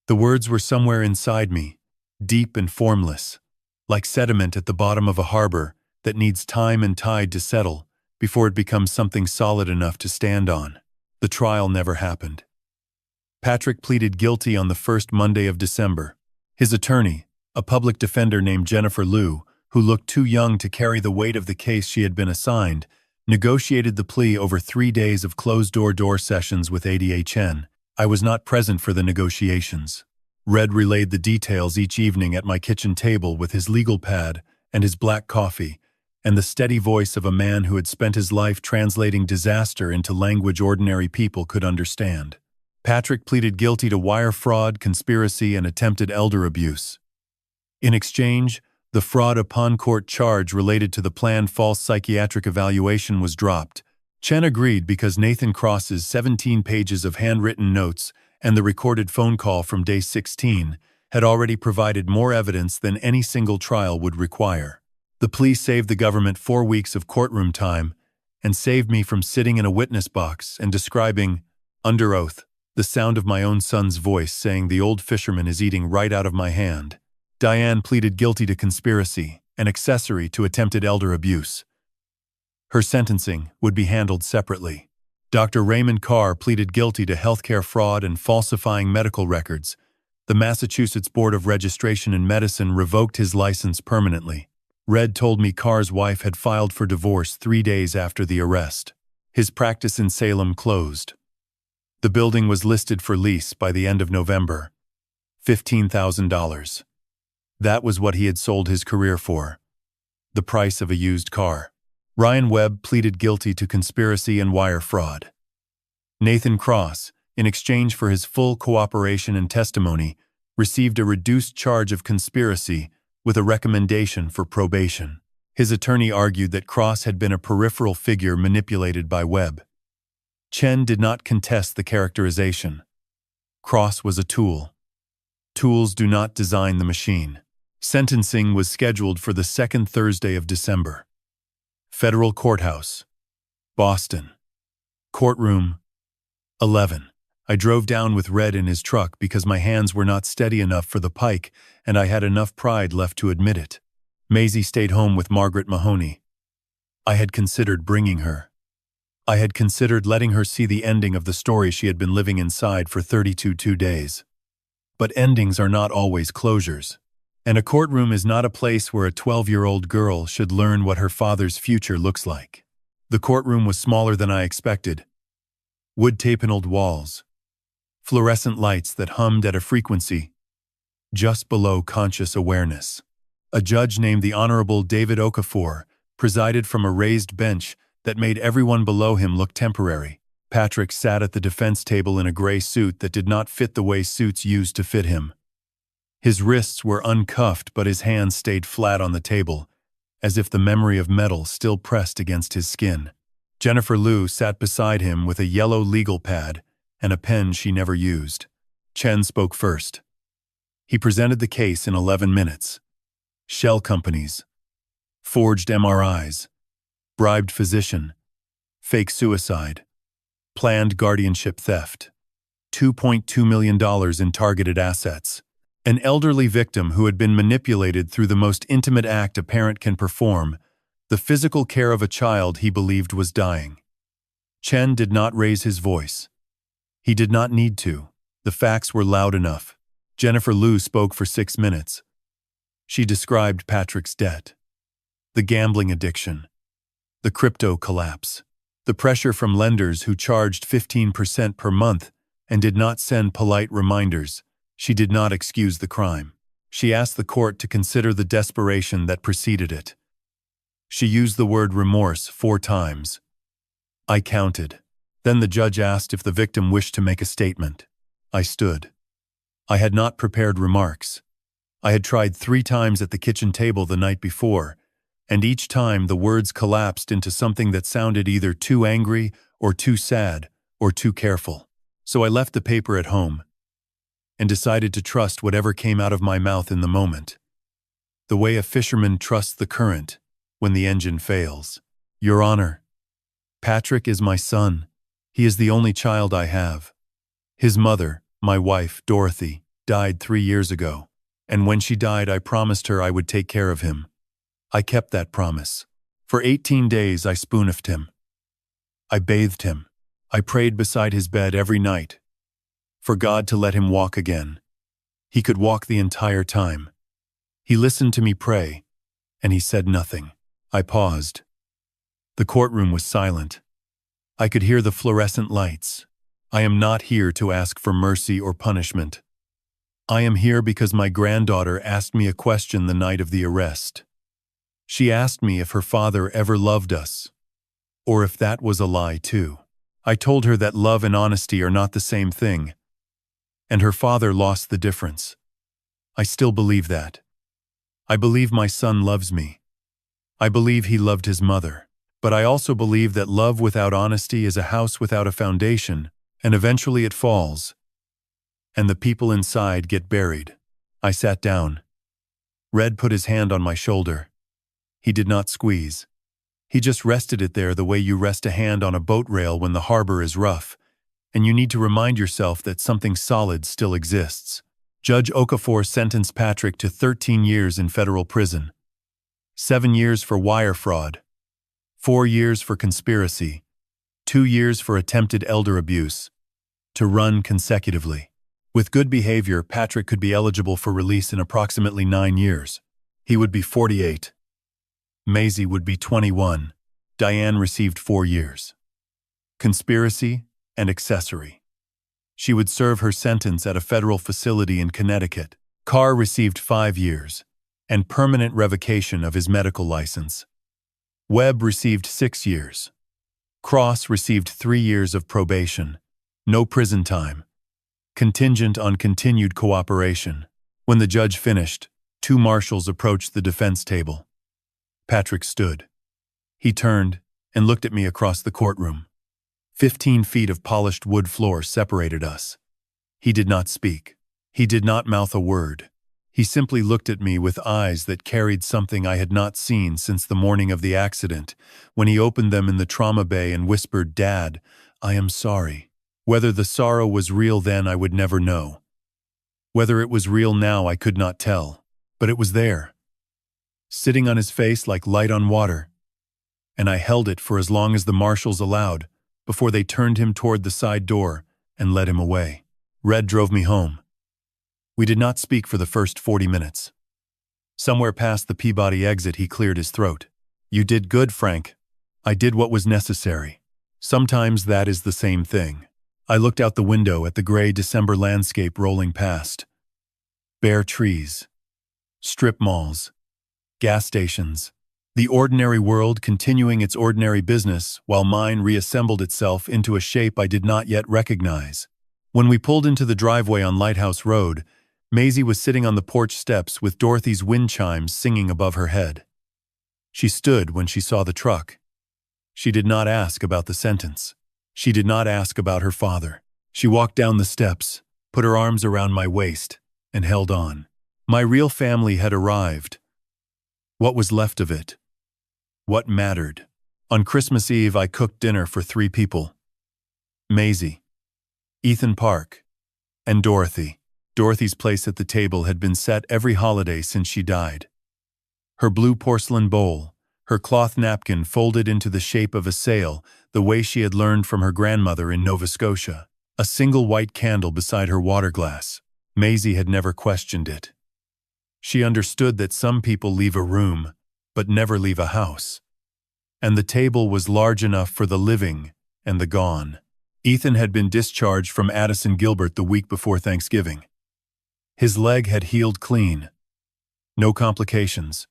The words were somewhere inside me, deep and formless, like sediment at the bottom of a harbor that needs time and tide to settle before it becomes something solid enough to stand on. The trial never happened. Patrick pleaded guilty on the first Monday of December. His attorney, a public defender named Jennifer Liu, who looked too young to carry the weight of the case she had been assigned, negotiated the plea over 3 days of closed-door sessions with ADHN. I was not present for the negotiations. Red relayed the details each evening at my kitchen table with his legal pad and his black coffee, and the steady voice of a man who had spent his life translating disaster into language ordinary people could understand. Patrick pleaded guilty to wire fraud, conspiracy, and attempted elder abuse. In exchange, the fraud upon court charge related to the planned false psychiatric evaluation was dropped. Chen agreed because Nathan Cross's 17 pages of handwritten notes and the recorded phone call from day 16 had already provided more evidence than any single trial would require. The plea saved the government 4 weeks of courtroom time and saved me from sitting in a witness box and describing, under oath, the sound of my own son's voice saying the old fisherman is eating right out of my hand. Diane pleaded guilty to conspiracy and accessory to attempted elder abuse. Her sentencing would be handled separately. Dr. Raymond Carr pleaded guilty to healthcare fraud and falsifying medical records. The Massachusetts Board of Registration in Medicine revoked his license permanently. Red told me Carr's wife had filed for divorce 3 days after the arrest. His practice in Salem closed. The building was listed for lease by the end of November. $15,000. That was what he had sold his career for. The price of a used car. Ryan Webb pleaded guilty to conspiracy and wire fraud. Nathan Cross, in exchange for his full cooperation and testimony, received a reduced charge of conspiracy with a recommendation for probation. His attorney argued that Cross had been a peripheral figure manipulated by Webb. Chen did not contest the characterization. Cross was a tool. Tools do not design the machine. Sentencing was scheduled for the second Thursday of December. Federal Courthouse, Boston. Courtroom 11. I drove down with Red in his truck because my hands were not steady enough for the pike and I had enough pride left to admit it. Maisie stayed home with Margaret Mahoney. I had considered bringing her. I had considered letting her see the ending of the story she had been living inside for 32 days. But endings are not always closures. And a courtroom is not a place where a 12-year-old girl should learn what her father's future looks like. The courtroom was smaller than I expected. Wood tape-paneled walls. Fluorescent lights that hummed at a frequency just below conscious awareness. A judge named the Honorable David Okafor presided from a raised bench that made everyone below him look temporary. Patrick sat at the defense table in a gray suit that did not fit the way suits used to fit him. His wrists were uncuffed, but his hands stayed flat on the table, as if the memory of metal still pressed against his skin. Jennifer Liu sat beside him with a yellow legal pad and a pen she never used. Chen spoke first. He presented the case in 11 minutes. Shell companies. Forged MRIs. Bribed physician. Fake suicide. Planned guardianship theft. $2.2 million in targeted assets. An elderly victim who had been manipulated through the most intimate act a parent can perform, the physical care of a child he believed was dying. Chen did not raise his voice. He did not need to. The facts were loud enough. Jennifer Liu spoke for 6 minutes. She described Patrick's debt, the gambling addiction, The crypto collapse. The pressure from lenders who charged 15% per month and did not send polite reminders. She did not excuse the crime. She asked the court to consider the desperation that preceded it. She used the word remorse 4 times. I counted. Then the judge asked if the victim wished to make a statement. I stood. I had not prepared remarks. I had tried 3 times at the kitchen table the night before, and each time the words collapsed into something that sounded either too angry or too sad or too careful. So I left the paper at home and decided to trust whatever came out of my mouth in the moment. The way a fisherman trusts the current when the engine fails. Your Honor, Patrick is my son. He is the only child I have. His mother, my wife, Dorothy, died 3 years ago, and when she died I promised her I would take care of him. I kept that promise. For 18 days I spooned him. I bathed him. I prayed beside his bed every night for God to let him walk again. He could walk the entire time. He listened to me pray, and he said nothing. I paused. The courtroom was silent. I could hear the fluorescent lights. I am not here to ask for mercy or punishment. I am here because my granddaughter asked me a question the night of the arrest. She asked me if her father ever loved us, or if that was a lie too. I told her that love and honesty are not the same thing, and her father lost the difference. I still believe that. I believe my son loves me. I believe he loved his mother. But I also believe that love without honesty is a house without a foundation, and eventually it falls, and the people inside get buried. I sat down. Red put his hand on my shoulder. He did not squeeze. He just rested it there the way you rest a hand on a boat rail when the harbor is rough, and you need to remind yourself that something solid still exists. Judge Okafor sentenced Patrick to 13 years in federal prison, 7 years for wire fraud, 4 years for conspiracy, 2 years for attempted elder abuse, to run consecutively. With good behavior, Patrick could be eligible for release in approximately 9 years. He would be 48. Maisie would be 21. Diane received 4 years. Conspiracy and accessory. She would serve her sentence at a federal facility in Connecticut. Carr received 5 years and permanent revocation of his medical license. Webb received 6 years. Cross received 3 years of probation. No prison time. Contingent on continued cooperation. When the judge finished, 2 marshals approached the defense table. Patrick stood. He turned and looked at me across the courtroom. 15 feet of polished wood floor separated us. He did not speak. He did not mouth a word. He simply looked at me with eyes that carried something I had not seen since the morning of the accident, when he opened them in the trauma bay and whispered, "Dad, I am sorry." Whether the sorrow was real then I would never know. Whether it was real now I could not tell, but it was there, sitting on his face like light on water, and I held it for as long as the marshals allowed, before they turned him toward the side door and led him away. Red drove me home. We did not speak for the first 40 minutes. Somewhere past the Peabody exit he cleared his throat. "You did good, Frank. I did what was necessary. Sometimes that is the same thing." I looked out the window at the gray December landscape rolling past. Bare trees, strip malls, gas stations. The ordinary world continuing its ordinary business while mine reassembled itself into a shape I did not yet recognize. When we pulled into the driveway on Lighthouse Road, Maisie was sitting on the porch steps with Dorothy's wind chimes singing above her head. She stood when she saw the truck. She did not ask about the sentence. She did not ask about her father. She walked down the steps, put her arms around my waist, and held on. My real family had arrived. What was left of it? What mattered? On Christmas Eve, I cooked dinner for 3 people. Maisie, Ethan Park, and Dorothy. Dorothy's place at the table had been set every holiday since she died. Her blue porcelain bowl, her cloth napkin folded into the shape of a sail, the way she had learned from her grandmother in Nova Scotia. A single white candle beside her water glass. Maisie had never questioned it. She understood that some people leave a room, but never leave a house. and the table was large enough for the living and the gone. Ethan had been discharged from Addison Gilbert the week before Thanksgiving. His leg had healed clean. No complications.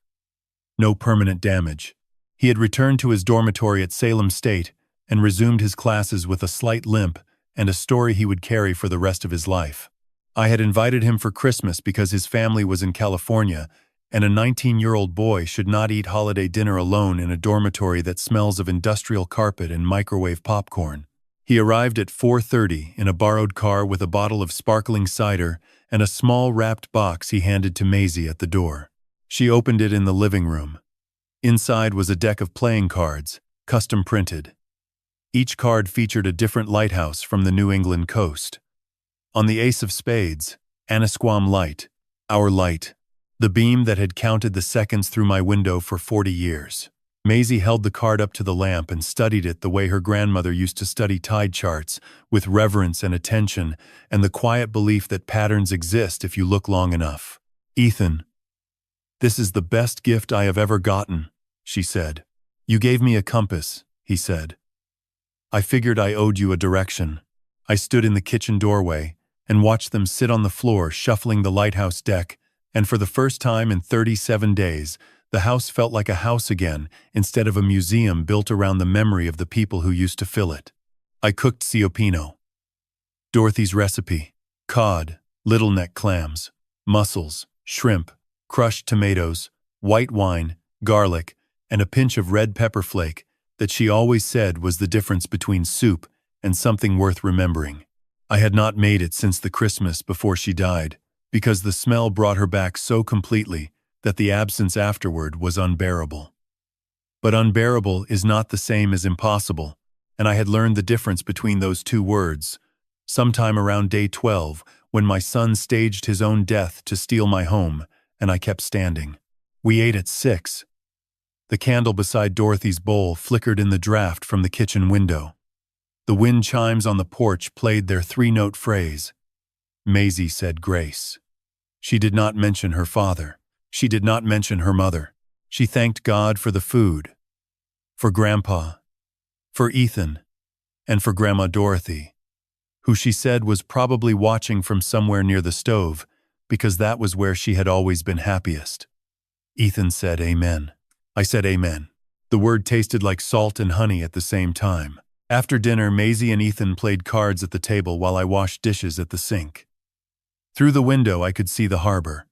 No permanent damage. He had returned to his dormitory at Salem State and resumed his classes with a slight limp and a story he would carry for the rest of his life. I had invited him for Christmas because his family was in California, and a 19-year-old boy should not eat holiday dinner alone in a dormitory that smells of industrial carpet and microwave popcorn. He arrived at 4:30 in a borrowed car with a bottle of sparkling cider and a small wrapped box he handed to Maisie at the door. She opened it in the living room. Inside was a deck of playing cards, custom printed. Each card featured a different lighthouse from the New England coast. On the ace of spades, Annisquam Light, our light, the beam that had counted the seconds through my window for 40 years. Maisie held the card up to the lamp and studied it the way her grandmother used to study tide charts, with reverence and attention, and the quiet belief that patterns exist if you look long enough. "Ethan, this is the best gift I have ever gotten," she said. "You gave me a compass," he said. "I figured I owed you a direction." I stood in the kitchen doorway and watched them sit on the floor shuffling the lighthouse deck, and for the first time in 37 days, the house felt like a house again instead of a museum built around the memory of the people who used to fill it. I cooked ciopino. Dorothy's recipe: cod, little neck clams, mussels, shrimp, crushed tomatoes, white wine, garlic, and a pinch of red pepper flake that she always said was the difference between soup and something worth remembering. I had not made it since the Christmas before she died, because the smell brought her back so completely that the absence afterward was unbearable. But unbearable is not the same as impossible, and I had learned the difference between those two words sometime around day 12, when my son staged his own death to steal my home, and I kept standing. We ate at 6. The candle beside Dorothy's bowl flickered in the draft from the kitchen window. The wind chimes on the porch played their 3-note phrase. Maisie said grace. She did not mention her father. She did not mention her mother. She thanked God for the food, for Grandpa, for Ethan, and for Grandma Dorothy, who she said was probably watching from somewhere near the stove, because that was where she had always been happiest. Ethan said amen. I said amen. The word tasted like salt and honey at the same time. After dinner, Maisie and Ethan played cards at the table while I washed dishes at the sink. Through the window I could see the harbor.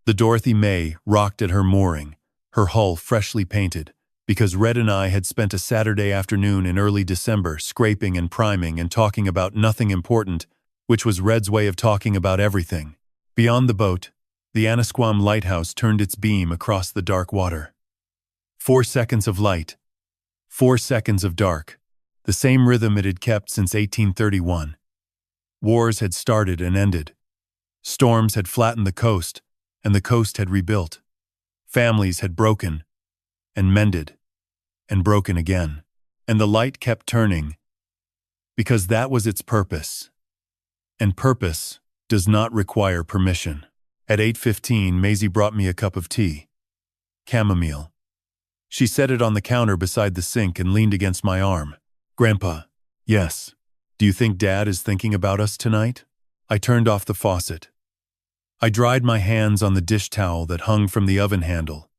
The Dorothy May rocked at her mooring, her hull freshly painted, because Red and I had spent a Saturday afternoon in early December scraping and priming and talking about nothing important, which was Red's way of talking about everything. Beyond the boat, the Annisquam lighthouse turned its beam across the dark water. 4 seconds of light, 4 seconds of dark, the same rhythm it had kept since 1831. Wars had started and ended. Storms had flattened the coast, and the coast had rebuilt. Families had broken, and mended, and broken again. And the light kept turning, because that was its purpose. And purpose does not require permission. At 8:15, Maisie brought me a cup of tea. Chamomile. She set it on the counter beside the sink and leaned against my arm. Grandpa. Yes. Do you think Dad is thinking about us tonight? I turned off the faucet. I dried my hands on the dish towel that hung from the oven handle,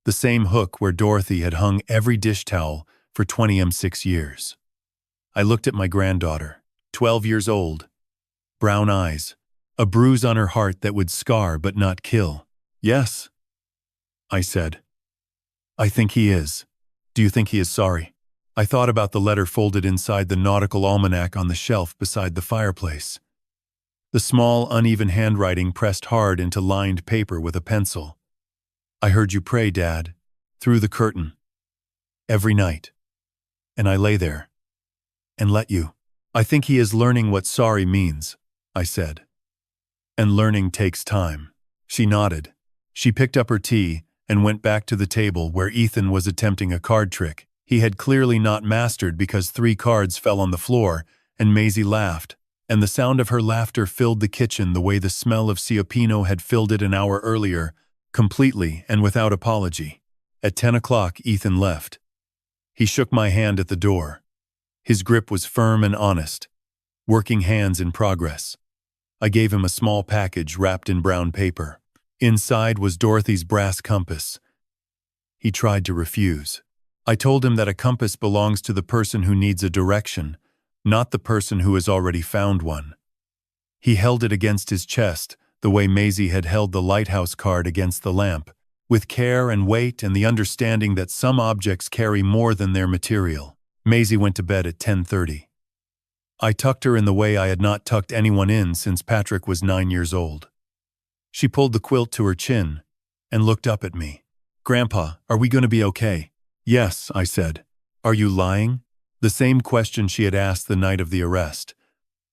the same hook where Dorothy had hung every dish towel for 26 years. I looked at my granddaughter, 12 years old, brown eyes, a bruise on her heart that would scar but not kill. Yes, I said. I think he is. Do you think he is sorry? I thought about the letter folded inside the nautical almanac on the shelf beside the fireplace. The small, uneven handwriting pressed hard into lined paper with a pencil. I heard you pray, Dad, through the curtain. Every night. And I lay there. And let you. I think he is learning what sorry means, I said. And learning takes time. She nodded. She picked up her tea and went back to the table where Ethan was attempting a card trick he had clearly not mastered because 3 cards fell on the floor, and Maisie laughed, and the sound of her laughter filled the kitchen the way the smell of ciopino had filled it an hour earlier, completely and without apology. At 10 o'clock, Ethan left. He shook my hand at the door. His grip was firm and honest. Working hands in progress. I gave him a small package wrapped in brown paper. Inside was Dorothy's brass compass. He tried to refuse. I told him that a compass belongs to the person who needs a direction, not the person who has already found one. He held it against his chest, the way Maisie had held the lighthouse card against the lamp, with care and weight and the understanding that some objects carry more than their material. Maisie went to bed at 10:30. I tucked her in the way I had not tucked anyone in since Patrick was 9 years old. She pulled the quilt to her chin and looked up at me. "Grandpa, are we going to be okay?" "Yes," I said. "Are you lying?" The same question she had asked the night of the arrest.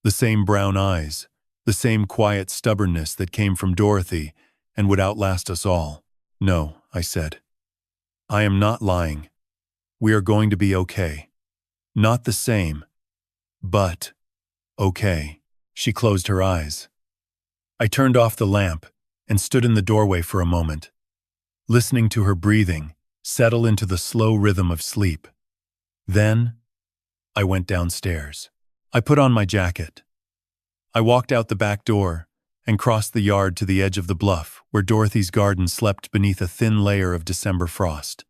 The same brown eyes, the same quiet stubbornness that came from Dorothy and would outlast us all. "No," I said. "I am not lying. We are going to be okay. Not the same, but okay." She closed her eyes. I turned off the lamp and stood in the doorway for a moment, listening to her breathing settle into the slow rhythm of sleep. Then, I went downstairs. I put on my jacket. I walked out the back door and crossed the yard to the edge of the bluff where Dorothy's garden slept beneath a thin layer of December frost.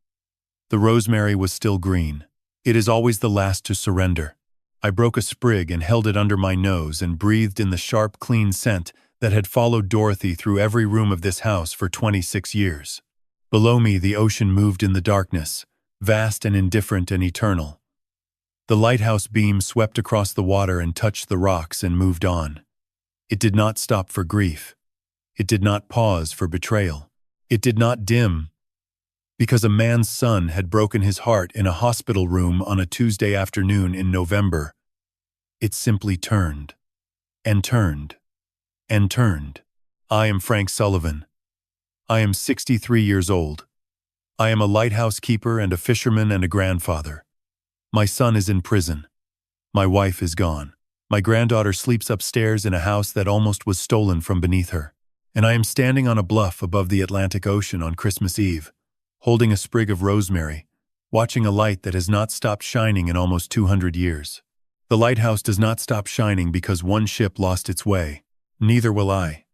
The rosemary was still green. It is always the last to surrender. I broke a sprig and held it under my nose and breathed in the sharp, clean scent that had followed Dorothy through every room of this house for 26 years. Below me, the ocean moved in the darkness, vast and indifferent and eternal. The lighthouse beam swept across the water and touched the rocks and moved on. It did not stop for grief. It did not pause for betrayal. It did not dim because a man's son had broken his heart in a hospital room on a Tuesday afternoon in November. It simply turned, and turned, and turned. I am Frank Sullivan. I am 63 years old. I am a lighthouse keeper and a fisherman and a grandfather. My son is in prison. My wife is gone. My granddaughter sleeps upstairs in a house that almost was stolen from beneath her. And I am standing on a bluff above the Atlantic Ocean on Christmas Eve, holding a sprig of rosemary, watching a light that has not stopped shining in almost 200 years. The lighthouse does not stop shining because one ship lost its way. Neither will I.